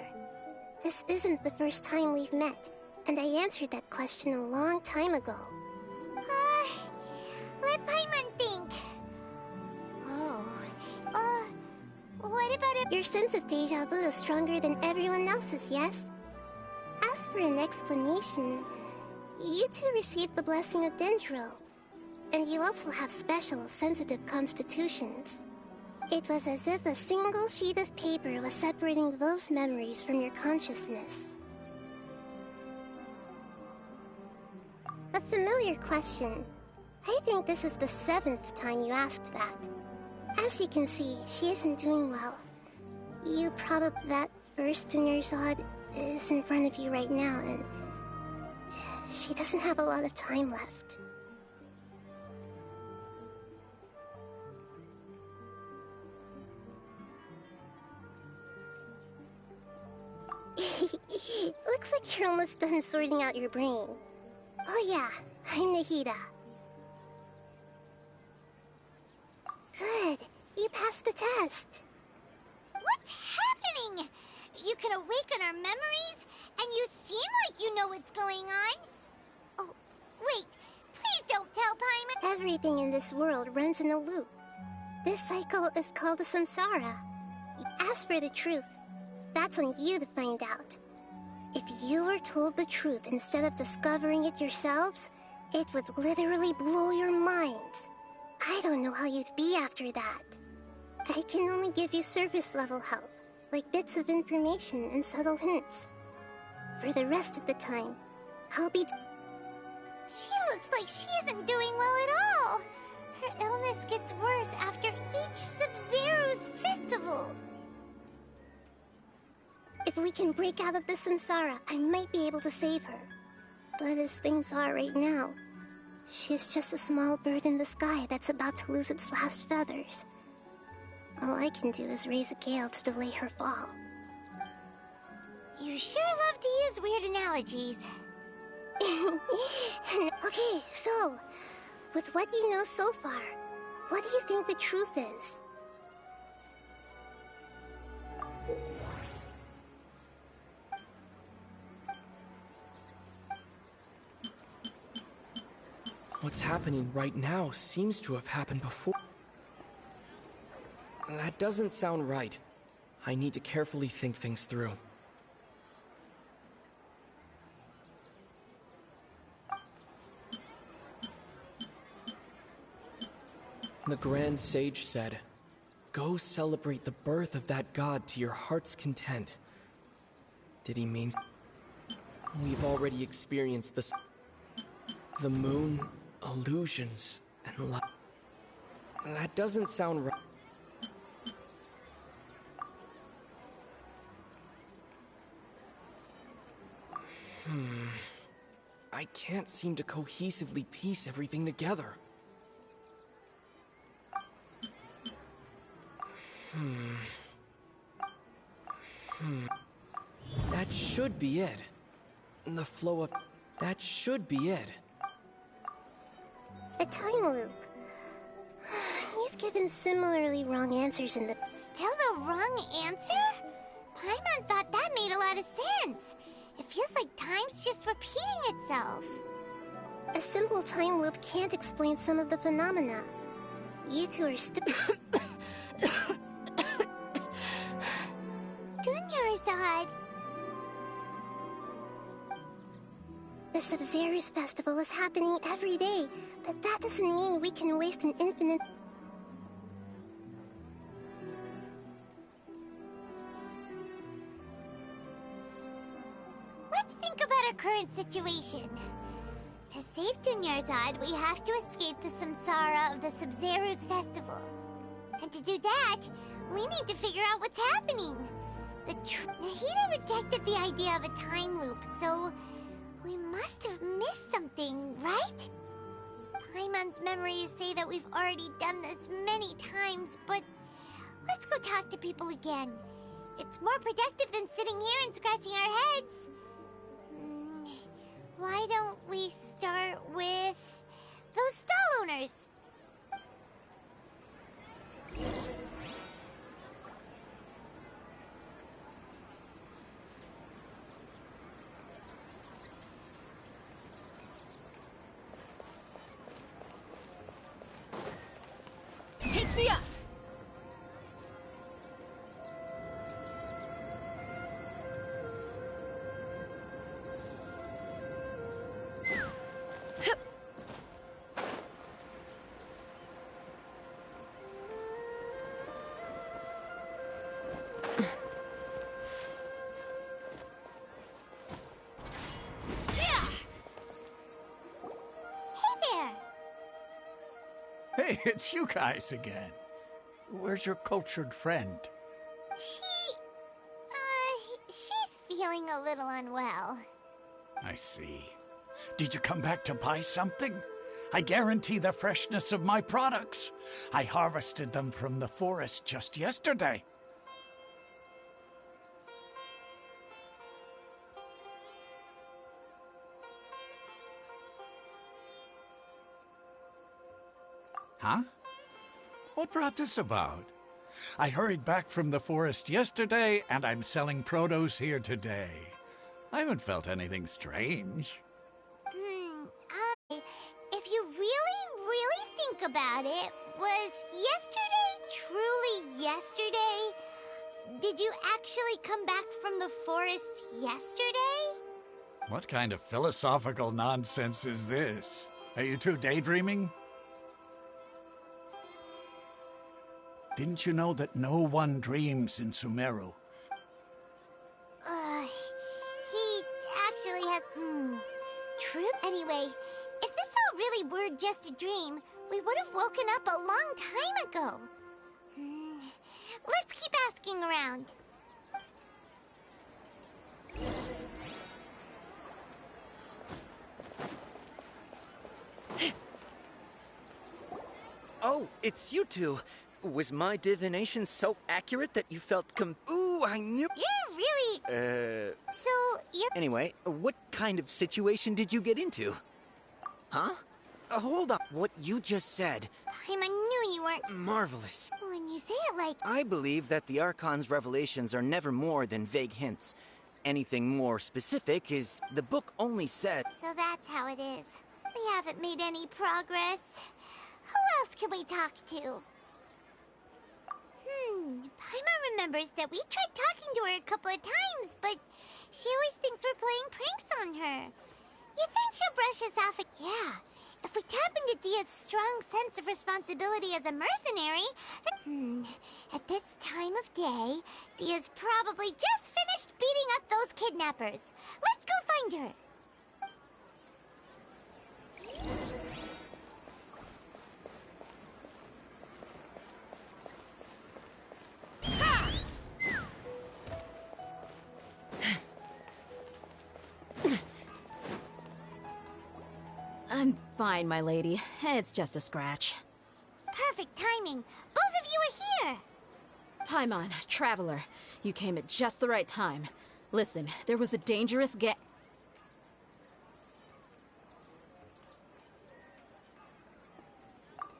This isn't the first time we've met, and I answered that question a long time ago. Let Paimon think. What about it? Your sense of deja vu is stronger than everyone else's, yes? As for an explanation, you two received the blessing of Dendro, and you also have special, sensitive constitutions. It was as if a single sheet of paper was separating those memories from your consciousness. A familiar question. I think this is the 7th time you asked that. As you can see, she isn't doing well. You probably... That first Dunerzad is in front of you right now, and... she doesn't have a lot of time left. Looks like you're almost done sorting out your brain. Oh yeah, I'm Nahida. Good. You passed the test. What's happening? You can awaken our memories, and you seem like you know what's going on. Oh, wait. Please don't tell Paimon. Everything in this world runs in a loop. This cycle is called a samsara. As for the truth, that's on you to find out. If you were told the truth instead of discovering it yourselves, it would literally blow your minds. I don't know how you'd be after that. I can only give you surface-level help, like bits of information and subtle hints. For the rest of the time, I'll be... She looks like she isn't doing well at all. Her illness gets worse after each Sub-Zero's festival. If we can break out of the samsara, I might be able to save her. But as things are right now, she's just a small bird in the sky that's about to lose its last feathers. All I can do is raise a gale to delay her fall. You sure love to use weird analogies. Okay, so, with what you know so far, what do you think the truth is? What's happening right now seems to have happened before. That doesn't sound right. I need to carefully think things through. The Grand Sage said, "Go celebrate the birth of that god to your heart's content." Did he mean... We've already experienced this... The moon, illusions, and light. That doesn't sound right. I can't seem to cohesively piece everything together. That should be it. The flow of... That should be it. A time loop. You've given similarly wrong answers in the... Still the wrong answer? Paimon thought that made a lot of sense. It feels like time's just repeating itself. A simple time loop can't explain some of the phenomena. You two are still... Dunerzad. The Sub-Zero's festival is happening every day, but that doesn't mean we can waste an infinite... Let's think about our current situation. To save Dunyarzad, we have to escape the samsara of the Sub-Zero's festival. And to do that, we need to figure out what's happening. Nahida rejected the idea of a time loop, so we must have missed something, right? Paimon's memories say that we've already done this many times, but let's go talk to people again. It's more productive than sitting here and scratching our heads. Why don't we start with those stall owners? Take me up! Hey, it's you guys again. Where's your cultured friend? She's feeling a little unwell. I see. Did you come back to buy something? I guarantee the freshness of my products. I harvested them from the forest just yesterday. Huh? What brought this about? I hurried back from the forest yesterday, and I'm selling produce here today. I haven't felt anything strange. If you really think about it, was yesterday truly yesterday? Did you actually come back from the forest yesterday? What kind of philosophical nonsense is this? Are you two daydreaming? Didn't you know that no one dreams in Sumeru? He actually has... True? Anyway, if this all really were just a dream, we would have woken up a long time ago. Let's keep asking around. Oh, it's you two. Was my divination so accurate that you felt Ooh, I knew- You're really... So, you're... Anyway, what kind of situation did you get into? Huh? Hold up, what you just said. I knew you weren't... Marvelous. When you say it like... I believe that the Archon's revelations are never more than vague hints. Anything more specific is the book only said... So that's how it is. We haven't made any progress. Who else can we talk to? Paimon remembers that we tried talking to her a couple of times, but she always thinks we're playing pranks on her. You think she'll brush us off? Yeah. If we tap into Dia's strong sense of responsibility as a mercenary, then... At this time of day, Dia's probably just finished beating up those kidnappers. Let's go find her. I'm fine, my lady. It's just a scratch. Perfect timing. Both of you are here. Paimon, Traveler, you came at just the right time. Listen, there was a dangerous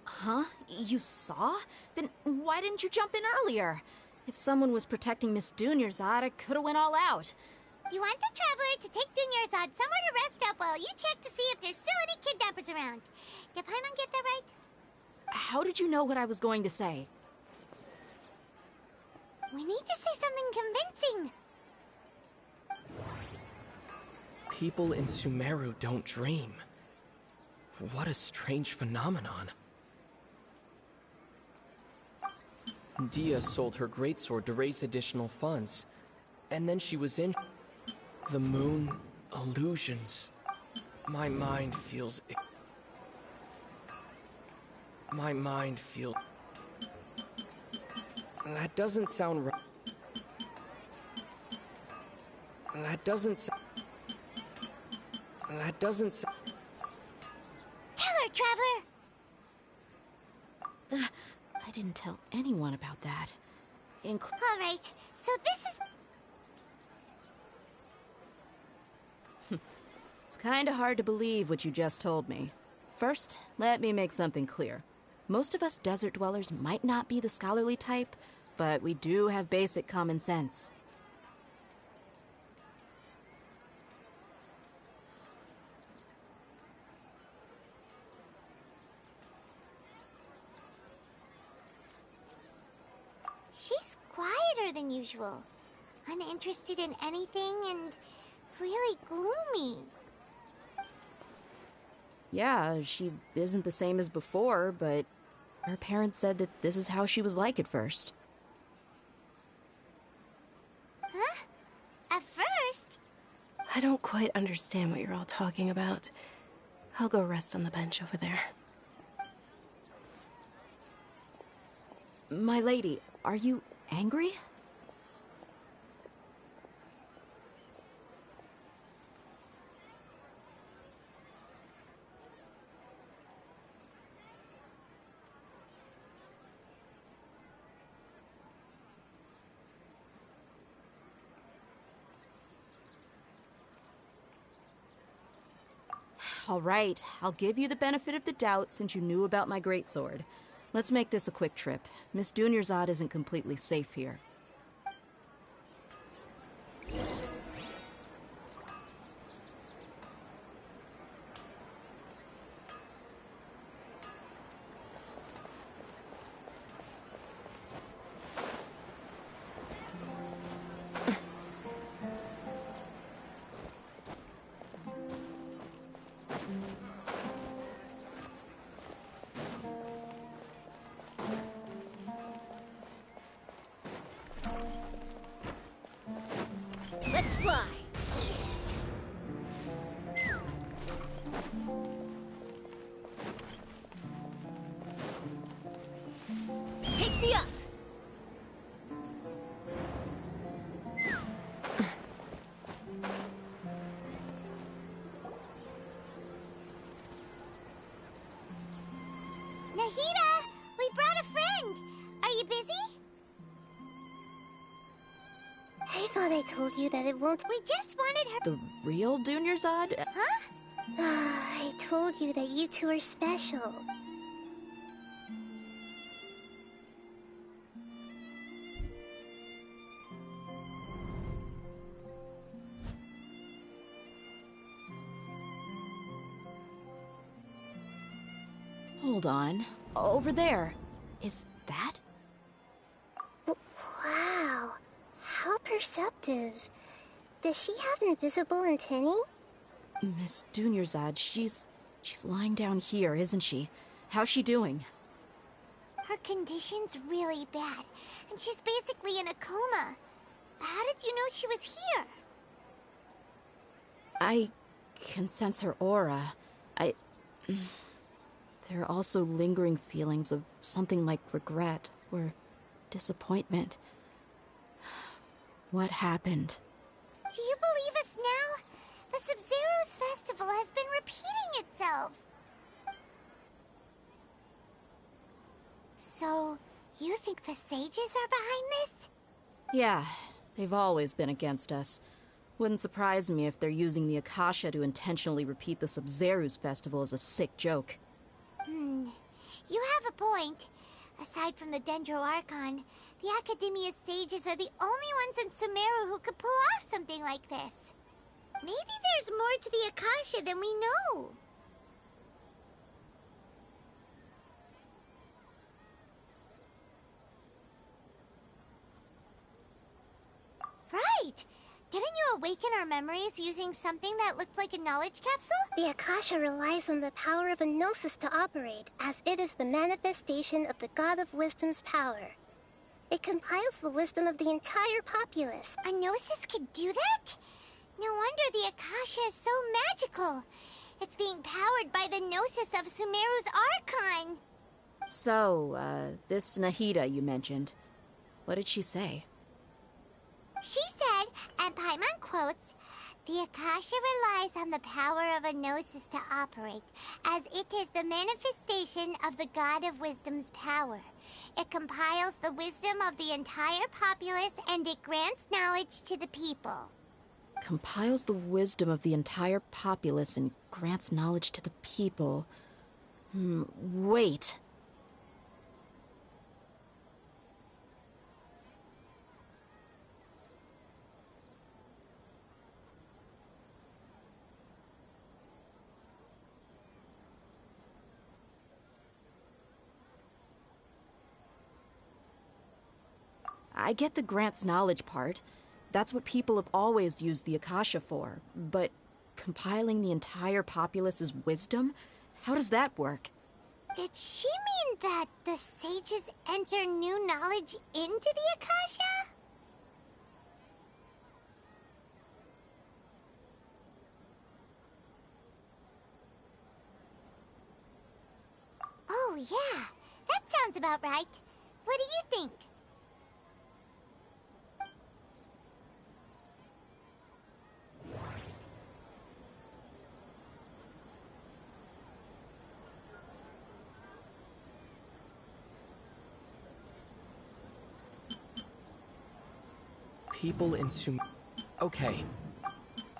Huh? You saw? Then why didn't you jump in earlier? If someone was protecting Miss Dunyarzad, I could have went all out. You want the Traveler to take Dunyarzad somewhere to rest up while you check to see if there's still any kidnappers around. Did Paimon get that right? How did you know what I was going to say? We need to say something convincing. People in Sumeru don't dream. What a strange phenomenon. Dia sold her greatsword to raise additional funds, and then she was in the moon illusions. My mind feels. That doesn't sound right. That doesn't. Tell her, Traveler! I didn't tell anyone about that. Alright, so this is... It's kinda hard to believe what you just told me. First, let me make something clear. Most of us desert dwellers might not be the scholarly type, but we do have basic common sense. She's quieter than usual. Uninterested in anything and really gloomy. Yeah, she isn't the same as before, but her parents said that this is how she was like at first. Huh? At first? I don't quite understand what you're all talking about. I'll go rest on the bench over there. My lady, are you angry? All right, I'll give you the benefit of the doubt since you knew about my greatsword. Let's make this a quick trip. Miss Dunyarzad isn't completely safe here. Let's fly! Take me up! Nahida! We brought a friend! Are you busy? I thought I told you that it won't. We just wanted her. The real Dunyarzad? Huh? I told you that you two are special. Hold on. Over there. Is that? Wow. How perceptive. Does she have invisible antennae? Miss Dunyarzad, she's lying down here, isn't she? How's she doing? Her condition's really bad, and she's basically in a coma. How did you know she was here? I can sense her aura. There are also lingering feelings of something like regret or disappointment. What happened? Do you believe us now? The Sub-Zero's festival has been repeating itself. So, you think the sages are behind this? Yeah, they've always been against us. Wouldn't surprise me if they're using the Akasha to intentionally repeat the Sub-Zero's festival as a sick joke. You have a point. Aside from the Dendro Archon, the Academia sages are the only ones in Sumeru who could pull off something like this. Maybe there's more to the Akasha than we know. Right! Didn't you awaken our memories using something that looked like a knowledge capsule? The Akasha relies on the power of a gnosis to operate, as it is the manifestation of the God of Wisdom's power. It compiles the wisdom of the entire populace. A gnosis could do that? No wonder the Akasha is so magical. It's being powered by the gnosis of Sumeru's Archon. So, this Nahida you mentioned, what did she say? She said, and Paimon quotes, "The Akasha relies on the power of a gnosis to operate, as it is the manifestation of the God of Wisdom's power. It compiles the wisdom of the entire populace and it grants knowledge to the people." Compiles the wisdom of the entire populace and grants knowledge to the people. Wait. I get the grants knowledge part. That's what people have always used the Akasha for. But compiling the entire populace's wisdom? How does that work? Did she mean that the sages enter new knowledge into the Akasha? Oh, yeah. That sounds about right. What do you think? People in Okay.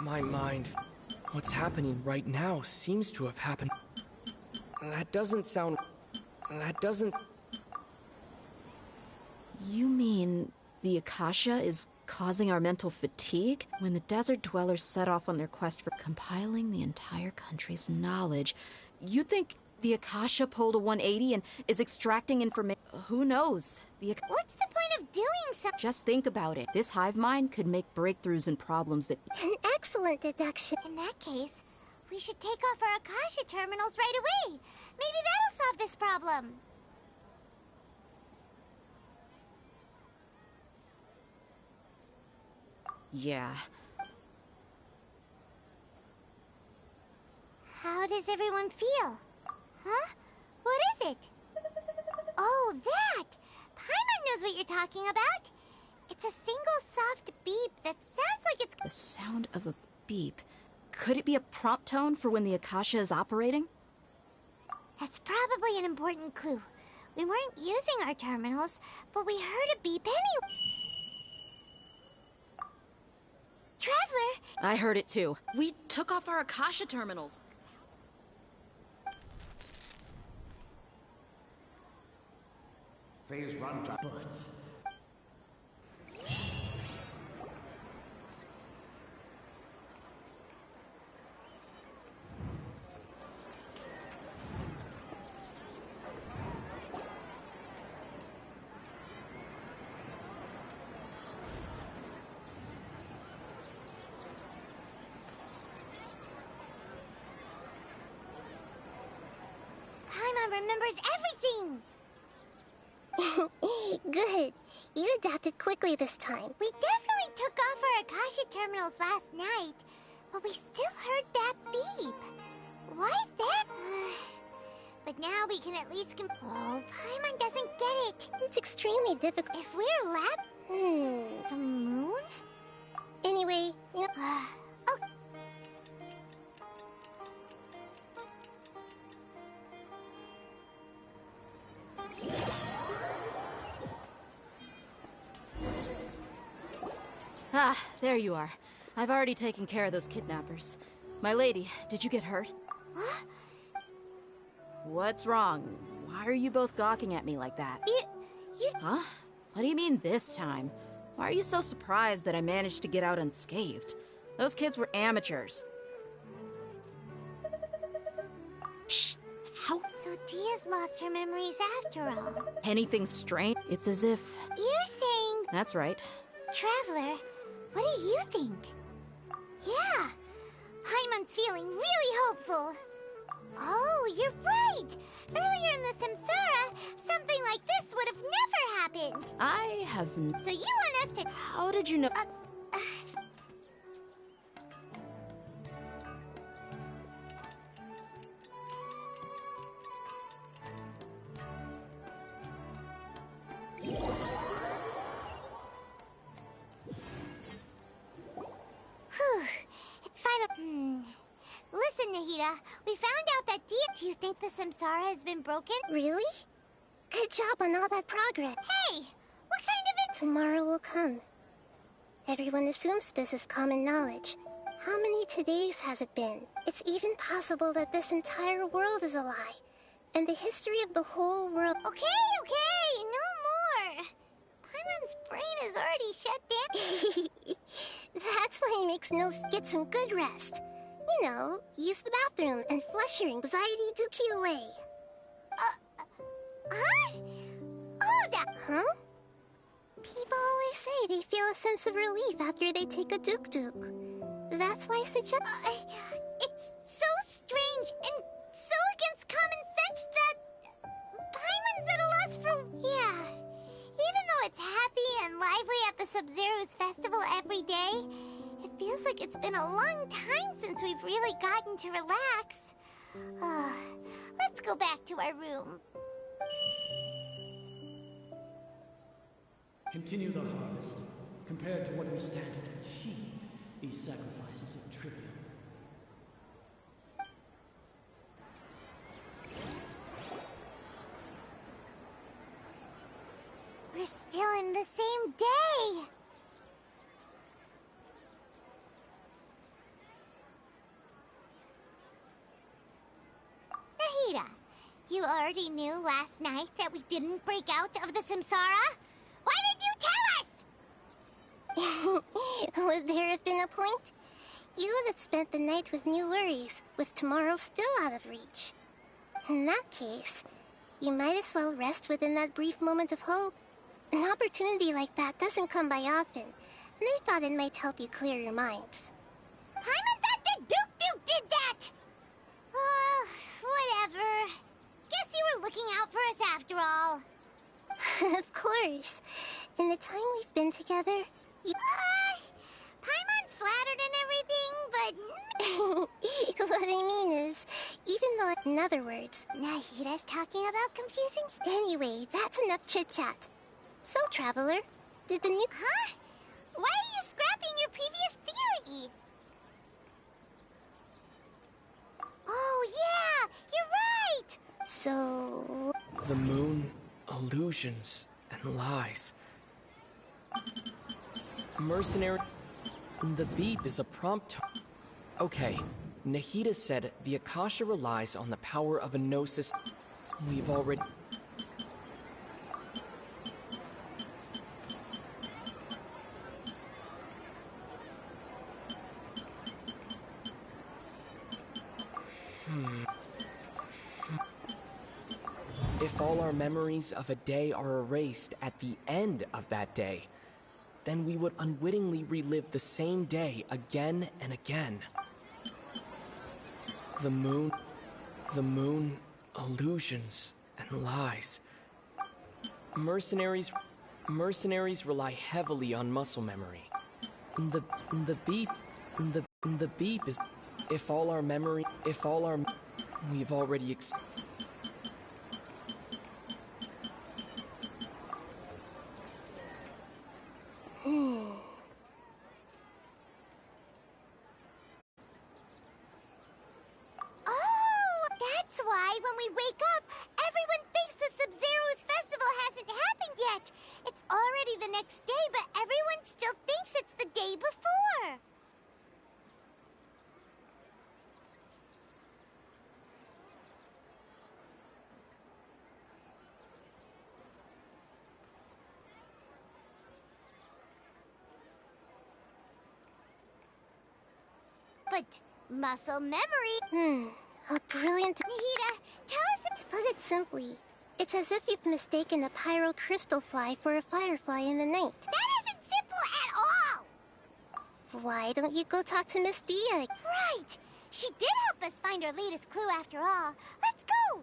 My mind... What's happening right now seems to have happened... That doesn't sound... That doesn't... You mean the Akasha is causing our mental fatigue? When the desert dwellers set off on their quest for compiling the entire country's knowledge, you think the Akasha pulled a 180 and is extracting information? Who knows? What's the point of doing so? Just think about it. This hive mind could make breakthroughs in problems that... An excellent deduction. In that case, we should take off our Akasha terminals right away. Maybe that'll solve this problem. Yeah. How does everyone feel? Huh? What is it? Oh, that! Paimon knows what you're talking about. It's a single soft beep that sounds like it's... The sound of a beep. Could it be a prompt tone for when the Akasha is operating? That's probably an important clue. We weren't using our terminals, but we heard a beep anyway. Traveler! I heard it too. We took off our Akasha terminals. Phase runtime. Paimon remembers everything! Good. You adapted quickly this time. We definitely took off our Akasha terminals last night, but we still heard that beep. Why is that? But now we can at least Oh, Paimon doesn't get it. It's extremely difficult. If we're The moon? Anyway, you know... Oh. Ah, there you are. I've already taken care of those kidnappers. My lady, did you get hurt? What? What's wrong? Why are you both gawking at me like that? You... Huh? What do you mean this time? Why are you so surprised that I managed to get out unscathed? Those kids were amateurs. Shh! How? So Dia's lost her memories after all. Anything strange? It's as if... You're saying... That's right. Traveler, What do you think? Yeah, Paimon's feeling really hopeful. Oh, you're right! Earlier in the Samsara, something like this would have never happened. I have... So you want us to... How did you know? Whew, it's final... Listen, Nahida, we found out that Do you think the Samsara has been broken? Really? Good job on all that progress. Hey, what kind of Tomorrow will come. Everyone assumes this is common knowledge. How many todays has it been? It's even possible that this entire world is a lie. And the history of the whole world... Okay, no more! Paimon's brain is already shut down. That's why he makes no get some good rest. You know, use the bathroom and flush your anxiety dookie away. Huh? Hold up! Huh? People always say they feel a sense of relief after they take a duk-duk. That's why I suggest... It's so strange and so against common sense that... Paimon's at a loss for... Yeah. Even though it's happy and lively at the Sub-Zero's festival every day, it feels like it's been a long time since we've really gotten to relax. Let's go back to our room. Continue the harvest. Compared to what we stand to achieve, these sacrifices are trivial. We're still in the same day! Nahida, you already knew last night that we didn't break out of the Samsara? Why did you tell us? Would there have been a point? You would have spent the night with new worries, with tomorrow still out of reach. In that case, you might as well rest within that brief moment of hope. An opportunity like that doesn't come by often, and I thought it might help you clear your minds. Paimon thought the Duke did that! Whatever. Guess you were looking out for us after all. Of course. In the time we've been together, you... Paimon's flattered and everything, but... What I mean is, even though... In other words... Nahida's talking about confusing... Anyway, that's enough chit-chat. So, Traveler, did the new... Huh? Why are you scrapping your previous theory? Oh, yeah! You're right! So... The moon, illusions, and lies. Mercenary... The beep is a prompt... Okay, Nahida said the Akasha relies on the power of a gnosis. We've already... If all our memories of a day are erased at the end of that day, then we would unwittingly relive the same day again and again. The moon, illusions, and lies. Mercenaries rely heavily on muscle memory. The beep is... If all our... We've already That's why when we wake up, everyone thinks the Sub-Zero's festival hasn't happened yet. It's already the next day, but everyone still thinks it's the day before. But muscle memory... A brilliant... Nahida, tell us... To put it simply, it's as if you've mistaken a pyro crystal fly for a firefly in the night. That isn't simple at all! Why don't you go talk to Miss Dia? Right! She did help us find our latest clue after all. Let's go!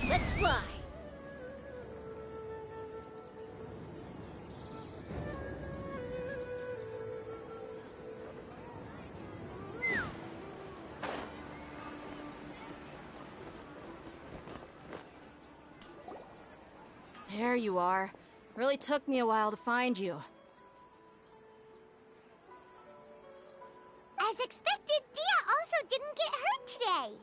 Let's fly! There you are. Really took me a while to find you. As expected, Dia also didn't get hurt today.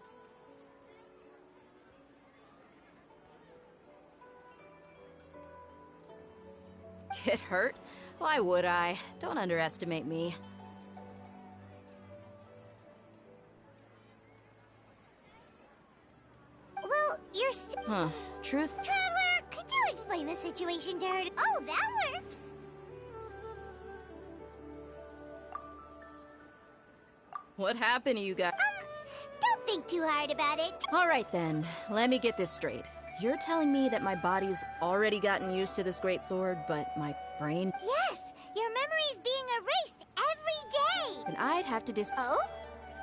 Get hurt? Why would I? Don't underestimate me. Well, you're still... Huh. Truth? Traveler, could you explain the situation to her? Oh, that works. What happened to you guys? Don't think too hard about it. Alright then, let me get this straight. You're telling me that my body's already gotten used to this great sword, but my brain... Yes, your memory's being erased every day. Then I'd have to Oh?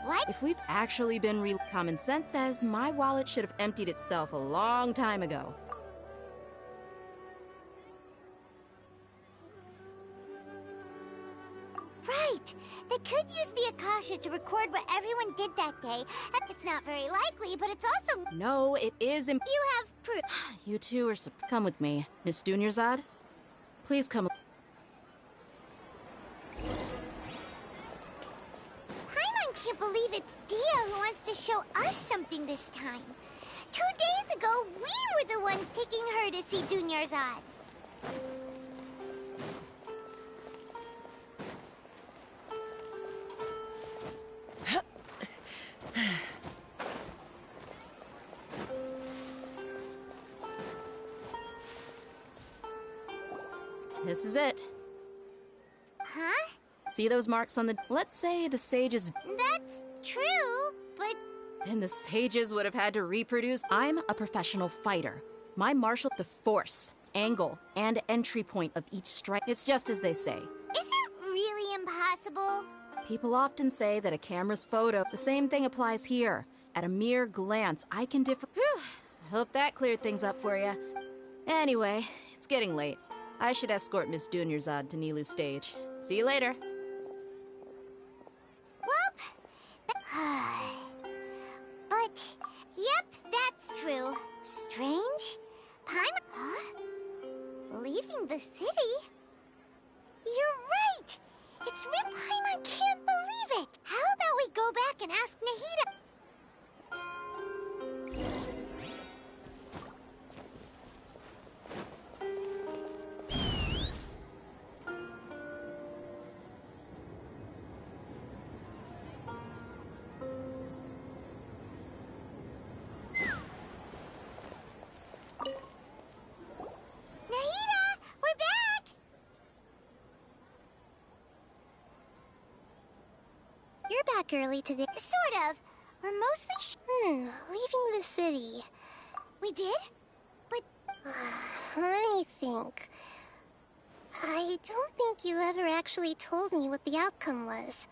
What? If we've actually been common sense says my wallet should have emptied itself a long time ago. Right. They could use the Akasha to record what everyone did that day. It's not very likely, but it's also... No, it is You have proof. You two are come with me. Miss Dunyarzad? Please come. Paimon can't believe it's Dia who wants to show us something this time. 2 days ago, we were the ones taking her to see Dunyarzad. This is it. Huh? See those marks on the... Let's say the sages... That's true, but... Then the sages would have had to reproduce. I'm a professional fighter. My martial... The force, angle, and entry point of each strike. It's just as they say. Is it really impossible? People often say that a camera's photo... The same thing applies here. At a mere glance, I can differ... Whew. I hope that cleared things up for you. Anyway, it's getting late. I should escort Miss Dunyarzad to Nilu's stage. See you later. But, yep, that's true. Strange? Paimon... Huh? Leaving the city? You're right! It's real. Paimon can't believe it! How about we go back and ask Nahida? You're back early today. Sort of. We're mostly leaving the city. We did? But... Let me think. I don't think you ever actually told me what the outcome was.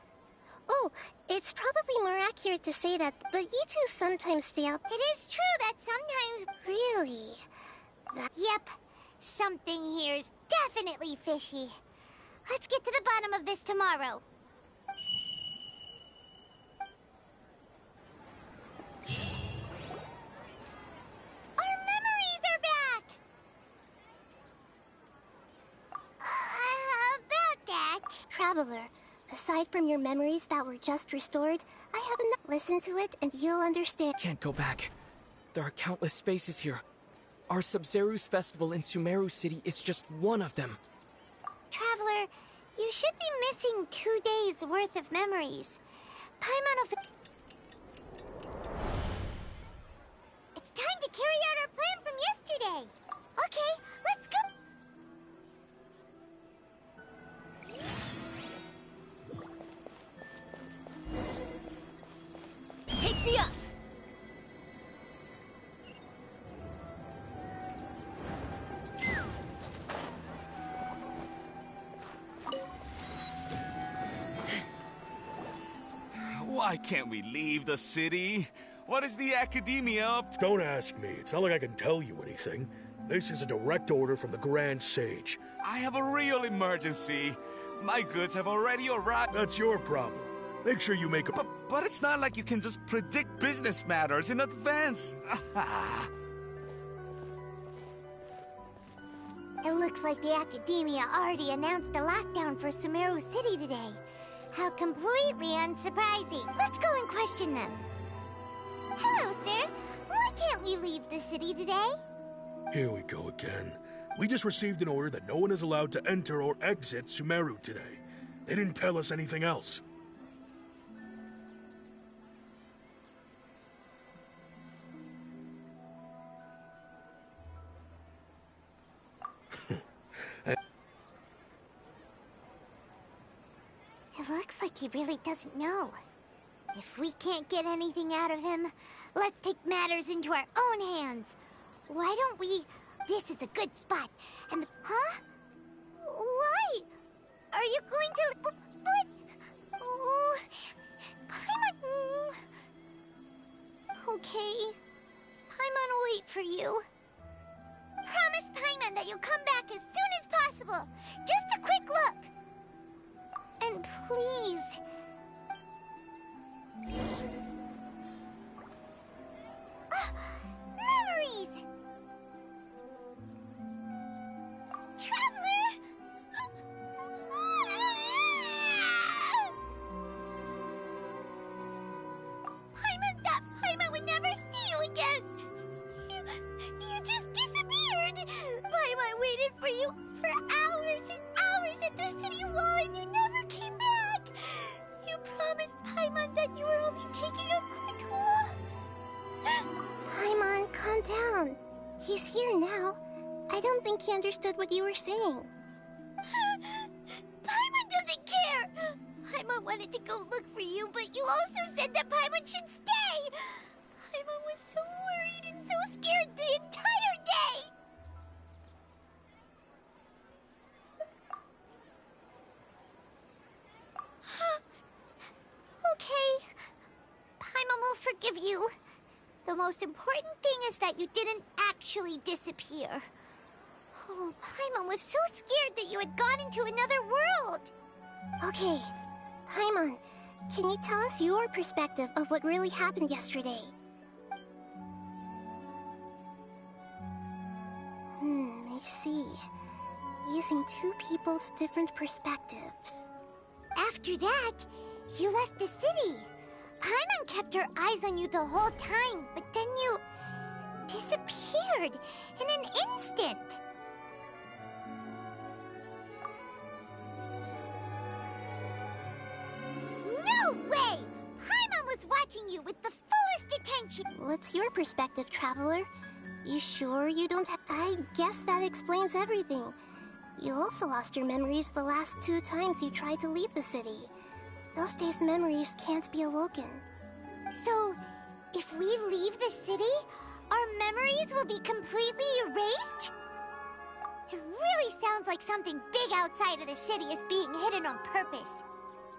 Oh, it's probably more accurate to say that, but you two sometimes stay out. It is true that sometimes... Really? Yep. Something here's definitely fishy. Let's get to the bottom of this tomorrow. Our memories are back! About that... Traveler, Aside from your memories that were just restored, I haven't listened to it and you'll understand. Can't go back. There are countless spaces here. Our Sub-Zeru's festival in Sumeru City is just one of them. Traveler, you should be missing 2 days worth of memories. Paimon of... It's time to carry out our plan from yesterday. Okay, let's go. Take me up! Why can't we leave the city? What is the Academia up to? Don't ask me. It's not like I can tell you anything. This is a direct order from the Grand Sage. I have a real emergency. My goods have already arrived. That's your problem. Make sure you make a... But it's not like you can just predict business matters in advance. It looks like the Academia already announced a lockdown for Sumeru City today. How completely unsurprising. Let's go and question them. Hello, sir. Why can't we leave the city today? Here we go again. We just received an order that no one is allowed to enter or exit Sumeru today. They didn't tell us anything else. It looks like he really doesn't know. If we can't get anything out of him, let's take matters into our own hands. Why don't we... This is a good spot. And... Huh? Why? Are you going to... But... Oh... Paimon... Okay. Paimon will wait for you. Promise Paimon that you'll come back as soon as possible. Just a quick look. And please... Memories! Traveler! Paimon would never see you again! You just disappeared! Paimon waited for you for hours and hours at the city wall and you never came back! You promised Paimon that you were only taking a quick look! Paimon, calm down. He's here now. I don't think he understood what you were saying. Paimon doesn't care! Paimon wanted to go look for you, but you also said that Paimon should stay! Paimon was so worried and so scared the entire day! Okay. Paimon will forgive you. The most important thing is that you didn't actually disappear. Oh, Paimon was so scared that you had gone into another world. Okay. Paimon, can you tell us your perspective of what really happened yesterday? I see. Using two people's different perspectives. After that, you left the city. Paimon kept her eyes on you the whole time, but then you disappeared in an instant. No way! Paimon was watching you with the fullest attention. What's your perspective, Traveler? You sure you don't have... I guess that explains everything. You also lost your memories the last 2 times you tried to leave the city. Those days' memories can't be awoken. So, if we leave the city, our memories will be completely erased? It really sounds like something big outside of the city is being hidden on purpose.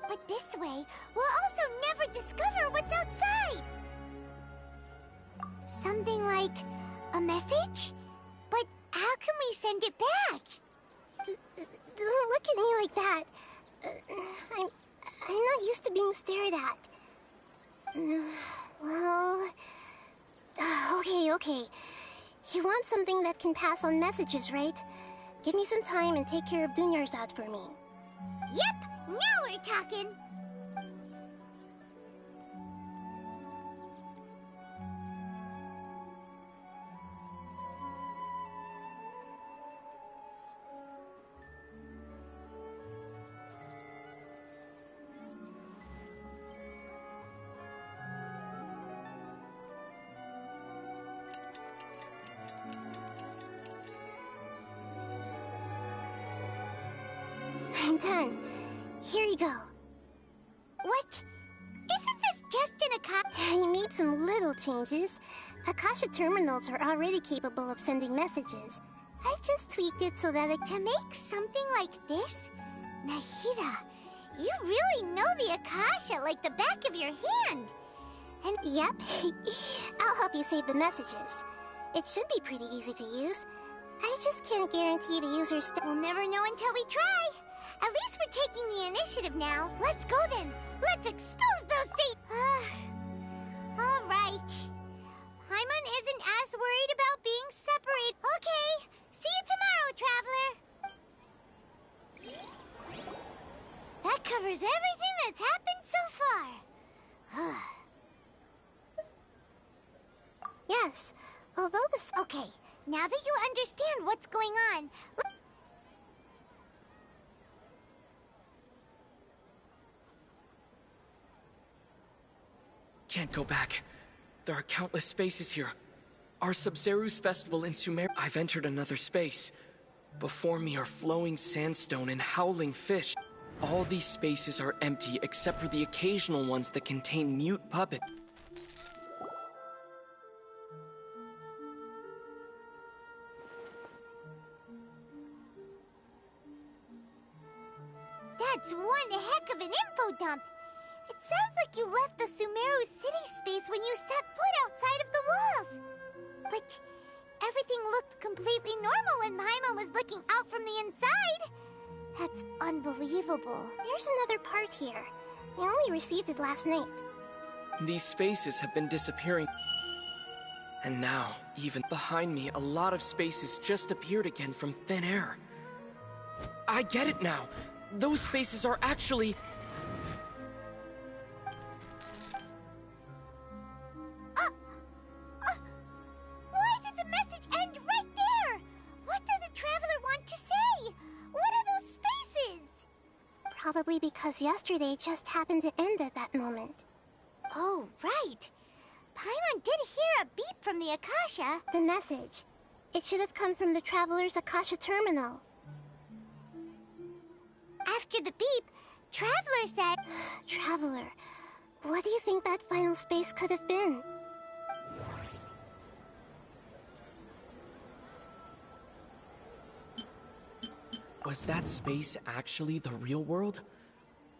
But this way, we'll also never discover what's outside. Something like a message? But how can we send it back? Don't look at me like that. I'm not used to being stared at. Well... Okay. You want something that can pass on messages, right? Give me some time and take care of Dunyarzad for me. Yep! Now we're you're talking. I'm done. Here you go. What? Isn't this just an Akasha? You made some little changes. Akasha terminals are already capable of sending messages. I just tweaked it so that to make something like this? Nahida, you really know the Akasha like the back of your hand. And yep, I'll help you save the messages. It should be pretty easy to use. I just can't guarantee the user's We'll never know until we try. At least we're taking the initiative now. Let's go then. Let's expose those All right. Paimon isn't as worried about being separated. Okay. See you tomorrow, Traveler. That covers everything that's happened so far. Yes, although this... Okay, now that you understand what's going on... Can't go back. There are countless spaces here. Our Sub-Zeru's festival in Sumeru. I've entered another space. Before me are flowing sandstone and howling fish. All these spaces are empty except for the occasional ones that contain mute puppets. That's one heck of an info dump. It sounds like you left the Sumeru city space when you set foot outside of the walls. But everything looked completely normal when Paimon was looking out from the inside. That's unbelievable. There's another part here. I only received it last night. These spaces have been disappearing. And now, even behind me, a lot of spaces just appeared again from thin air. I get it now. Those spaces are actually... Why did the message end right there? What did the Traveler want to say? What are those spaces? Probably because yesterday just happened to end at that moment. Oh, right. Paimon did hear a beep from the Akasha. The message. It should have come from the Traveler's Akasha terminal. After the beep, Traveler said... Traveler, what do you think that final space could have been? Was that space actually the real world?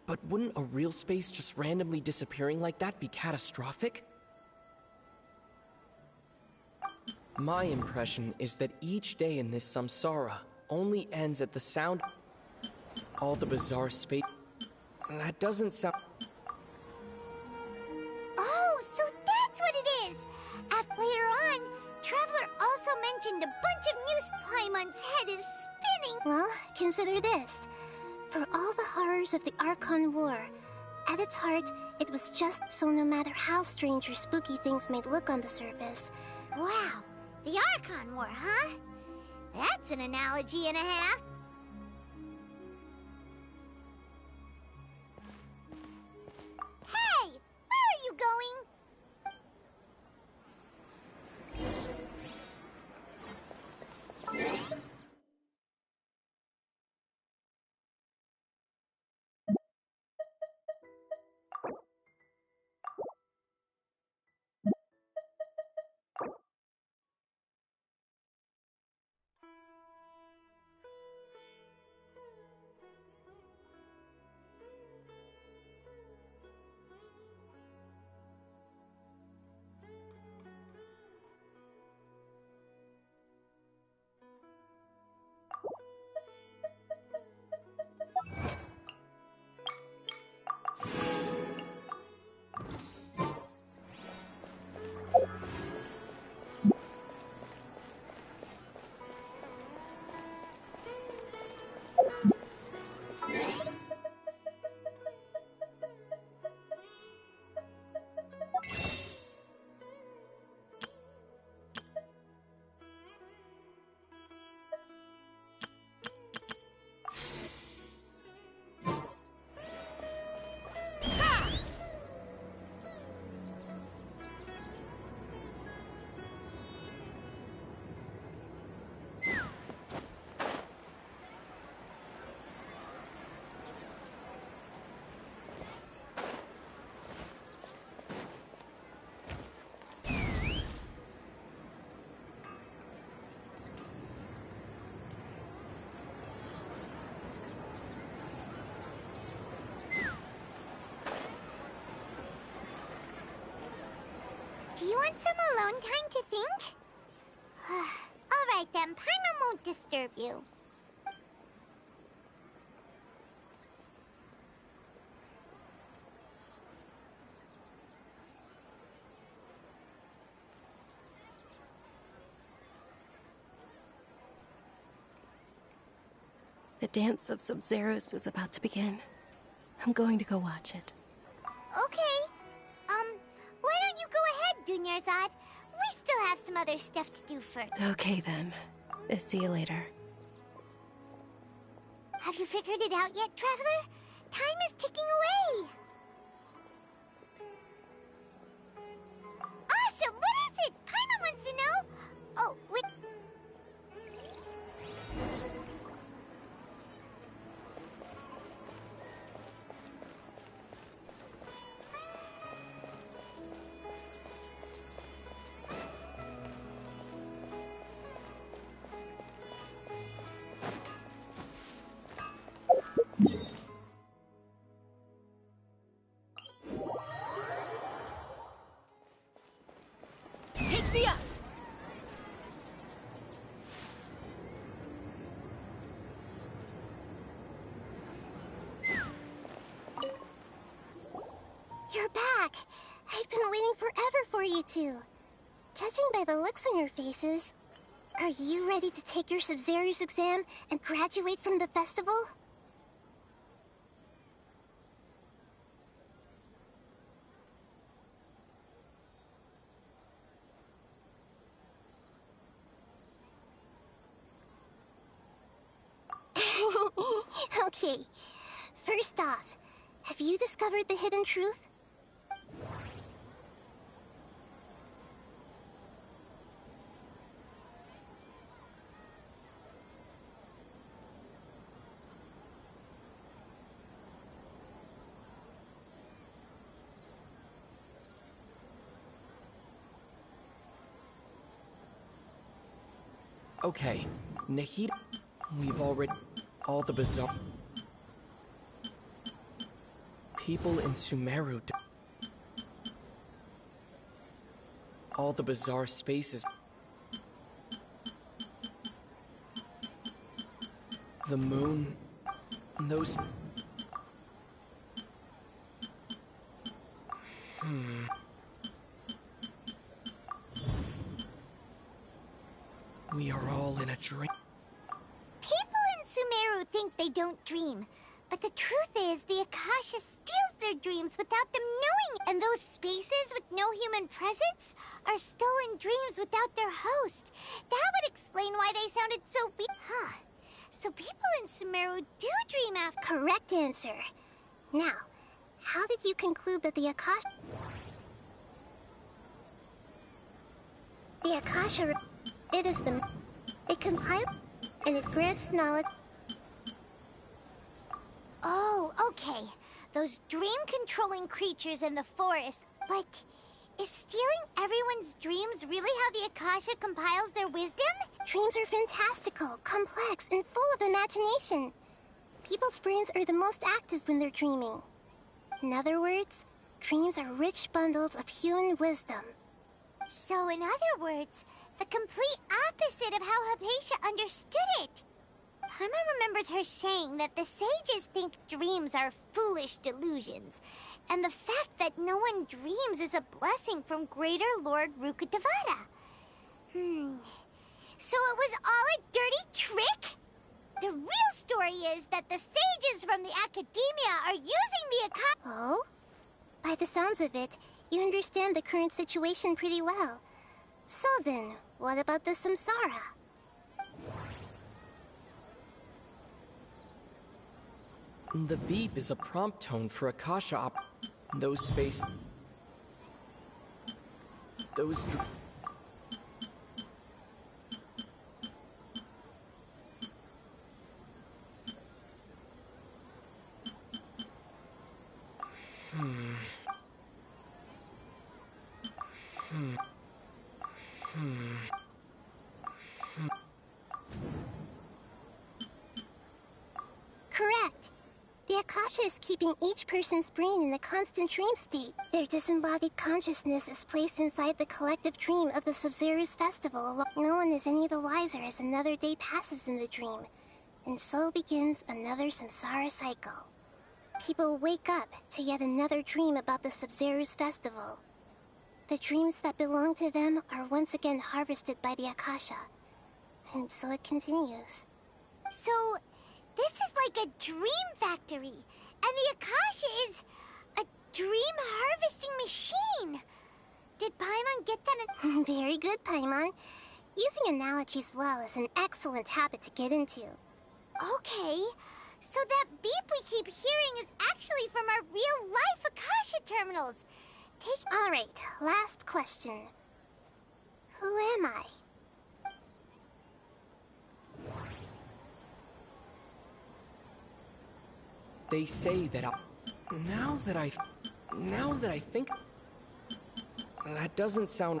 But wouldn't a real space just randomly disappearing like that be catastrophic? My impression is that each day in this samsara only ends at the sound... All the bizarre space... That doesn't sound... Oh, so that's what it is! Later on, Traveler also mentioned a bunch of news. Paimon's head is spinning! Well, consider this. For all the horrors of the Archon War, at its heart, it was just so no matter how strange or spooky things may look on the surface. Wow, the Archon War, huh? That's an analogy and a half. Hey! Where are you going? Do you want some alone time to think? Alright then, Paimon won't disturb you. The dance of Sub-Zeros is about to begin. I'm going to go watch it. Okay. Why don't you go ahead, Dunyarzad? We still have some other stuff to do first. Okay then. See you later. Have you figured it out yet, Traveler? Time is ticking away. Awesome! What is it? Paimon wants to know. Oh, wait. Take me up! You're back. I've been waiting forever for you two. Judging by the looks on your faces, are you ready to take your Sub-Zero's exam and graduate from the festival? Okay. First off, have you discovered the hidden truth? Okay, Nahida, we've already... all the bizarre... people in Sumeru... all the bizarre spaces... the moon... those... We are all in a dream. People in Sumeru think they don't dream, but the truth is the Akasha steals their dreams without them knowing, and those spaces with no human presence are stolen dreams without their host. That would explain why they sounded so Huh. So people in Sumeru do dream after— Correct answer. Now, how did you conclude that the Akasha... The Akasha... It is the... It compiles... and it grants knowledge... Oh, okay. Those dream-controlling creatures in the forest. But is stealing everyone's dreams really how the Akasha compiles their wisdom? Dreams are fantastical, complex, and full of imagination. People's brains are the most active when they're dreaming. In other words, dreams are rich bundles of human wisdom. So in other words, the complete opposite of how Hypatia understood it. Paimon remembers her saying that the sages think dreams are foolish delusions, and the fact that no one dreams is a blessing from Greater Lord Rukkhadevata. So it was all a dirty trick? The real story is that the sages from the Academia are using the Akasha— Oh? By the sounds of it, you understand the current situation pretty well. So then, what about the Samsara? The beep is a prompt tone for Akasha those space... those... Correct. The Akasha is keep keeping each person's brain in a constant dream state. Their disembodied consciousness is placed inside the collective dream of the Sumeru's festival. No one is any the wiser as another day passes in the dream, and so begins another samsara cycle. People wake up to yet another dream about the Sumeru's festival. The dreams that belong to them are once again harvested by the Akasha, and so it continues. So, this is like a dream factory, and the Akasha is a dream harvesting machine. Did Paimon get that? Very good, Paimon. Using analogies well is an excellent habit to get into. Okay, so that beep we keep hearing is actually from our real-life Akasha terminals. Alright, last question. Who am I? They say that Now that I think... That doesn't sound...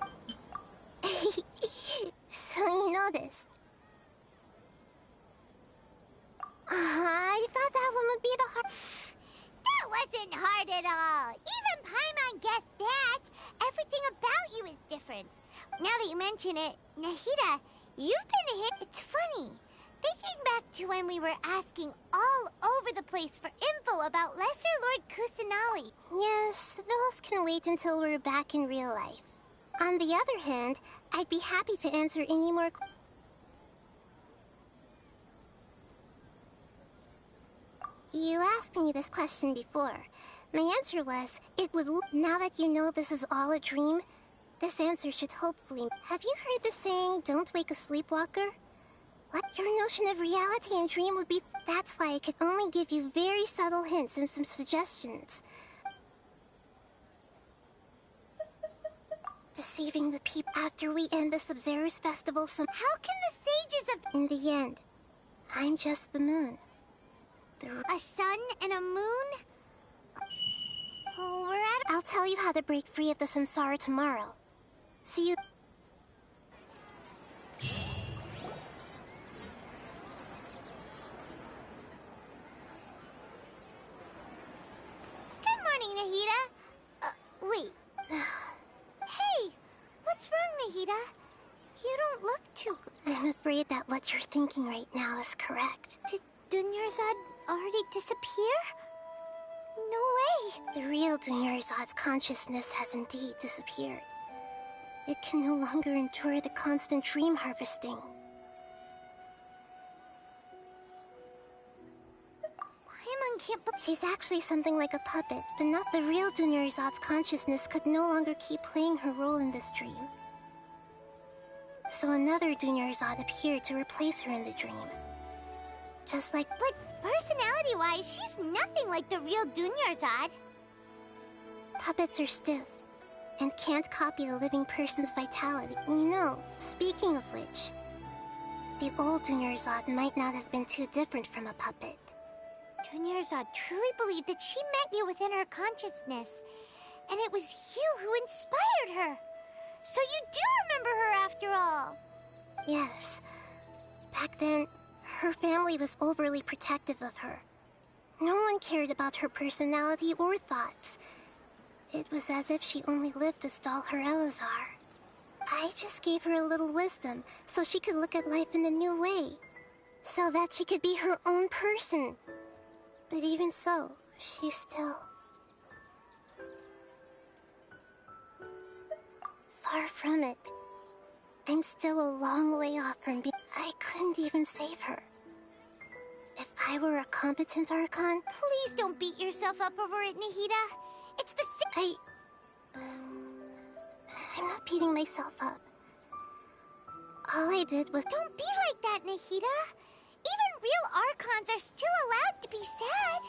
So you noticed. I thought that one would be the hard... That wasn't hard at all. Even Paimon guessed that. Everything about you is different. Now that you mention it, Nahida, you've been hit. It's funny. Thinking back to when we were asking all over the place for info about Lesser Lord Kusanali. Yes, those can wait until we're back in real life. On the other hand, I'd be happy to answer any more questions. You asked me this question before. My answer was, it would... Now that you know this is all a dream, this answer should hopefully... Have you heard the saying, don't wake a sleepwalker? What? Your notion of reality and dream would be... That's why I could only give you very subtle hints and some suggestions. Deceiving the people after we end the Sumeru's festival some... How can the sages of... In the end, I'm just the moon. A sun and a moon? Oh, we're at... I'll tell you how to break free of the samsara tomorrow. See you... Good morning, Nahida. Wait. Hey, what's wrong, Nahida? You don't look too good. I'm afraid that what you're thinking right now is correct. Did Dunyarzad already disappear? No way! The real Dunyarzad's consciousness has indeed disappeared. It can no longer endure the constant dream harvesting. Paimon can't believe... She's actually something like a puppet, but not the real Dunyarzad's consciousness could no longer keep playing her role in this dream. So another Dunyarzad appeared to replace her in the dream. Just like... But personality-wise, she's nothing like the real Dunyarzad. Puppets are stiff, and can't copy a living person's vitality. You know, speaking of which, the old Dunyarzad might not have been too different from a puppet. Dunyarzad truly believed that she met you within her consciousness, and it was you who inspired her. So you do remember her after all. Yes. Back then, her family was overly protective of her. No one cared about her personality or thoughts. It was as if she only lived to stall her Elazar. I just gave her a little wisdom so she could look at life in a new way. So that she could be her own person. But even so, she's still... far from it. I'm still a long way off from being... I couldn't even save her. If I were a competent Archon... Please don't beat yourself up over it, Nahida. It's the... I'm not beating myself up. All I did was... Don't be like that, Nahida. Even real Archons are still allowed to be sad.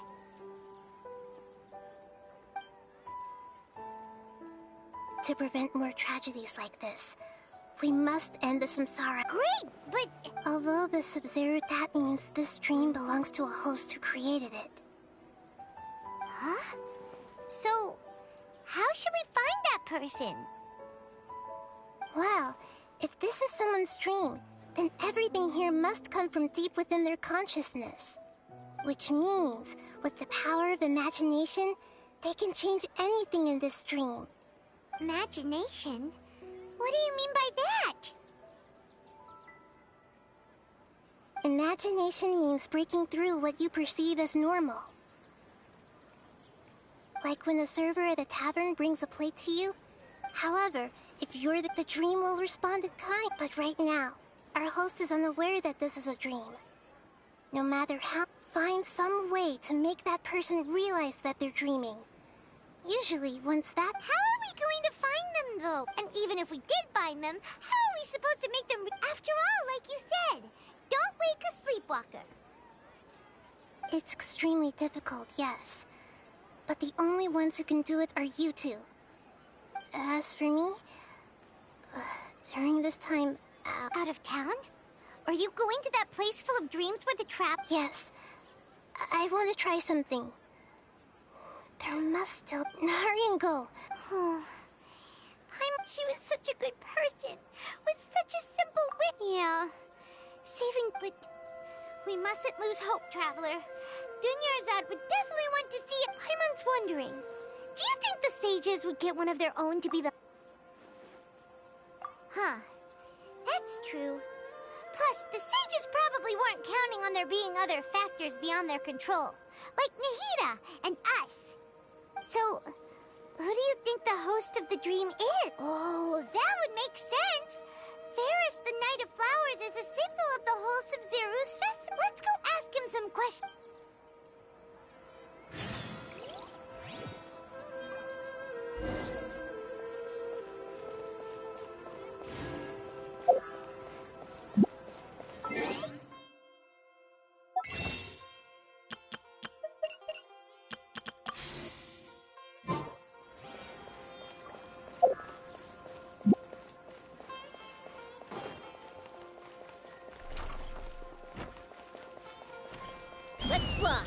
To prevent more tragedies like this, we must end the samsara. Great, but... Although the Sumeru, that means this dream belongs to a host who created it. Huh? So, how should we find that person? Well, if this is someone's dream, then everything here must come from deep within their consciousness. Which means, with the power of imagination, they can change anything in this dream. Imagination? What do you mean by that? Imagination means breaking through what you perceive as normal. Like when the server at a tavern brings a plate to you. However, if you're the dream will respond in kind. But right now, our host is unaware that this is a dream. No matter how, find some way to make that person realize that they're dreaming. Usually, once that... How are we going to find them, though? And even if we did find them, how are we supposed to make them... After all, like you said, don't wake a sleepwalker. It's extremely difficult, yes. But the only ones who can do it are you two. As for me, during this time... Out of town? Are you going to that place full of dreams where the trap... Yes. I want to try something. There must still... Hurry and go. She was such a good person. With such a simple wit. Yeah. Saving... But... We mustn't lose hope, Traveler. Dunyarzad would definitely want to see it. Paimon's wondering. Do you think the sages would get one of their own to be the... Huh. That's true. Plus, the sages probably weren't counting on there being other factors beyond their control. Like Nahida and us. So, who do you think the host of the dream is? Oh, that would make sense. Fairest, the Knight of Flowers, is a symbol of the wholesome Zeru's festival. Let's go ask him some questions. Let's fly!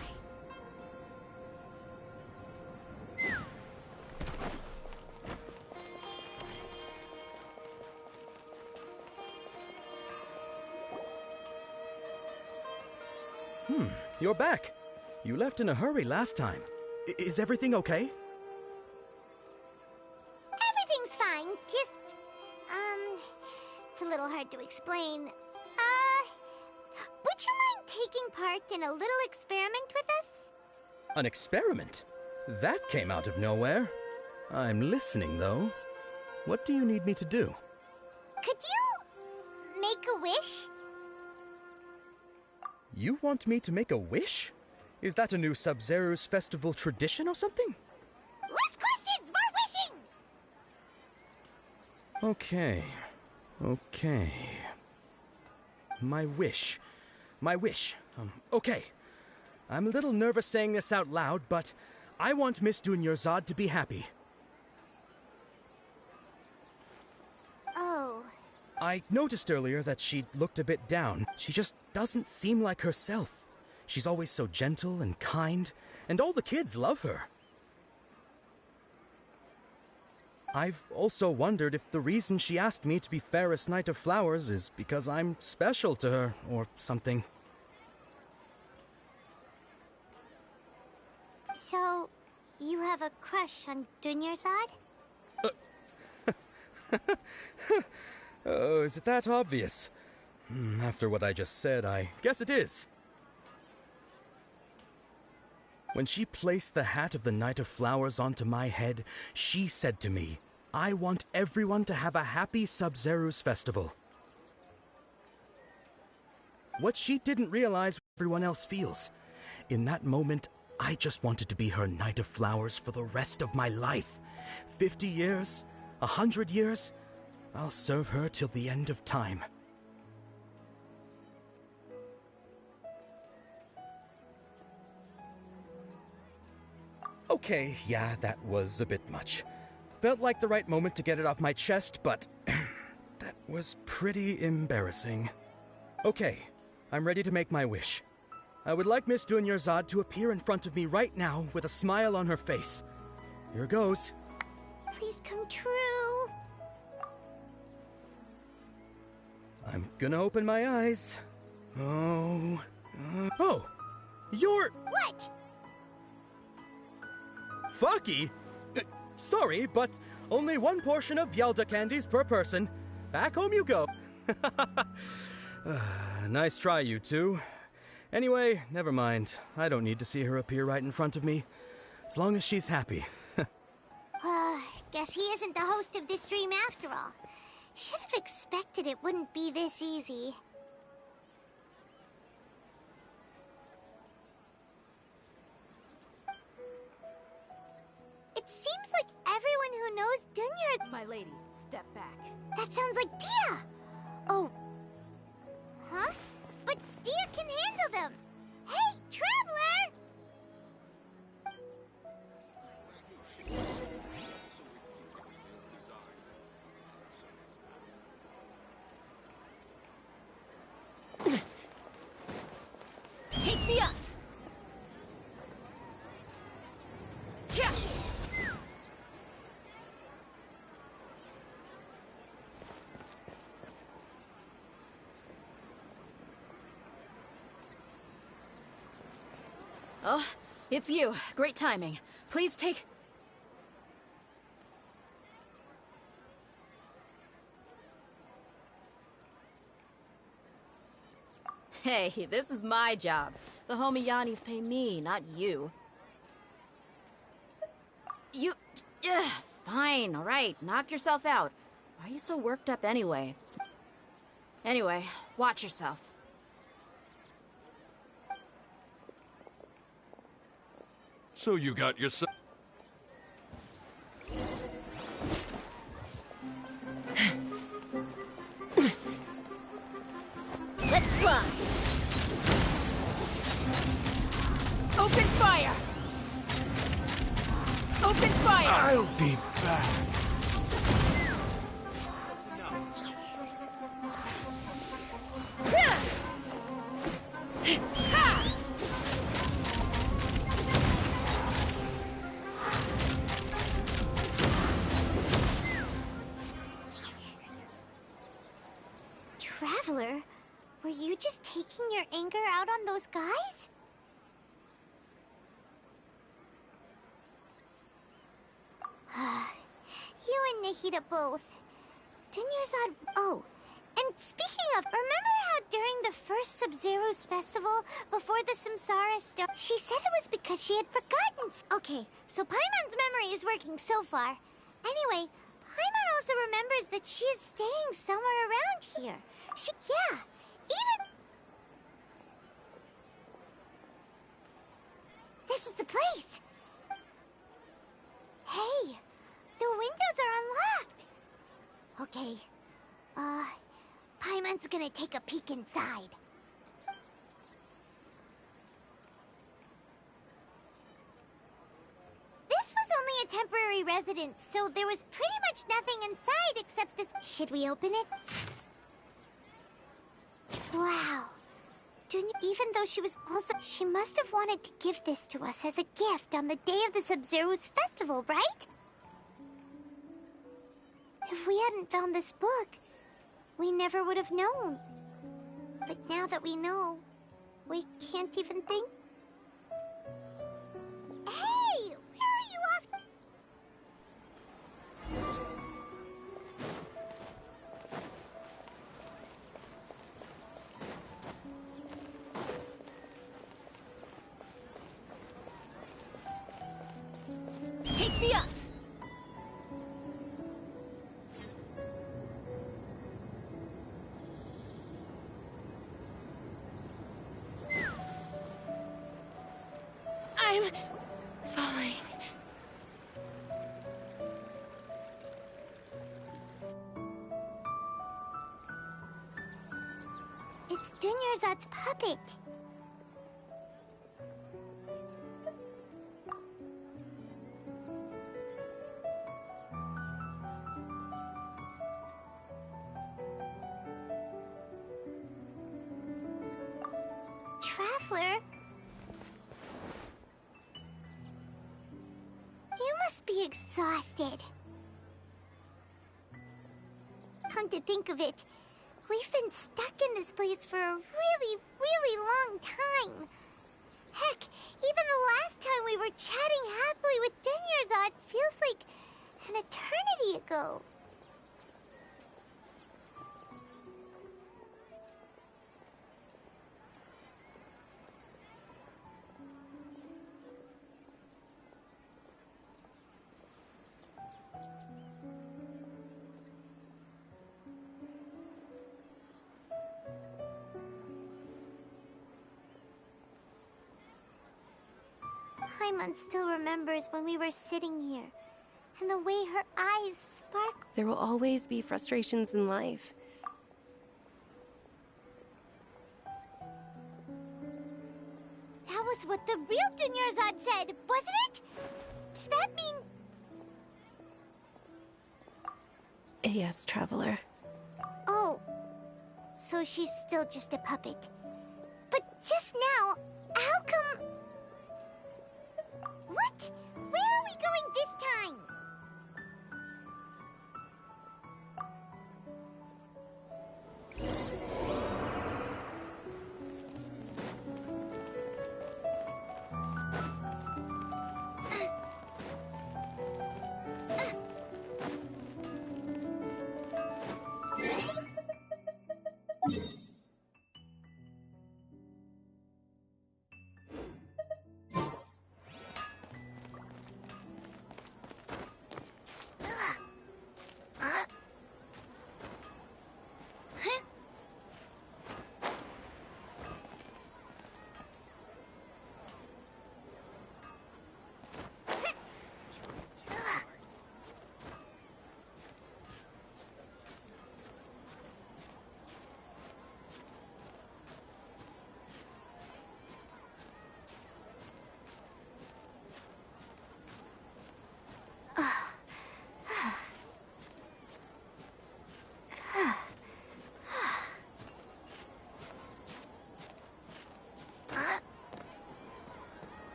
You're back. You left in a hurry last time. Is everything okay? Everything's fine. Just, it's a little hard to explain. Would you mind taking part in a little experiment with us? An experiment? That came out of nowhere. I'm listening, though. What do you need me to do? Could you make a wish? You want me to make a wish? Is that a new Sub-Zero's festival tradition or something? Less questions! More wishing! Okay. My wish. Okay. I'm a little nervous saying this out loud, but I want Miss Dunyarzad to be happy. Oh. I noticed earlier that she looked a bit down. She just doesn't seem like herself. She's always so gentle and kind, and all the kids love her. I've also wondered if the reason she asked me to be Fairest Knight of Flowers is because I'm special to her, or something. So, you have a crush on Dunyarzad? Oh, is it that obvious? After what I just said, I guess it is. When she placed the hat of the Knight of Flowers onto my head, she said to me, I want everyone to have a happy Sub-Zero's festival. What she didn't realize everyone else feels. In that moment, I just wanted to be her Knight of Flowers for the rest of my life. 50 years, 100 years, I'll serve her till the end of time. Okay, yeah, that was a bit much. Felt like the right moment to get it off my chest, but that was pretty embarrassing. Okay, I'm ready to make my wish. I would like Miss Dunyarzad to appear in front of me right now with a smile on her face. Here goes. Please come true. I'm gonna open my eyes. Oh, You're... What? Fucky? Sorry, but only one portion of Yelda candies per person. Back home you go. Nice try, you two. Anyway, never mind. I don't need to see her appear right in front of me. As long as she's happy. Guess he isn't the host of this stream after all. Should have expected it wouldn't be this easy. It seems like everyone who knows Dunya... My lady, step back. That sounds like Dia! Oh. Huh? But Dia can handle them! Hey, Traveler! Take me up! Yeah. Oh, it's you. Great timing. Please take... Hey, this is my job. The homie Yanni's pay me, not you. You... fine, alright. Knock yourself out. Why are you so worked up anyway? Anyway, watch yourself. So you got yourself... Let's fly! Open fire! Open fire! I'll be back. Traveler, were you just taking your anger out on those guys? You and Nahida both. Dunyarzad... Oh, and speaking of, remember how during the first Sub-Zero's festival, before the Samsara started, she said it was because she had forgotten... Okay, so Paimon's memory is working so far. Anyway, Paimon also remembers that she is staying somewhere around here. Yeah, even... This is the place! Hey, the windows are unlocked! Okay, Paimon's gonna take a peek inside. This was only a temporary residence, so there was pretty much nothing inside except this... Should we open it? Wow. Even though she was also... She must have wanted to give this to us as a gift on the day of the Sub-Zero's festival, right? If we hadn't found this book, we never would have known. But now that we know, we can't even think... Hey! Where are you off... Take me up! I'm falling. It's Dunyarzad's puppet. Traveler? You must be exhausted. Come to think of it, we've been stuck in this place for a really, really long time. Heck, even the last time we were chatting happily with Denyerzad feels like an eternity ago. Paimon still remembers when we were sitting here, and the way her eyes sparkle. There will always be frustrations in life. That was what the real Dunyarzad said, wasn't it? Does that mean... Yes, Traveler. Oh, so she's still just a puppet. But just now, how come... What? Where are we going this time?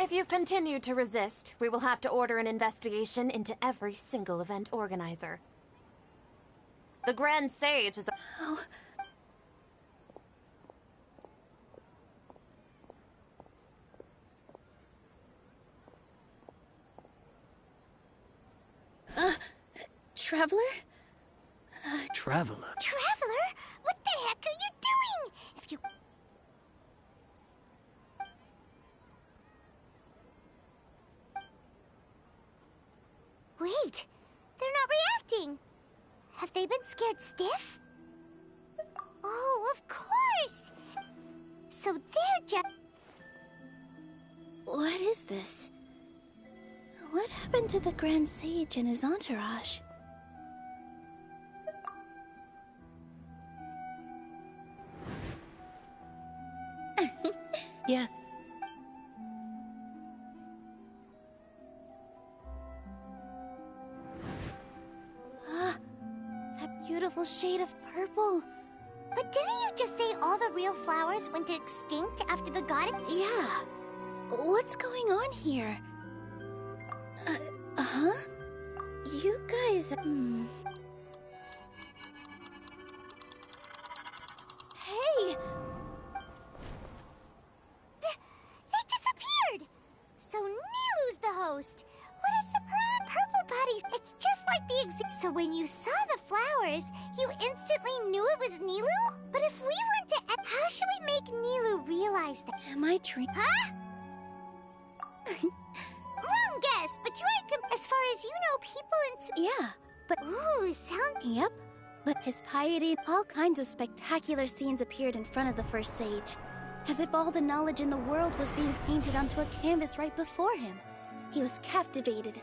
If you continue to resist, we will have to order an investigation into every single event organizer. The Grand Sage is... Oh. Traveler? Traveler? Traveler? What the heck are you doing? If you... Wait, they're not reacting. Have they been scared stiff? Oh, of course! So they're just... What is this? What happened to the Grand Sage and his entourage? Yes. That beautiful shade of purple. But didn't you just say all the real flowers went extinct after the goddess? Yeah. What's going on here? Huh? You guys... Hey! They disappeared! So Nilu's the host. What is the purple bodies? It's just like the So when you saw the flowers, you instantly knew it was Nilu? But if we went to... How should we make Nilu realize that? Am I dreaming? Huh? Wrong guess, but you are... As far as you know, people in... Yeah, but... Ooh, sound... Yep. But his piety, all kinds of spectacular scenes appeared in front of the First Sage. As if all the knowledge in the world was being painted onto a canvas right before him. He was captivated.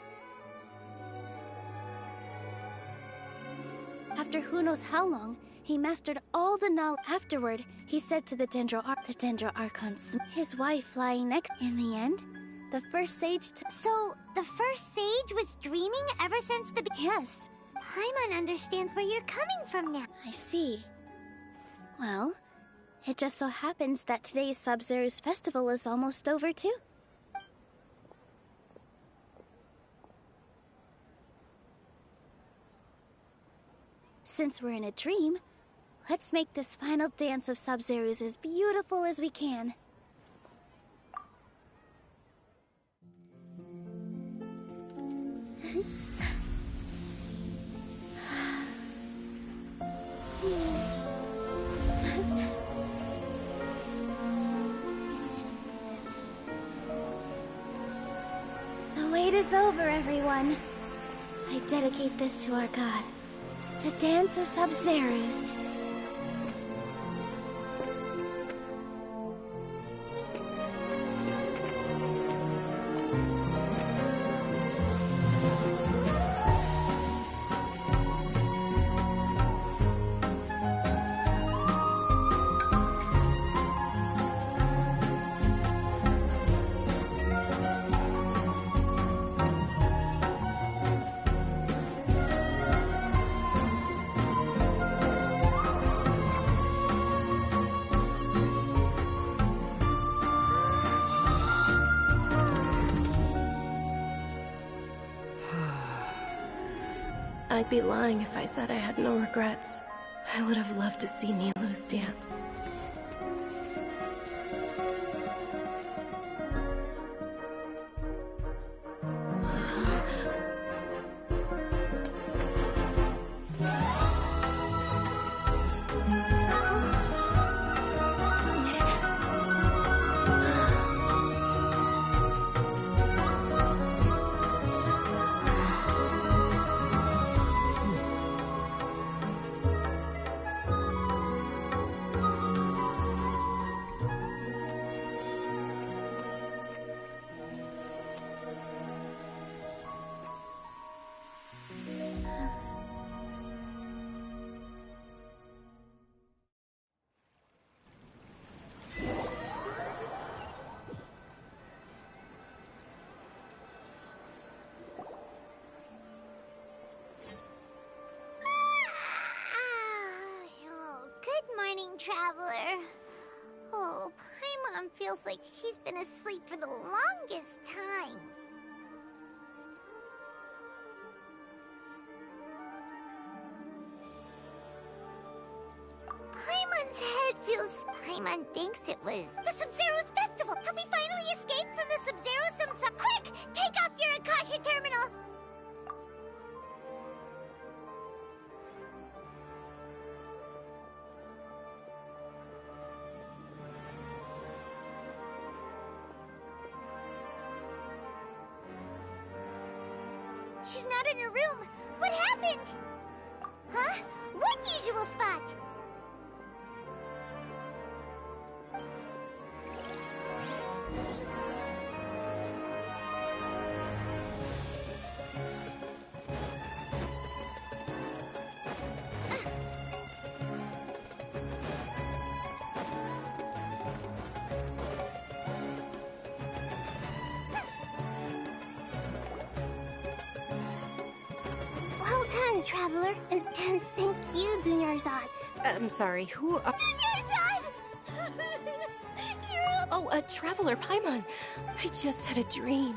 After who knows how long, he mastered all the knowledge. Afterward, he said to the Dendro Archon, his wife lying next. In the end, the First Sage So, the First Sage was dreaming ever since the... Yes. Paimon understands where you're coming from now. I see. Well, it just so happens that today's Sub-Zero's festival is almost over, too. Since we're in a dream, let's make this final dance of Sub-Zero's as beautiful as we can. The wait is over, everyone. I dedicate this to our god, the dance of Sub-Zero's. I'd be lying if I said I had no regrets. I would have loved to see Nilu's dance. Good morning, traveler. Oh, Paimon Mom feels like she's been asleep for the longest time. Paimon's head feels... Paimon thinks it was the Sub-Zero's festival. Have we finally escaped from the Sub-Zero Samsara? Quick! Take off your Akasha terminal! She's not in her room. What happened? Huh? What usual spot? Well done, Traveler. And thank you, Dunyarzad. I'm sorry, who are... Oh, Traveler Paimon. I just had a dream.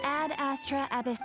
Ad Astra Abyss.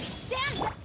Everybody stand back!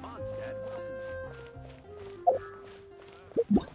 Mondstadt welcomes you.